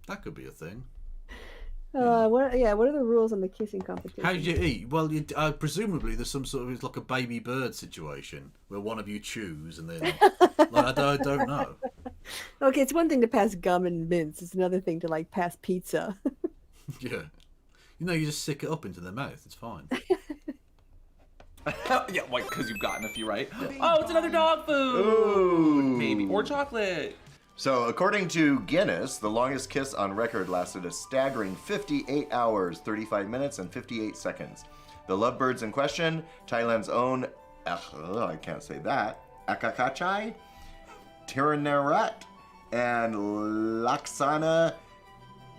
Speaker 1: That could be a thing.
Speaker 2: What are the rules on the kissing competition?
Speaker 1: How did you eat? Well, presumably there's some sort of, it's like a baby bird situation where one of you chews and then like, I don't know.
Speaker 2: Okay, it's one thing to pass gum and mints. It's another thing to like pass pizza.
Speaker 1: Yeah, you just stick it up into their mouth. It's fine.
Speaker 13: Yeah, like because you've gotten a few right. Oh, it's another dog food.
Speaker 12: Ooh.
Speaker 13: Maybe or chocolate.
Speaker 12: So, according to Guinness, the longest kiss on record lasted a staggering 58 hours, 35 minutes, and 58 seconds. The lovebirds in question, Thailand's own, I can't say that, Akakachai, Tiranarat, and Laksana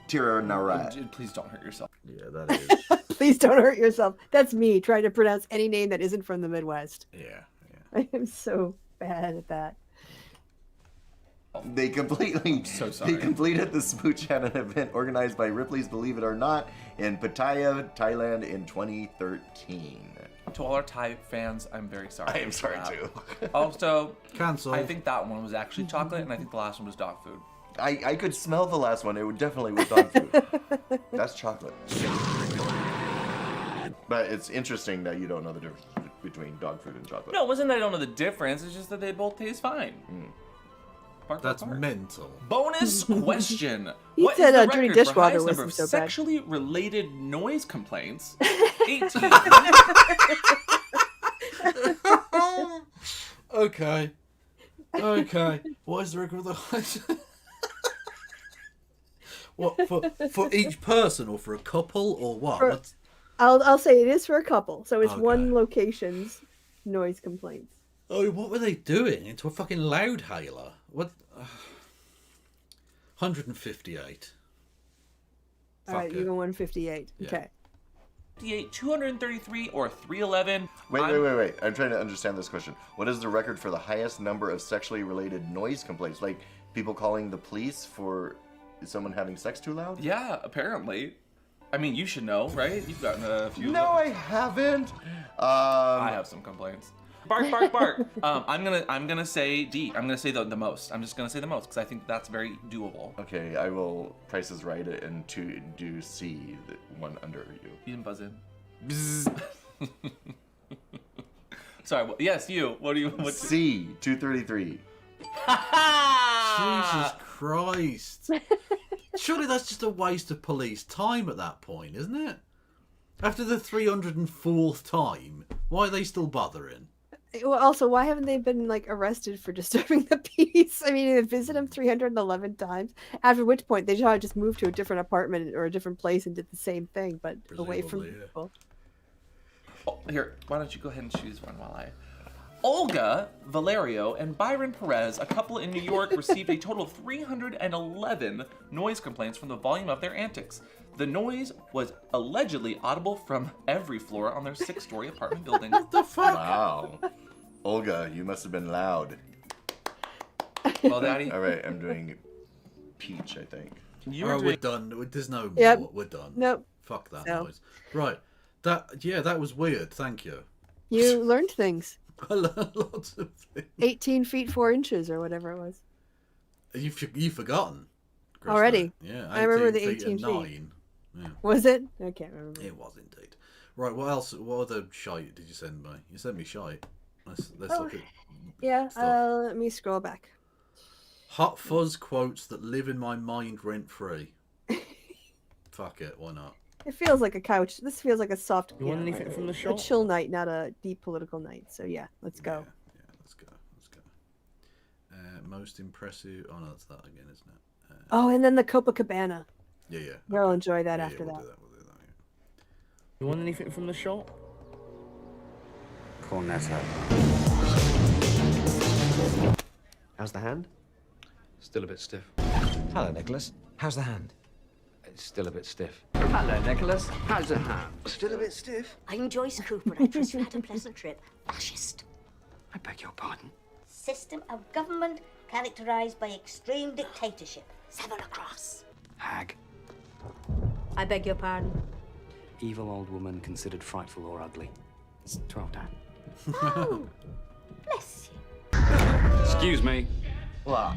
Speaker 12: Tiranarat.
Speaker 13: Please don't hurt yourself.
Speaker 1: Yeah, that is.
Speaker 2: Please don't hurt yourself. That's me trying to pronounce any name that isn't from the Midwest.
Speaker 1: Yeah.
Speaker 2: I am so bad at that.
Speaker 12: They completely
Speaker 13: so sorry.
Speaker 12: They completed the Smooch at an event organized by Ripley's Believe It or Not in Pattaya, Thailand in 2013.
Speaker 13: To all our Thai fans, I'm very sorry.
Speaker 12: I am sorry too.
Speaker 13: Also,
Speaker 1: cancelled.
Speaker 13: I think that one was actually chocolate, and I think the last one was dog food.
Speaker 12: I could smell the last one. It would definitely was dog food. That's chocolate. But it's interesting that you don't know the difference between dog food and chocolate.
Speaker 13: No, it wasn't that I don't know the difference. It's just that they both taste fine.
Speaker 1: That's mental.
Speaker 13: Bonus question.
Speaker 2: He
Speaker 13: What
Speaker 2: said,
Speaker 13: is the
Speaker 2: dirty
Speaker 13: record for
Speaker 2: dishwater
Speaker 13: highest number
Speaker 2: wasn't
Speaker 13: of
Speaker 2: so bad.
Speaker 13: sexually related noise complaints? 18.
Speaker 1: Okay. What is the record of the highest? What for each person or for a couple or what?
Speaker 2: For-
Speaker 1: What's-
Speaker 2: I'll say it is for a couple, so it's
Speaker 1: Okay.
Speaker 2: one location's noise complaints.
Speaker 1: Oh, what were they doing? Into a fucking loudhailer? What? 158.
Speaker 2: All right,
Speaker 1: Fuck
Speaker 2: you
Speaker 1: it.
Speaker 2: go 158.
Speaker 1: Yeah.
Speaker 2: Okay.
Speaker 13: 58, 233, or 311.
Speaker 12: Wait. I'm trying to understand this question. What is the record for the highest number of sexually related noise complaints? Like people calling the police for someone having sex too loud?
Speaker 13: Yeah, apparently. I mean, you should know, right? You've gotten a few.
Speaker 12: No, I haven't.
Speaker 13: I have some complaints. Bark, bark, bark. I'm gonna say D. I'm gonna say the most. I'm just gonna say the most because I think that's very doable.
Speaker 12: Okay, I will Price is Right it and to do C, the one under you.
Speaker 13: You didn't buzz in. Sorry. Yes, you. What do you? What's
Speaker 12: C 233.
Speaker 1: Jesus Christ! Surely that's just a waste of police time at that point, isn't it? After the 304th time, why are they still bothering?
Speaker 2: Well, also, why haven't they been like arrested for disturbing the peace? I mean, they visited him 311 times. After which point, they should just moved to a different apartment or a different place and did the same thing, but away from
Speaker 1: Presumably, yeah.
Speaker 2: people.
Speaker 13: Oh, here, why don't you go ahead and choose one while I... Olga, Valerio, and Byron Perez, a couple in New York, received a total of 311 noise complaints from the volume of their antics. The noise was allegedly audible from every floor on their 6-story apartment building.
Speaker 1: What the fuck?
Speaker 12: Wow. Olga, you must have been loud.
Speaker 13: Well, Daddy.
Speaker 12: All right, I'm doing Peach, I think.
Speaker 1: Alright, we're done. There's no more.
Speaker 2: Yep.
Speaker 1: We're done.
Speaker 2: Nope.
Speaker 1: Fuck that
Speaker 2: No.
Speaker 1: noise. Right. That was weird. Thank you.
Speaker 2: You learned things.
Speaker 1: I learned lots of things.
Speaker 2: 18 feet 4 inches or whatever it was.
Speaker 1: You've forgotten. Krista.
Speaker 2: Already?
Speaker 1: Yeah.
Speaker 2: I remember the
Speaker 1: 18
Speaker 2: 18
Speaker 1: feet.
Speaker 2: feet.
Speaker 1: 9. Yeah.
Speaker 2: Was it? I can't remember.
Speaker 1: It was indeed. Right. What else? What other shite did you send me? You sent me shite. Let's
Speaker 2: Oh,
Speaker 1: look at
Speaker 2: Yeah,
Speaker 1: stuff.
Speaker 2: let me scroll back.
Speaker 1: Hot fuzz quotes that live in my mind rent free. Fuck it. Why not?
Speaker 2: It feels like a couch. This feels like a soft.
Speaker 19: You want anything from the shop?
Speaker 2: A chill night, not a deep political night. So yeah, let's go.
Speaker 1: Yeah. Let's go. Most impressive. Oh no, that's that again, isn't it?
Speaker 2: Oh, and then the Copacabana.
Speaker 1: Yeah.
Speaker 2: We'll enjoy that
Speaker 1: Yeah,
Speaker 2: after
Speaker 1: we'll
Speaker 2: that.
Speaker 1: do that. We'll do that.
Speaker 19: You want anything from the shop?
Speaker 20: Cornetto.
Speaker 21: How's the hand?
Speaker 20: Still a bit stiff.
Speaker 21: Hello, Nicholas. How's the hand?
Speaker 20: It's still a bit stiff.
Speaker 21: Hello, Nicholas. How's the hand? Still a bit stiff.
Speaker 22: I'm Joyce Cooper. I trust you had a pleasant trip. Fascist.
Speaker 21: I beg your pardon.
Speaker 22: System of government characterized by extreme dictatorship. Seven across.
Speaker 21: Hag.
Speaker 22: I beg your pardon.
Speaker 20: Evil old woman considered frightful or ugly. It's 12 down.
Speaker 22: Oh, bless you.
Speaker 20: Excuse me.
Speaker 21: What?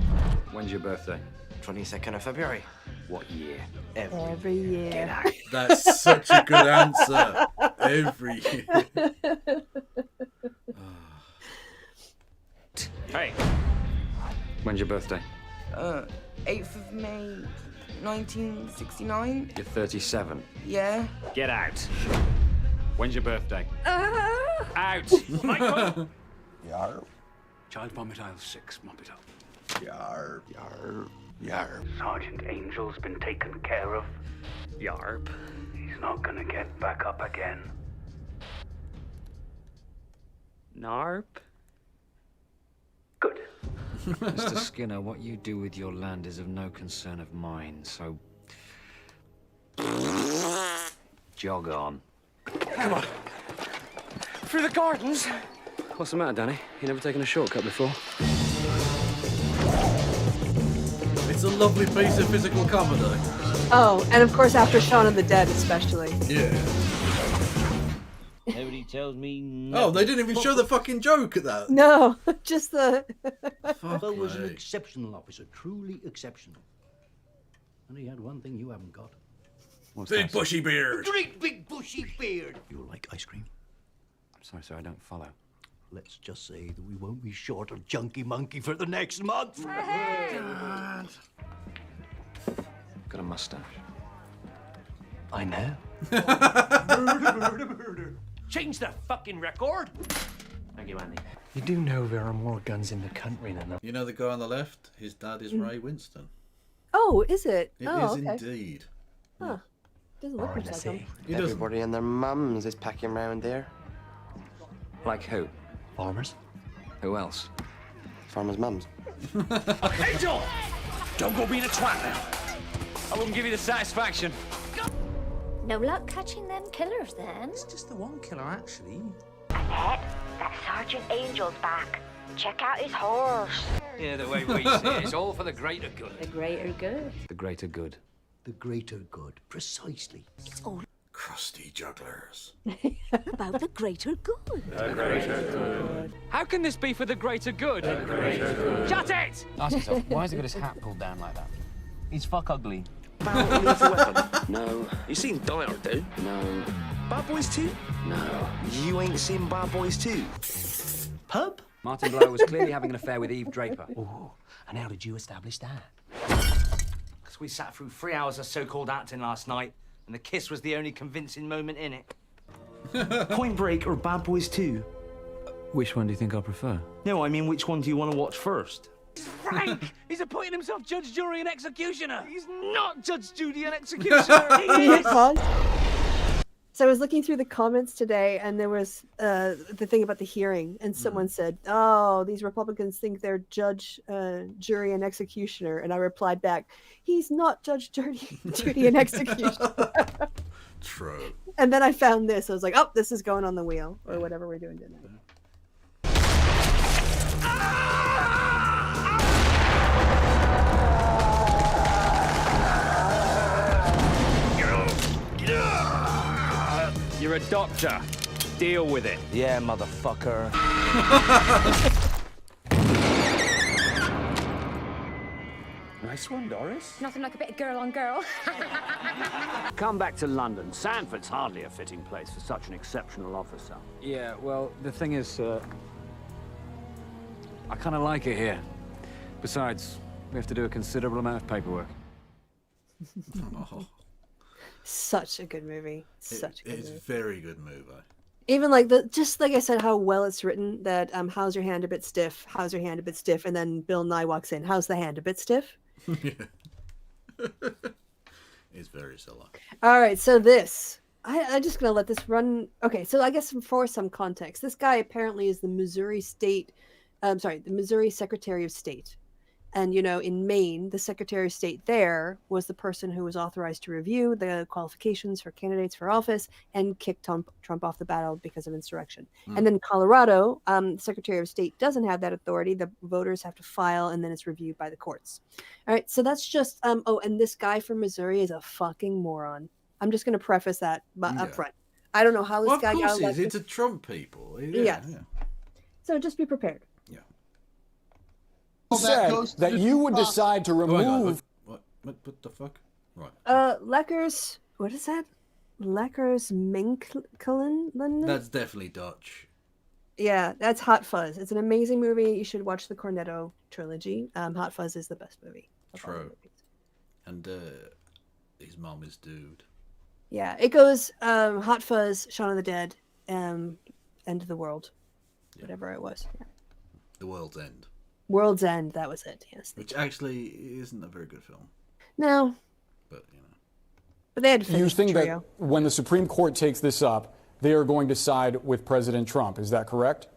Speaker 20: When's your birthday?
Speaker 21: 22nd of February.
Speaker 20: What year?
Speaker 2: Every year.
Speaker 21: Get out.
Speaker 1: That's such a good answer. Every year.
Speaker 20: Hey. When's your birthday?
Speaker 23: 8th of May, 1969.
Speaker 20: You're 37.
Speaker 23: Yeah.
Speaker 20: Get out. When's your birthday? Out. Michael.
Speaker 21: Yarp.
Speaker 20: Child vomit aisle 6. Mop it up.
Speaker 21: Yarp. Yarp. Yarp.
Speaker 24: Sergeant Angel's been taken care of.
Speaker 20: Yarp.
Speaker 24: He's not gonna get back up again.
Speaker 20: Narp.
Speaker 24: Good.
Speaker 20: Mr. Skinner, what you do with your land is of no concern of mine, so... jog on.
Speaker 21: Come on. Through the gardens.
Speaker 20: What's the matter, Danny? You never taken a shortcut before?
Speaker 1: It's a lovely piece of physical comedy.
Speaker 2: Oh, and of course after Shaun of the Dead, especially.
Speaker 1: Yeah.
Speaker 3: Nobody tells me.
Speaker 1: Oh, they didn't even show the fucking joke at that.
Speaker 2: No, just the.
Speaker 4: Bo was an exceptional officer, truly exceptional. And he had one thing you haven't got.
Speaker 1: Big bushy beard.
Speaker 4: Great big bushy beard.
Speaker 5: You like ice cream? I'm sorry, sir, I don't follow.
Speaker 4: Let's just say that we won't be short of Junkie Monkey for the next month.
Speaker 5: Got a mustache. I know.
Speaker 4: Change the fucking record.
Speaker 3: Thank you, Andy.
Speaker 5: You do know there are more guns in the country than there.
Speaker 1: You know the guy on the left? His dad is Ray Winston.
Speaker 2: Oh, is it?
Speaker 1: It
Speaker 2: oh,
Speaker 1: is
Speaker 2: okay.
Speaker 1: indeed.
Speaker 2: Huh. Doesn't look much like him.
Speaker 6: Everybody and their mums is packing round there.
Speaker 20: Like who?
Speaker 5: Farmers?
Speaker 20: Who else?
Speaker 6: Farmers' mums.
Speaker 21: Angel! Don't go being a twat now. I wouldn't give you the satisfaction.
Speaker 22: No luck catching them killers then?
Speaker 19: It's just the one killer, actually.
Speaker 22: Annette, that Sergeant Angel's back. Check out his horse.
Speaker 20: Yeah, the way we see it, it's all for the greater good.
Speaker 22: The greater good.
Speaker 20: The greater good.
Speaker 4: The greater good, precisely.
Speaker 22: It's all
Speaker 1: Crusty jugglers.
Speaker 22: about the greater good.
Speaker 21: The greater good. How can this be for the greater good? The greater good. Shut it!
Speaker 20: Ask yourself, why has he got his hat pulled down like that?
Speaker 3: He's fuck ugly.
Speaker 24: Barrel lethal weapon? No. You seen Die Hard, dude? No. Bad Boys 2? No. You ain't seen Bad Boys 2?
Speaker 4: Pub?
Speaker 20: Martin Blow was clearly having an affair with Eve Draper.
Speaker 4: Oh, and how did you establish that?
Speaker 21: Because we sat through 3 hours of so-called acting last night, and the kiss was the only convincing moment in it. Point Break or Bad Boys 2?
Speaker 20: Which one do you think I prefer?
Speaker 21: No, I mean, which one do you want to watch first? Frank! He's appointing himself judge, jury, and executioner! He's not judge, jury, and executioner! He is!
Speaker 2: So I was looking through the comments today, and there was the thing about the hearing, and someone said, "Oh, these Republicans think they're judge, jury, and executioner," and I replied back, "He's not judge, jury, and executioner."
Speaker 1: True.
Speaker 2: And then I found this. I was like, "Oh, this is going on the wheel," or whatever we're doing tonight.
Speaker 21: You're a doctor. Deal with it. Yeah, motherfucker.
Speaker 24: Nice one, Doris.
Speaker 11: Nothing like a bit of girl on girl.
Speaker 24: Come back to London. Sanford's hardly a fitting place for such an exceptional officer.
Speaker 20: Yeah, well, the thing is, I kind of like it here. Besides, we have to do a considerable amount of paperwork.
Speaker 1: Oh.
Speaker 2: Such a good movie. Such a good movie.
Speaker 1: It's a very good movie.
Speaker 2: Even like just like I said, how well it's written. That how's your hand a bit stiff? How's your hand a bit stiff? And then Bill Nye walks in. How's the hand a bit stiff?
Speaker 1: It's very similar.
Speaker 2: All right, so this I'm just gonna let this run. Okay, so I guess for some context, this guy apparently is the Missouri Secretary of State. And, you know, in Maine, the Secretary of State there was the person who was authorized to review the qualifications for candidates for office and kick Trump off the ballot because of insurrection. And then Colorado, the Secretary of State doesn't have that authority. The voters have to file, and then it's reviewed by the courts. All right, so that's just, oh, and this guy from Missouri is a fucking moron. I'm just going to preface that up front. I don't know how this guy got elected.
Speaker 1: It's a Trump people.
Speaker 2: Yeah. So just be prepared.
Speaker 25: Said that you would decide to remove.
Speaker 1: What the fuck? Right.
Speaker 2: Leckers. What is that? Leckers Minkelen?
Speaker 1: That's definitely Dutch.
Speaker 2: Yeah, that's Hot Fuzz. It's an amazing movie. You should watch the Cornetto trilogy. Hot Fuzz is the best movie.
Speaker 1: True. And his mom is Dude.
Speaker 2: Yeah, it goes Hot Fuzz, Shaun of the Dead, End of the World, whatever it was. Yeah.
Speaker 1: The World's End.
Speaker 2: World's End, that was it, yes.
Speaker 1: Which actually isn't a very good film.
Speaker 2: No.
Speaker 1: But, you know.
Speaker 2: But they had to finish
Speaker 25: You think
Speaker 2: the trio.
Speaker 25: that when the Supreme Court takes this up, they are going to side with President Trump. Is that correct?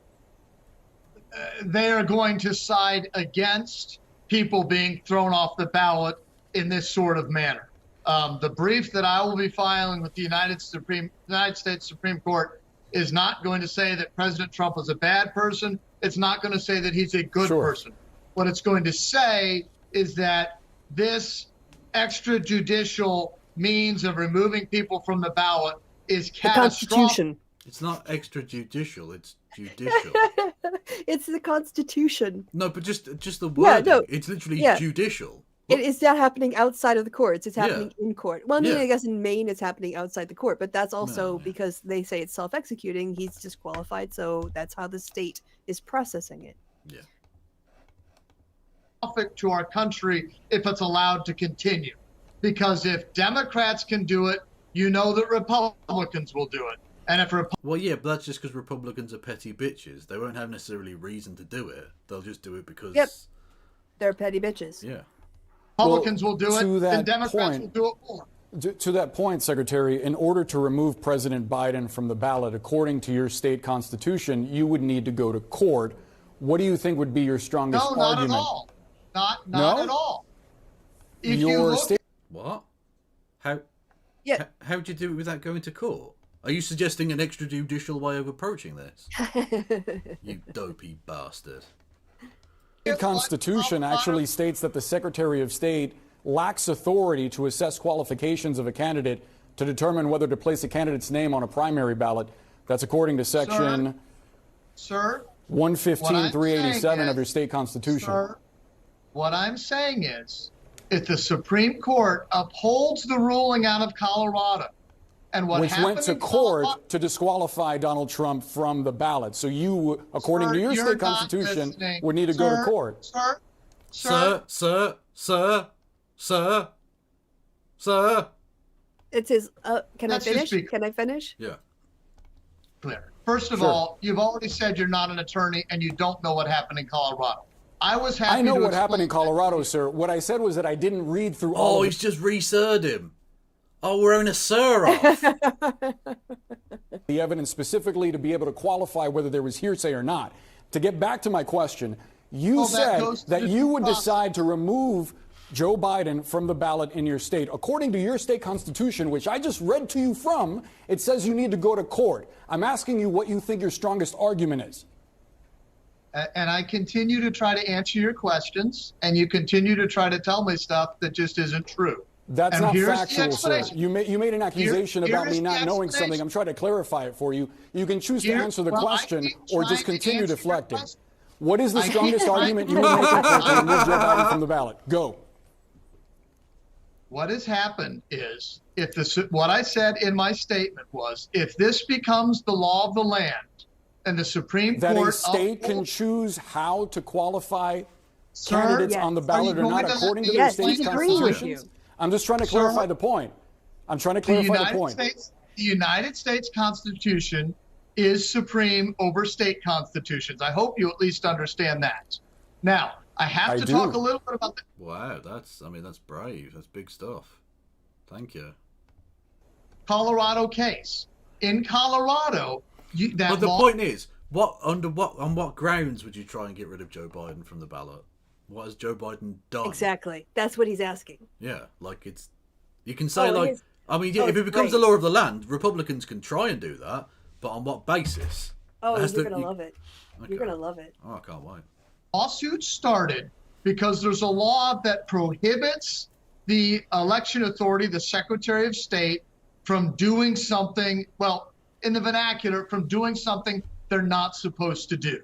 Speaker 26: They are going to side against people being thrown off the ballot in this sort of manner. The brief that I will be filing with the United States Supreme Court is not going to say that President Trump is a bad person. It's not going to say that he's a good person. What it's going to say is that this extrajudicial means of removing people from the ballot is
Speaker 2: The
Speaker 26: catastrophic.
Speaker 2: Constitution.
Speaker 1: It's not extrajudicial, it's judicial.
Speaker 2: It's the Constitution.
Speaker 1: No, but just the
Speaker 2: Yeah,
Speaker 1: wording.
Speaker 2: no,
Speaker 1: It's literally
Speaker 2: yeah.
Speaker 1: judicial.
Speaker 2: It is not happening outside of the courts. It's
Speaker 1: Yeah.
Speaker 2: happening in court. Well, I mean,
Speaker 1: Yeah.
Speaker 2: I guess in Maine it's happening outside the court, but that's also
Speaker 1: No, yeah.
Speaker 2: because they say it's self-executing. He's disqualified, so that's how the state is processing it.
Speaker 1: Yeah.
Speaker 26: To our country if it's allowed to continue. Because if Democrats can do it, you know that Republicans will do it. And if
Speaker 1: Well, yeah, but that's just because Republicans are petty bitches. They won't have necessarily reason to do it. They'll just do it because...
Speaker 2: Yep. They're petty bitches.
Speaker 1: Yeah.
Speaker 26: Republicans will do
Speaker 25: to
Speaker 26: it,
Speaker 25: that
Speaker 26: then Democrats
Speaker 25: point-
Speaker 26: will do it more.
Speaker 25: To that point, Secretary, in order to remove President Biden from the ballot, according to your state constitution, you would need to go to court. What do you think would be your strongest
Speaker 26: No, not
Speaker 25: argument?
Speaker 26: at all. Not
Speaker 25: No?
Speaker 26: at all. If
Speaker 25: Your
Speaker 26: you look
Speaker 25: state-
Speaker 1: What? How?
Speaker 2: Yeah.
Speaker 1: How'd you do it without going to court? Are you suggesting an extrajudicial way of approaching this? You dopey bastard.
Speaker 25: The Constitution actually states that the Secretary of State lacks authority to assess qualifications of a candidate to determine whether to place a candidate's name on a primary ballot. That's according to Section
Speaker 26: Sir,
Speaker 25: 115.387
Speaker 26: is-
Speaker 25: of your state constitution.
Speaker 26: Sir, what I'm saying is, if the Supreme Court upholds the ruling out of Colorado, and what
Speaker 25: Which
Speaker 26: happened
Speaker 25: went to
Speaker 26: in
Speaker 25: court
Speaker 26: Colorado,
Speaker 25: to disqualify Donald Trump from the ballot. So you, according
Speaker 26: Sir,
Speaker 25: to your
Speaker 26: you're
Speaker 25: state
Speaker 26: not
Speaker 25: constitution,
Speaker 26: listening.
Speaker 25: would need to go to
Speaker 26: Sir,
Speaker 25: court.
Speaker 1: Sir.
Speaker 2: It's his. Can
Speaker 26: Let's
Speaker 2: I
Speaker 26: just
Speaker 2: finish?
Speaker 26: be-
Speaker 2: Can I finish?
Speaker 1: Yeah.
Speaker 26: clear. First of
Speaker 25: Sure.
Speaker 26: all, you've already said you're not an attorney and you don't know what happened in Colorado. I was happy
Speaker 25: I know
Speaker 26: to
Speaker 25: what happened in
Speaker 26: explain-
Speaker 25: Colorado, sir. What I said was that I didn't read through all
Speaker 1: Oh,
Speaker 25: of
Speaker 1: he's just re-sirred him. Oh, we're on a sir off.
Speaker 25: the evidence specifically to be able to qualify whether there was hearsay or not. To get back to my question, you
Speaker 26: Well, that
Speaker 25: said
Speaker 26: goes to
Speaker 25: that
Speaker 26: the
Speaker 25: you would
Speaker 26: process.
Speaker 25: decide to remove Joe Biden from the ballot in your state. According to your state constitution, which I just read to you from, it says you need to go to court. I'm asking you what you think your strongest argument is.
Speaker 26: And I continue to try to answer your questions, and you continue to try to tell me stuff that just isn't true.
Speaker 25: That's
Speaker 26: And
Speaker 25: not
Speaker 26: here's the
Speaker 25: factual, sir.
Speaker 26: explanation.
Speaker 25: You made an accusation
Speaker 26: Here
Speaker 25: about me
Speaker 26: is
Speaker 25: not
Speaker 26: the
Speaker 25: knowing something.
Speaker 26: explanation.
Speaker 25: I'm trying to clarify it for you. You can choose to
Speaker 26: Here-
Speaker 25: answer the
Speaker 26: well, I
Speaker 25: question
Speaker 26: keep
Speaker 25: or
Speaker 26: trying
Speaker 25: just
Speaker 26: to
Speaker 25: continue
Speaker 26: answer your
Speaker 25: deflecting.
Speaker 26: question.
Speaker 25: What is the
Speaker 26: I keep
Speaker 25: strongest
Speaker 26: trying
Speaker 25: argument
Speaker 26: to
Speaker 25: you would make
Speaker 26: answer
Speaker 25: to remove Joe Biden from the ballot? Go.
Speaker 26: What has happened is, what I said in my statement was, if this becomes the law of the land, and the Supreme
Speaker 25: That
Speaker 26: Court
Speaker 25: a state can
Speaker 26: upholds-
Speaker 25: choose how to qualify
Speaker 26: Sir,
Speaker 25: candidates
Speaker 26: yes.
Speaker 25: on the
Speaker 26: Are
Speaker 25: ballot
Speaker 26: you
Speaker 25: or not
Speaker 26: going to
Speaker 25: according to
Speaker 26: let me-
Speaker 25: their
Speaker 26: Yes,
Speaker 25: state's
Speaker 26: he's agreeing with
Speaker 25: constitutions?
Speaker 26: you.
Speaker 25: I'm just trying to
Speaker 26: Sir,
Speaker 25: clarify the point. I'm trying to clarify the point.
Speaker 26: The United States Constitution is supreme over state constitutions. I hope you at least understand that. Now, I have
Speaker 25: I
Speaker 26: to
Speaker 25: do.
Speaker 26: talk a little bit about the
Speaker 1: Wow, that's brave. That's big stuff. Thank you.
Speaker 26: Colorado case. In Colorado, that
Speaker 1: But the
Speaker 26: law-
Speaker 1: point is, on what grounds would you try and get rid of Joe Biden from the ballot? What has Joe Biden done?
Speaker 2: Exactly. That's what he's asking.
Speaker 1: Yeah, like you can say
Speaker 2: Oh, it is.
Speaker 1: I mean, yeah,
Speaker 2: Oh,
Speaker 1: if it
Speaker 2: it's
Speaker 1: becomes
Speaker 2: great.
Speaker 1: the law of the land, Republicans can try and do that, but on what basis?
Speaker 2: Oh,
Speaker 1: It has
Speaker 2: you're
Speaker 1: to-
Speaker 2: gonna
Speaker 1: you-
Speaker 2: love it.
Speaker 1: Okay.
Speaker 2: You're gonna love it.
Speaker 1: Oh, I can't wait.
Speaker 26: lawsuit started because there's a law that prohibits the election authority, the Secretary of State, from doing something, well, in the vernacular, from doing something they're not supposed to do.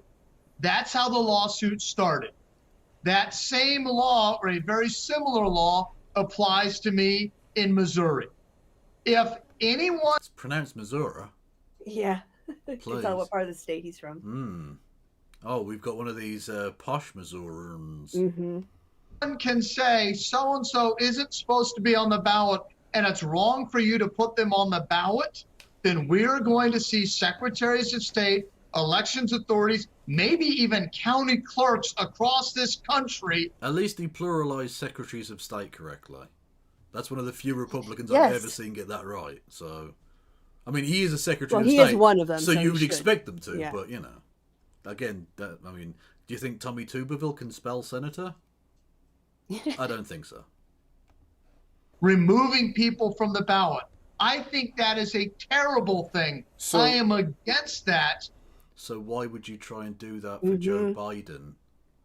Speaker 26: That's how the lawsuit started. That same law, or a very similar law, applies to me in Missouri. If anyone
Speaker 1: It's pronounced Missouri.
Speaker 2: Yeah. You can
Speaker 1: Please.
Speaker 2: tell what part of the state he's from.
Speaker 1: Hmm. Oh, we've got one of these posh Missourians.
Speaker 2: Mm-hmm.
Speaker 26: can say so-and-so isn't supposed to be on the ballot and it's wrong for you to put them on the ballot, then we're going to see secretaries of state, elections authorities, maybe even county clerks across this country.
Speaker 1: At least he pluralized secretaries of state correctly. That's one of the few Republicans
Speaker 2: Yes.
Speaker 1: I've ever seen get that right. So, I mean, he is a secretary
Speaker 2: Well,
Speaker 1: of
Speaker 2: he
Speaker 1: state.
Speaker 2: is one of them,
Speaker 1: So
Speaker 2: so
Speaker 1: you
Speaker 2: he
Speaker 1: would
Speaker 2: should.
Speaker 1: expect them to,
Speaker 2: Yeah.
Speaker 1: but you know, again, do you think Tommy Tuberville can spell senator? I don't think so.
Speaker 26: Removing people from the ballot. I think that is a terrible thing.
Speaker 1: So-
Speaker 26: I am against that.
Speaker 1: So why would you try and do that for Joe Biden?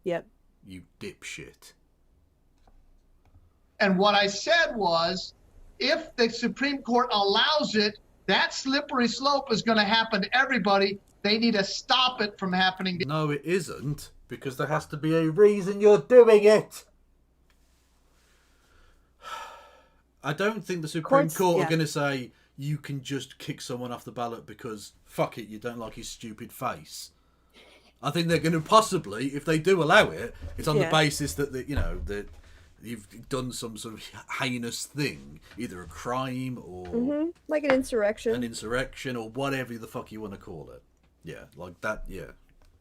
Speaker 2: Yep.
Speaker 1: You dipshit.
Speaker 26: And what I said was, if the Supreme Court allows it, that slippery slope is going to happen to everybody. They need to stop it from happening.
Speaker 1: No, it isn't, because there has to be a reason you're doing it. I don't think the Supreme Court are going to say you can just kick someone off the ballot because, fuck it, you don't like his stupid face. I think they're going to possibly, if they do allow it, it's on the basis that, that you've done some sort of heinous thing, either a crime or
Speaker 2: like an insurrection.
Speaker 1: Or whatever the fuck you want to call it. Yeah, like that,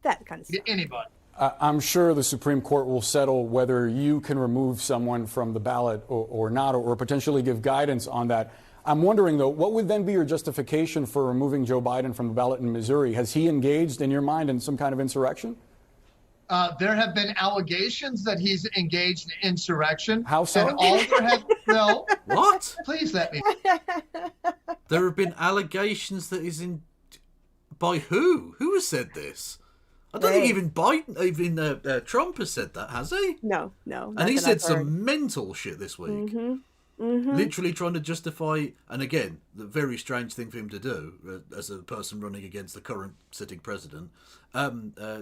Speaker 2: That kind of stuff.
Speaker 26: Anybody.
Speaker 25: I'm sure the Supreme Court will settle whether you can remove someone from the ballot or not, or potentially give guidance on that. I'm wondering, though, what would then be your justification for removing Joe Biden from the ballot in Missouri? Has he engaged, in your mind, in some kind of insurrection?
Speaker 26: There have been allegations that he's engaged in insurrection.
Speaker 25: How so?
Speaker 26: And all there have no.
Speaker 1: What?
Speaker 26: Please let me.
Speaker 1: There have been allegations that he's in. By who? Who has said this? I don't think even Trump has said that, has he?
Speaker 2: No.
Speaker 1: And he said some mental shit this week. Literally trying to justify, and again, the very strange thing for him to do as a person running against the current sitting president,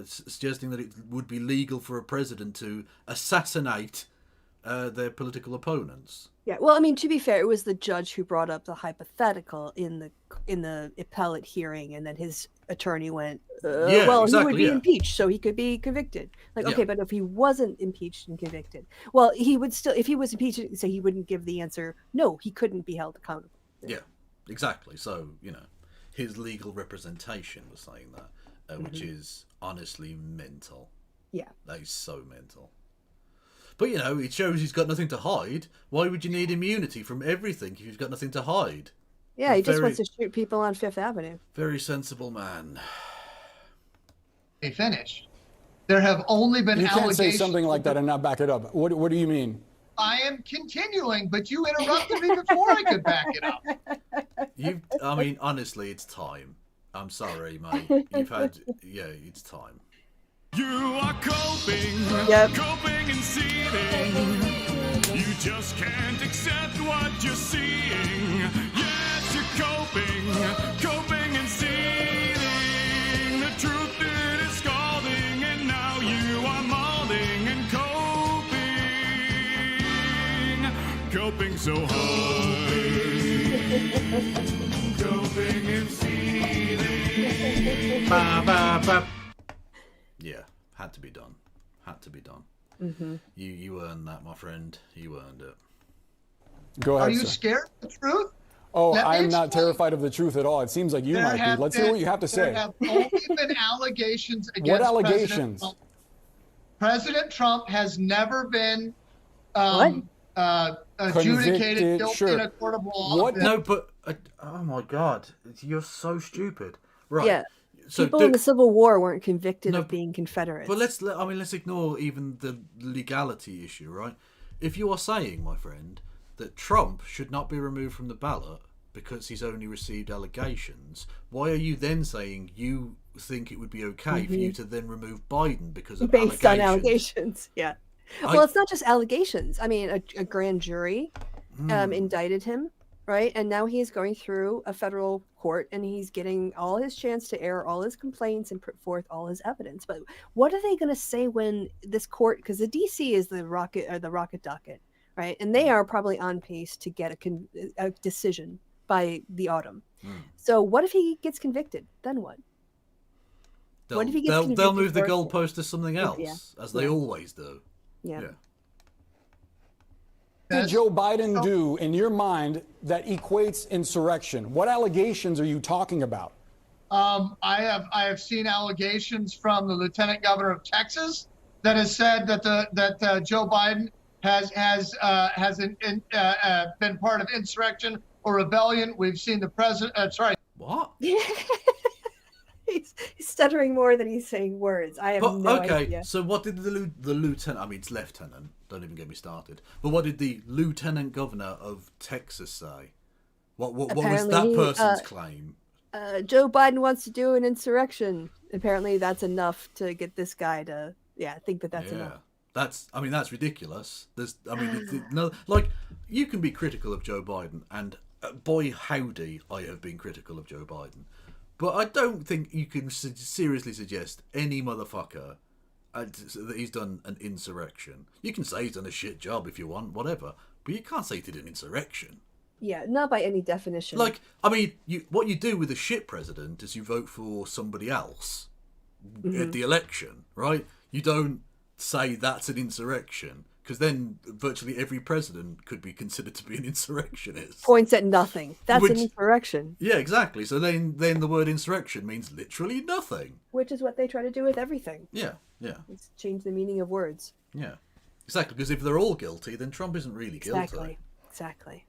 Speaker 1: suggesting that it would be legal for a president to assassinate their political opponents.
Speaker 2: Yeah, well, I mean, to be fair, it was the judge who brought up the hypothetical in the appellate hearing, and then his attorney went, well, he would be impeached, so he could be convicted. Like, okay, but if he wasn't impeached and convicted, well, he would still, if he was impeached, so he wouldn't give the answer, no, he couldn't be held accountable.
Speaker 1: Yeah, exactly. So, his legal representation was saying that, which is honestly mental.
Speaker 2: Yeah.
Speaker 1: That is so mental. But, it shows he's got nothing to hide. Why would you need immunity from everything if you've got nothing to hide?
Speaker 2: Yeah, he just wants to shoot people on Fifth Avenue.
Speaker 1: Very sensible man.
Speaker 26: They finished. There have only been allegations.
Speaker 25: You can't say something like that and not back it up. What do you mean?
Speaker 26: I am continuing, but you interrupted me before I could back it up.
Speaker 1: Honestly, it's time. I'm sorry, mate. It's time.
Speaker 8: You are coping, coping and seething. You just can't accept what you're seeing. Yes, you're coping and seething. The truth it is scalding, and now you are molding and coping so hard. Coping and seething.
Speaker 1: Ba, ba, ba. Yeah, had to be done. You earned that, my friend. You earned it.
Speaker 25: Go ahead.
Speaker 26: Are you
Speaker 25: sir.
Speaker 26: scared of the truth?
Speaker 25: Oh, I'm not terrified of the truth at all. It seems like you might be. Let's hear what you have to say.
Speaker 26: There have only been allegations against
Speaker 25: what allegations?
Speaker 26: President Trump has never been adjudicated guilty in a court of law.
Speaker 1: What? No, but oh my God, you're so stupid. Right.
Speaker 2: Yeah. So people in the Civil War weren't convicted of being Confederates.
Speaker 1: But let's ignore even the legality issue, right? If you are saying, my friend, that Trump should not be removed from the ballot because he's only received allegations, why are you then saying you think it would be okay for you to then remove Biden because of
Speaker 2: based on allegations? Yeah. Well, it's not just allegations. I mean, a grand jury indicted him, right? And now he's going through a federal court and he's getting all his chance to air all his complaints and put forth all his evidence. But what are they going to say when this court, because the DC is the rocket docket, right? And they are probably on pace to get a decision by the autumn. So what if he gets convicted? Then what?
Speaker 1: What if he gets convicted? They'll move the goalpost to something else, as they always do.
Speaker 2: Yeah.
Speaker 25: What did Joe Biden do, in your mind, that equates insurrection? What allegations are you talking about?
Speaker 26: I have seen allegations from the Lieutenant Governor of Texas that has said that Joe Biden has been part of insurrection or rebellion. We've seen the president.
Speaker 1: What?
Speaker 2: He's stuttering more than he's saying words. I have no idea.
Speaker 1: So what did the lieutenant? I mean, it's lieutenant. Don't even get me started. But what did the Lieutenant Governor of Texas say? What was that person's claim?
Speaker 2: Joe Biden wants to do an insurrection. Apparently, that's enough to get this guy to think that that's enough.
Speaker 1: That's ridiculous. No, like, you can be critical of Joe Biden, and boy howdy, I have been critical of Joe Biden. But I don't think you can seriously suggest any motherfucker that he's done an insurrection. You can say he's done a shit job if you want, whatever, but you can't say he did an insurrection.
Speaker 2: Yeah, not by any definition.
Speaker 1: Like, I mean, what you do with a shit president is you vote for somebody else at the election, right? You don't say that's an insurrection, because then virtually every president could be considered to be an insurrectionist.
Speaker 2: Points at nothing. That's an insurrection.
Speaker 1: Yeah, exactly. So then the word insurrection means literally nothing.
Speaker 2: Which is what they try to do with everything.
Speaker 1: Yeah, yeah.
Speaker 2: It's change the meaning of words.
Speaker 1: Yeah, exactly. Because if they're all guilty, then Trump isn't really guilty.
Speaker 2: Exactly.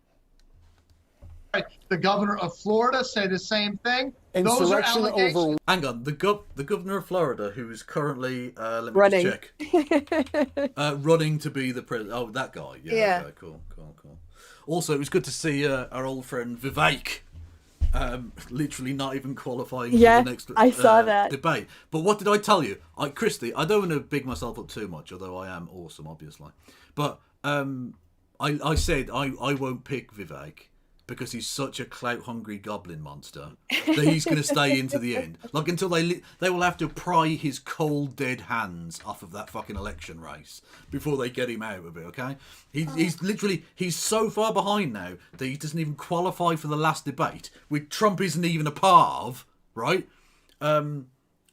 Speaker 26: The governor of Florida say the same thing.
Speaker 25: Insurrection over.
Speaker 1: Hang on, the governor of Florida, who is currently let me
Speaker 2: running.
Speaker 1: just check, running to be the president. Oh, that guy. Yeah. Okay, cool. Also, it was good to see our old friend Vivek, literally not even qualifying for the next
Speaker 2: I saw that
Speaker 1: debate. But what did I tell you? Christy, I don't want to big myself up too much, although I am awesome, obviously. But I said I won't pick Vivek, because he's such a clout-hungry goblin monster that he's going to stay into the end. Like, until they will have to pry his cold, dead hands off of that fucking election race before they get him out of it, okay? He's so far behind now that he doesn't even qualify for the last debate, which Trump isn't even a part of, right?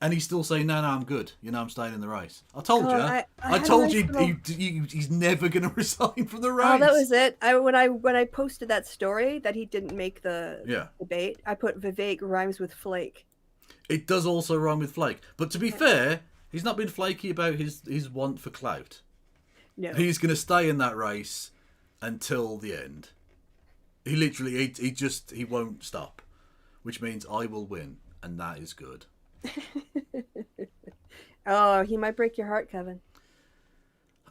Speaker 1: And he's still saying, no, I'm good. I'm staying in the race. I told you. I told you he's never going to resign from the race.
Speaker 2: Oh, that was it. When I posted that story that he didn't make the debate, I put Vivek rhymes with flake.
Speaker 1: It does also rhyme with flake. But to be fair, he's not been flaky about his want for clout. No. He's going to stay in that race until the end. He literally, he won't stop. Which means I will win. And that is good.
Speaker 2: Oh, he might break your heart, Kevin.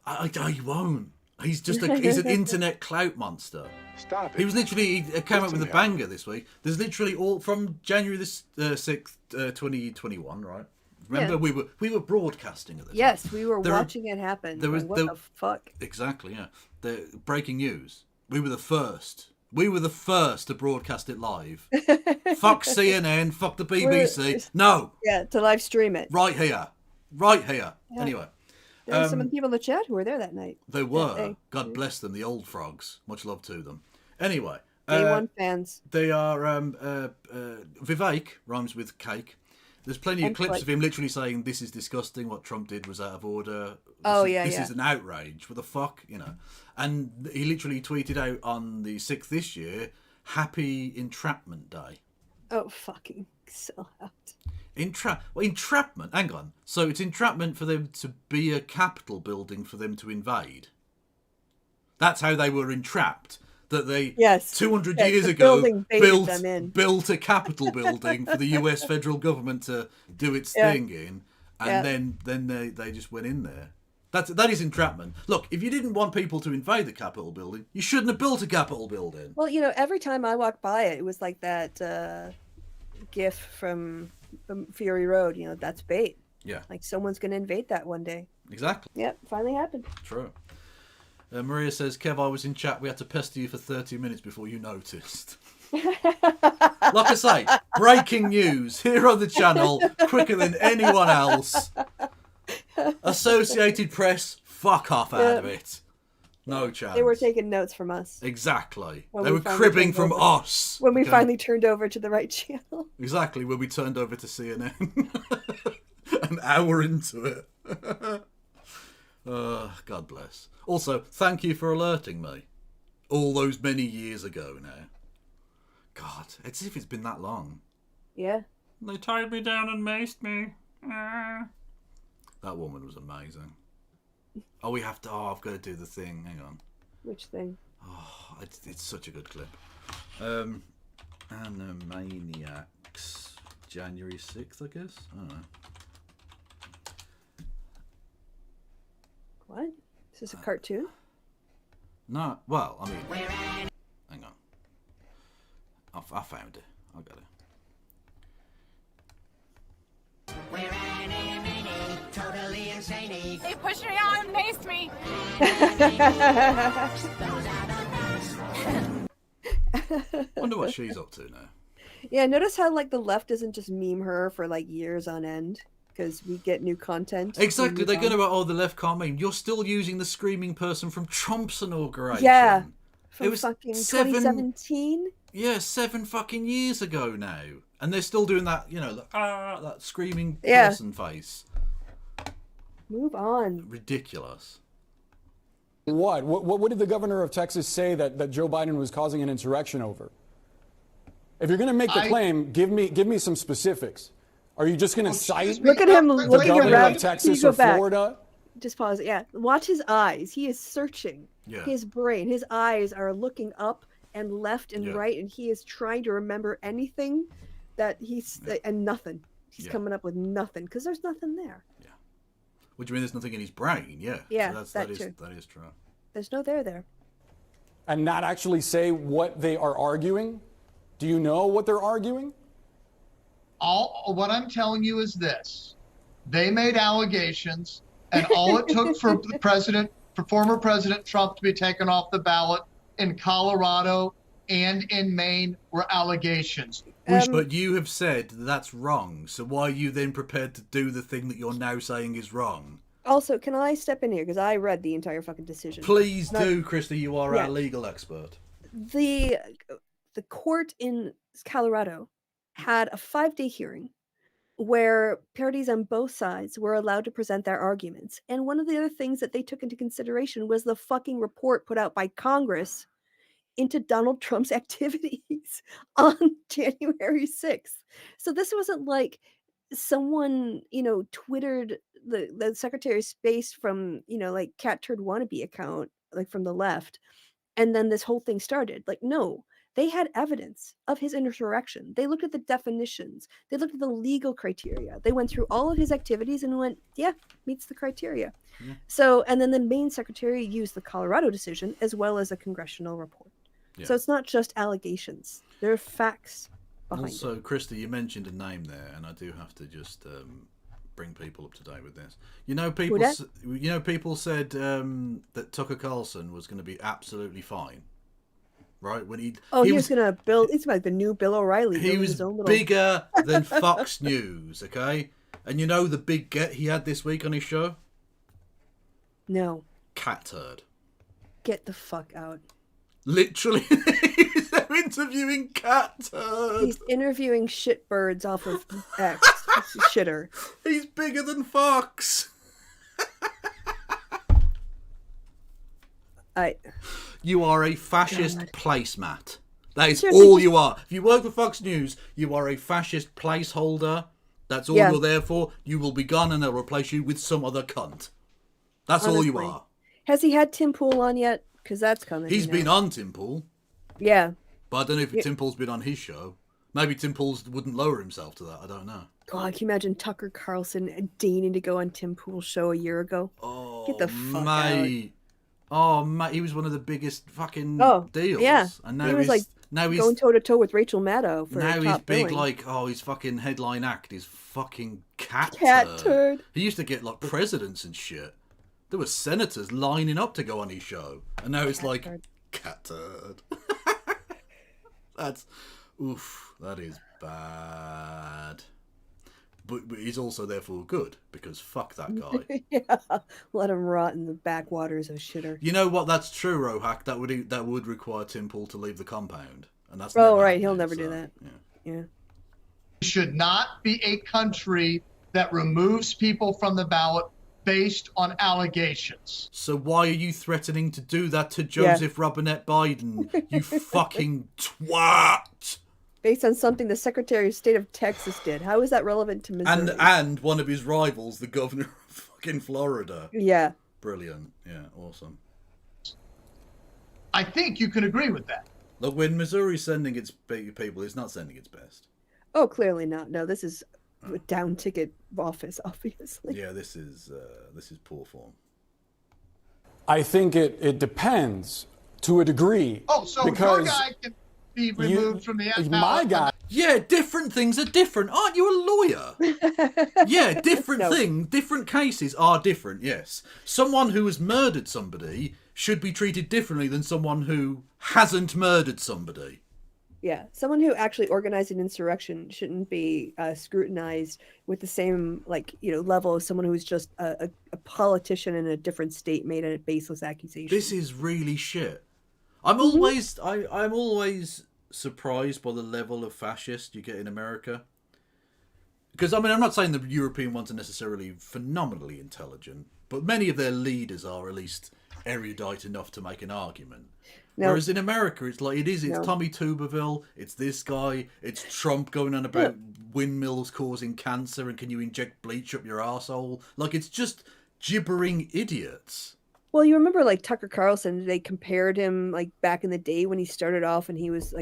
Speaker 1: He won't. He's he's an internet clout monster.
Speaker 9: Stop it.
Speaker 1: He was literally, he came up with a banger this week. There's literally all from January 6th, 2021, right? Remember, we were broadcasting at this.
Speaker 2: Yes, we were watching it happen. What the fuck?
Speaker 1: Exactly, yeah. The breaking news. We were the first. We were the first to broadcast it live. Fuck CNN, fuck the BBC. No.
Speaker 2: Yeah, to live stream it.
Speaker 1: Right here. Yeah. Anyway.
Speaker 2: There were some of the people in the chat who were there that night.
Speaker 1: They were. God bless them, the old frogs. Much love to them. Anyway.
Speaker 2: Day one fans.
Speaker 1: They are, Vivek rhymes with cake. There's plenty of clips of him literally saying, this is disgusting, what Trump did was out of order. This is an outrage. What the fuck, And he literally tweeted out on the 6th this year, Happy Entrapment Day.
Speaker 2: Oh, fucking sell out.
Speaker 1: Entrapment? Hang on. So it's entrapment for them to be a Capitol building for them to invade. That's how they were entrapped. That they 200 years ago built a Capitol building for the US federal government to do its thing in, and then they just went in there. That is entrapment. Look, if you didn't want people to invade the Capitol building, you shouldn't have built a Capitol building.
Speaker 2: Well, every time I walked by it, it was like that gif from Fury Road. That's bait.
Speaker 1: Yeah.
Speaker 2: Like someone's going to invade that one day.
Speaker 1: Exactly.
Speaker 2: Yep, finally happened.
Speaker 1: True. Maria says, Kev, I was in chat. We had to pester you for 30 minutes before you noticed. Like I say, breaking news here on the channel, quicker than anyone else. Associated Press, fuck off out of it. No chance.
Speaker 2: They were taking notes from us.
Speaker 1: Exactly. They were cribbing from us.
Speaker 2: When we finally turned over to the right channel.
Speaker 1: Exactly, when we turned over to CNN. An hour into it. God bless. Also, thank you for alerting me. All those many years ago now. God, it's as if it's been that long.
Speaker 2: Yeah.
Speaker 1: They tied me down and maced me. That woman was amazing. I've got to do the thing. Hang on.
Speaker 2: Which thing?
Speaker 1: Oh, it's such a good clip. Animaniacs. January 6th, I guess? I don't know.
Speaker 2: What? Is this a cartoon?
Speaker 1: No, well, I mean... Hang on. I found it. I got it.
Speaker 10: We're totally
Speaker 15: They pushed me out and maced me.
Speaker 1: Wonder what she's up to now.
Speaker 2: Yeah, notice how like the left doesn't just meme her for like years on end because we get new content.
Speaker 1: Exactly, they're going about, oh, the left can't meme. You're still using the screaming person from Trump's inauguration.
Speaker 2: Yeah, from
Speaker 1: it was
Speaker 2: fucking 2017.
Speaker 1: Yeah, 7 fucking years ago now, and they're still doing that. You know, that screaming
Speaker 2: Yeah.
Speaker 1: person face.
Speaker 2: Move on.
Speaker 1: Ridiculous.
Speaker 25: What did the governor of Texas say that Joe Biden was causing an insurrection over? If you're going to make the claim, give me some specifics. Are you just going to cite
Speaker 2: Look at him
Speaker 25: the
Speaker 2: looking
Speaker 25: governor
Speaker 2: around.
Speaker 25: of Texas
Speaker 2: Can
Speaker 25: or
Speaker 2: you go back?
Speaker 25: Florida?
Speaker 2: Just pause. Yeah, watch his eyes. He is searching.
Speaker 1: Yeah.
Speaker 2: His brain, his eyes are looking up and left and
Speaker 1: Yeah.
Speaker 2: right, and he is trying to remember anything that and nothing. He's
Speaker 1: Yeah.
Speaker 2: coming up with nothing because there's nothing there.
Speaker 1: What do you mean? There's nothing in his brain? Yeah.
Speaker 2: Yeah,
Speaker 1: So
Speaker 2: that
Speaker 1: is
Speaker 2: too.
Speaker 1: that is true.
Speaker 2: There's no there.
Speaker 25: And not actually say what they are arguing? Do you know what they're arguing?
Speaker 26: What I'm telling you is this: they made allegations, and all it took for former President Trump to be taken off the ballot in Colorado and in Maine were allegations.
Speaker 1: But you have said that's wrong. So why are you then prepared to do the thing that you're now saying is wrong?
Speaker 2: Also, can I step in here because I read the entire fucking decision?
Speaker 1: Please do, Krista. You are
Speaker 2: Yeah.
Speaker 1: our legal expert.
Speaker 2: The court in Colorado had a 5-day hearing where parties on both sides were allowed to present their arguments. And one of the other things that they took into consideration was the fucking report put out by Congress into Donald Trump's activities on January 6th. So this wasn't like someone, Twittered the Secretary of Space from, like Cat Turd Wannabe account, like from the left. And then this whole thing started. Like, no, they had evidence of his insurrection. They looked at the definitions. They looked at the legal criteria. They went through all of his activities and went, yeah, meets the criteria.
Speaker 1: Yeah.
Speaker 2: So, and then the Maine secretary used the Colorado decision as well as a congressional report.
Speaker 1: Yeah.
Speaker 2: So it's not just allegations. There are facts behind
Speaker 1: Also, Krista, you mentioned a name there, and I do have to just bring people up to date with this. People said that Tucker Carlson was going to be absolutely fine, right? When he
Speaker 2: was going to build. It's like the new Bill O'Reilly.
Speaker 1: He was
Speaker 2: his own little...
Speaker 1: bigger than Fox News, okay? And you know the big get he had this week on his show?
Speaker 2: No.
Speaker 1: Cat turd.
Speaker 2: Get the fuck out.
Speaker 1: Literally, he's interviewing cat turd.
Speaker 2: He's interviewing shitbirds off of X. Shitter.
Speaker 1: He's bigger than Fox. You are a fascist placemat. That is all you are. If you work for Fox News, you are a fascist placeholder. That's all you're there for. You will be gone and they'll replace you with some other cunt. That's all you are.
Speaker 2: Has he had Tim Pool on yet? Because that's coming.
Speaker 1: He's been on Tim Pool.
Speaker 2: Yeah.
Speaker 1: But I don't know if Tim Pool's been on his show. Maybe Tim Pool wouldn't lower himself to that. I don't know.
Speaker 2: God, can you imagine Tucker Carlson deigning to go on Tim Pool's show a year ago?
Speaker 1: Oh,
Speaker 2: get the fuck
Speaker 1: mate. Oh, mate, he was one of the biggest fucking deals.
Speaker 2: Yeah.
Speaker 1: And now
Speaker 2: he was
Speaker 1: now he's
Speaker 2: going toe to toe with Rachel Maddow for
Speaker 1: now
Speaker 2: top
Speaker 1: he's big
Speaker 2: billing.
Speaker 1: his fucking headline act is fucking cat
Speaker 2: turd.
Speaker 1: He used to get like presidents and shit. There were senators lining up to go on his show, and now it's like cat turd. That is bad. But he's also therefore good because fuck that guy.
Speaker 2: Yeah, let him rot in the backwaters of shitter.
Speaker 1: You know what? That's true, Rohack. That would require Tim Pool to leave the compound, and that's
Speaker 2: he'll never do that. Yeah.
Speaker 26: We should not be a country that removes people from the ballot based on allegations.
Speaker 1: So why are you threatening to do that to Joseph Robinette Biden? You fucking twat!
Speaker 2: Based on something the Secretary of State of Texas did. How is that relevant to Missouri?
Speaker 1: And one of his rivals, the governor of fucking Florida.
Speaker 2: Yeah.
Speaker 1: Brilliant. Yeah, awesome.
Speaker 26: I think you can agree with that.
Speaker 1: Look, when Missouri's sending its people, it's not sending its best.
Speaker 2: Oh, clearly not. No, this is a down ticket office, obviously.
Speaker 1: Yeah, this is poor form.
Speaker 25: I think it depends to a degree.
Speaker 26: Oh, so your guy can be removed from the
Speaker 25: My guy
Speaker 1: Yeah, different things are different. Aren't you a lawyer? Yeah, different different cases are different, yes. Someone who has murdered somebody should be treated differently than someone who hasn't murdered somebody.
Speaker 2: Yeah, someone who actually organized an insurrection shouldn't be scrutinized with the same level as someone who's just a politician in a different state made a baseless accusation.
Speaker 1: This is really shit. I'm always surprised by the level of fascist you get in America. Because I'm not saying the European ones are necessarily phenomenally intelligent, but many of their leaders are at least erudite enough to make an argument. No. Whereas in America, it's Tommy Tuberville, it's this guy, it's Trump going on about windmills causing cancer and can you inject bleach up your arsehole? Like, it's just gibbering idiots.
Speaker 2: Well, you remember Tucker Carlson, they compared him back in the day when he started off and he was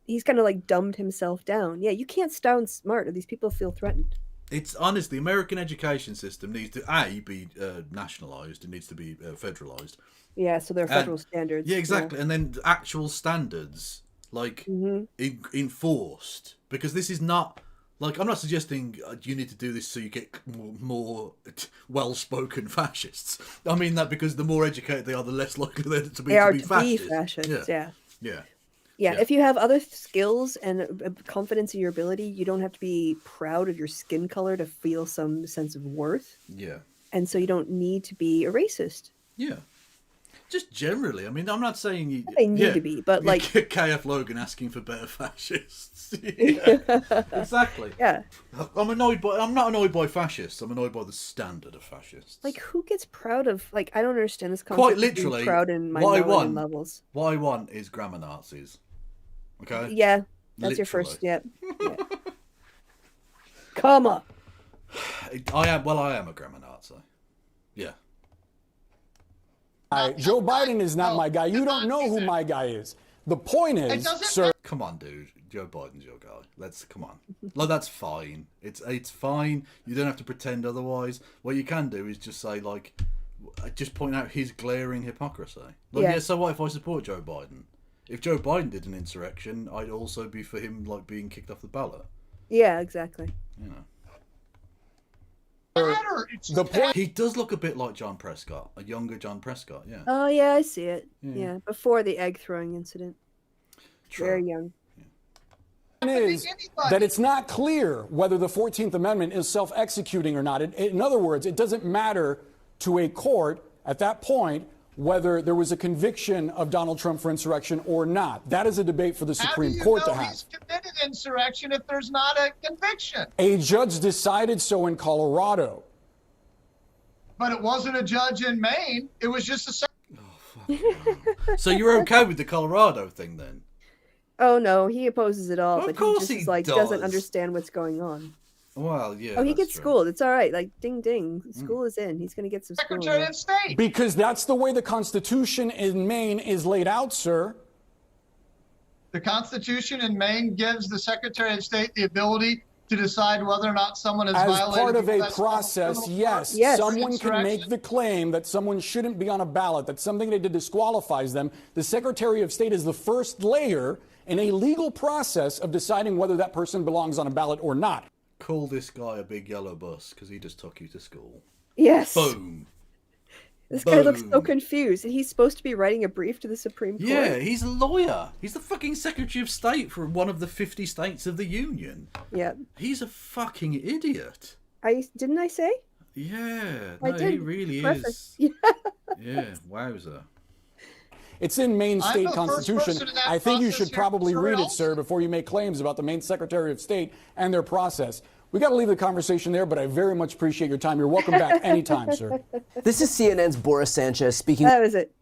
Speaker 2: he's kind of dumbed himself down. Yeah, you can't sound smart or these people feel threatened.
Speaker 1: It's honestly, the American education system needs to be nationalised. It needs to be federalised.
Speaker 2: Yeah, so there are federal standards.
Speaker 1: Yeah, exactly. Yeah. And then actual standards, enforced. Because this is not... I'm not suggesting you need to do this so you get more well-spoken fascists. I mean that because the more educated they are, the less likely they are to be fascists. Yeah. Yeah, if you have other skills and confidence in your ability, you don't have to be proud of your skin color to feel some sense of worth. Yeah.
Speaker 2: And so you don't need to be a racist.
Speaker 1: Yeah. Just generally. I mean, I'm not saying you...
Speaker 2: They need to be, but
Speaker 1: KF Logan asking for better fascists. Exactly.
Speaker 2: Yeah.
Speaker 1: I'm not annoyed by fascists. I'm annoyed by the standard of fascists.
Speaker 2: Who gets proud of... I don't understand this concept.
Speaker 1: Quite literally,
Speaker 2: of being proud in minority levels.
Speaker 1: What I want is grammar Nazis. Okay?
Speaker 2: Yeah. That's your first step. Yeah. Comma.
Speaker 1: I am a grammar Nazi. Yeah.
Speaker 25: Joe Biden is not my guy. You don't know who my guy is. The point is, sir.
Speaker 1: Come on, dude. Joe Biden's your guy. Come on. That's fine. It's fine. You don't have to pretend otherwise. What you can do is just say just point out his glaring hypocrisy. So what if I support Joe Biden? If Joe Biden did an insurrection, I'd also be for him being kicked off the ballot.
Speaker 2: Yeah, exactly.
Speaker 1: You know.
Speaker 25: The point.
Speaker 1: He does look a bit like John Prescott, a younger John Prescott, yeah.
Speaker 2: Oh, yeah, I see it. Yeah, before the egg throwing incident. True. Very young.
Speaker 25: Is that it's not clear whether the 14th Amendment is self-executing or not. In other words, it doesn't matter to a court at that point whether there was a conviction of Donald Trump for insurrection or not. That is a debate for the Supreme Court to have.
Speaker 26: He's committed insurrection if there's not a conviction?
Speaker 25: A judge decided so in Colorado.
Speaker 26: But it wasn't a judge in Maine. It was just
Speaker 1: So you're okay with the Colorado thing then?
Speaker 2: Oh no, he opposes it all.
Speaker 1: Well,
Speaker 2: but
Speaker 1: of course
Speaker 2: he just doesn't understand what's going on.
Speaker 1: Well, yeah.
Speaker 2: Oh, he gets schooled. It's all right. Ding ding. School is in. He's going to get some schooling.
Speaker 26: Secretary of State.
Speaker 25: Because that's the way the Constitution in Maine is laid out, sir.
Speaker 26: The Constitution in Maine gives the Secretary of State the ability to decide whether or not someone has violated.
Speaker 25: As part of a process, yes. Someone can make the claim that someone shouldn't be on a ballot, that something they did disqualifies them. The Secretary of State is the first layer in a legal process of deciding whether that person belongs on a ballot or not.
Speaker 1: Call this guy a big yellow bus because he just took you to school.
Speaker 2: Yes.
Speaker 1: Boom.
Speaker 2: This guy looks so confused. And he's supposed to be writing a brief to the Supreme Court.
Speaker 1: Yeah, he's a lawyer. He's the fucking Secretary of State for one of the 50 states of the Union.
Speaker 2: Yeah.
Speaker 1: He's a fucking idiot.
Speaker 2: Didn't I say?
Speaker 1: Yeah.
Speaker 2: I did.
Speaker 1: He really
Speaker 2: is.
Speaker 1: Yeah, wowzer.
Speaker 25: It's in Maine state constitution. I think you should probably read it, sir, before you make claims about the Maine Secretary of State and their process. We got to leave the conversation there, but I very much appreciate your time. You're welcome back anytime, sir.
Speaker 9: This is CNN's Boris Sanchez speaking.
Speaker 2: That was it.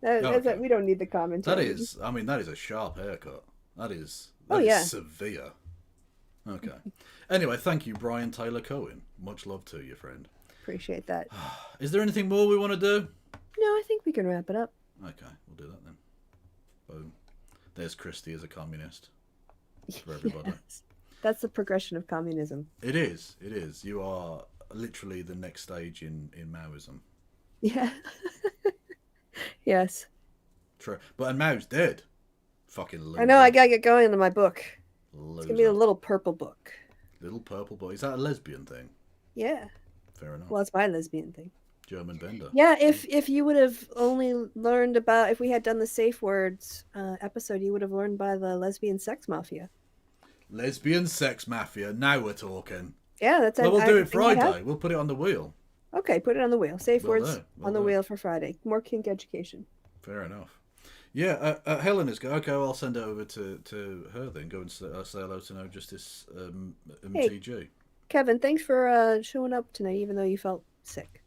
Speaker 2: We don't need the commentary.
Speaker 1: That is a sharp haircut. That is severe. Okay. Anyway, thank you, Brian Taylor Cohen. Much love to you, friend.
Speaker 2: Appreciate that.
Speaker 1: Is there anything more we want to do?
Speaker 2: No, I think we can wrap it up.
Speaker 1: Okay, we'll do that then. Boom. There's Christie as a communist for everybody.
Speaker 2: Yes. That's the progression of communism.
Speaker 1: It is. It is. You are literally the next stage in Maoism.
Speaker 2: Yeah. Yes.
Speaker 1: True. And Mao's dead. Fucking loser.
Speaker 2: I know. I gotta get going on my book. It's gonna be a little purple book.
Speaker 1: Little purple boy. Is that a lesbian thing?
Speaker 2: Yeah.
Speaker 1: Fair enough.
Speaker 2: Well, it's my lesbian thing.
Speaker 1: German Bender.
Speaker 2: Yeah, if you would have only learned about, if we had done the safe words episode, you would have learned by the lesbian sex mafia.
Speaker 1: Lesbian sex mafia. Now we're talking.
Speaker 2: Yeah, that's.
Speaker 1: Well, we'll do it
Speaker 2: think I have-
Speaker 1: Friday. We'll put it on the wheel.
Speaker 2: Okay, put it on the wheel. Safe
Speaker 1: Well
Speaker 2: words
Speaker 1: done, well
Speaker 2: on the
Speaker 1: done.
Speaker 2: wheel for Friday. More kink education.
Speaker 1: Fair enough. Yeah, Helen is good. Okay, well, I'll send it over to her then. Go and say hello to No Justice MTG.
Speaker 2: Kevin, thanks for showing up tonight, even though you felt sick.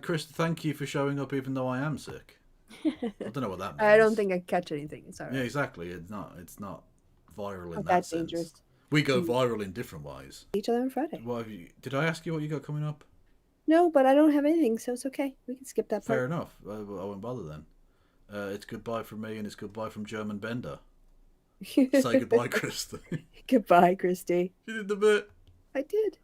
Speaker 1: Chris, thank you for showing up even though I am sick. I don't know what that means.
Speaker 2: I don't think I catch anything. It's all right.
Speaker 1: Yeah, exactly. It's not viral in
Speaker 2: Not
Speaker 1: that
Speaker 2: that
Speaker 1: sense.
Speaker 2: dangerous.
Speaker 1: We go viral in different ways.
Speaker 2: Each other on Friday.
Speaker 1: What have you? Did I ask you what you got coming up?
Speaker 2: No, but I don't have anything, so it's okay. We can skip that part.
Speaker 1: Fair enough. I won't bother then. It's goodbye from me and it's goodbye from German Bender. Say goodbye, Christy.
Speaker 2: Goodbye, Christy.
Speaker 1: You did the bit.
Speaker 2: I did.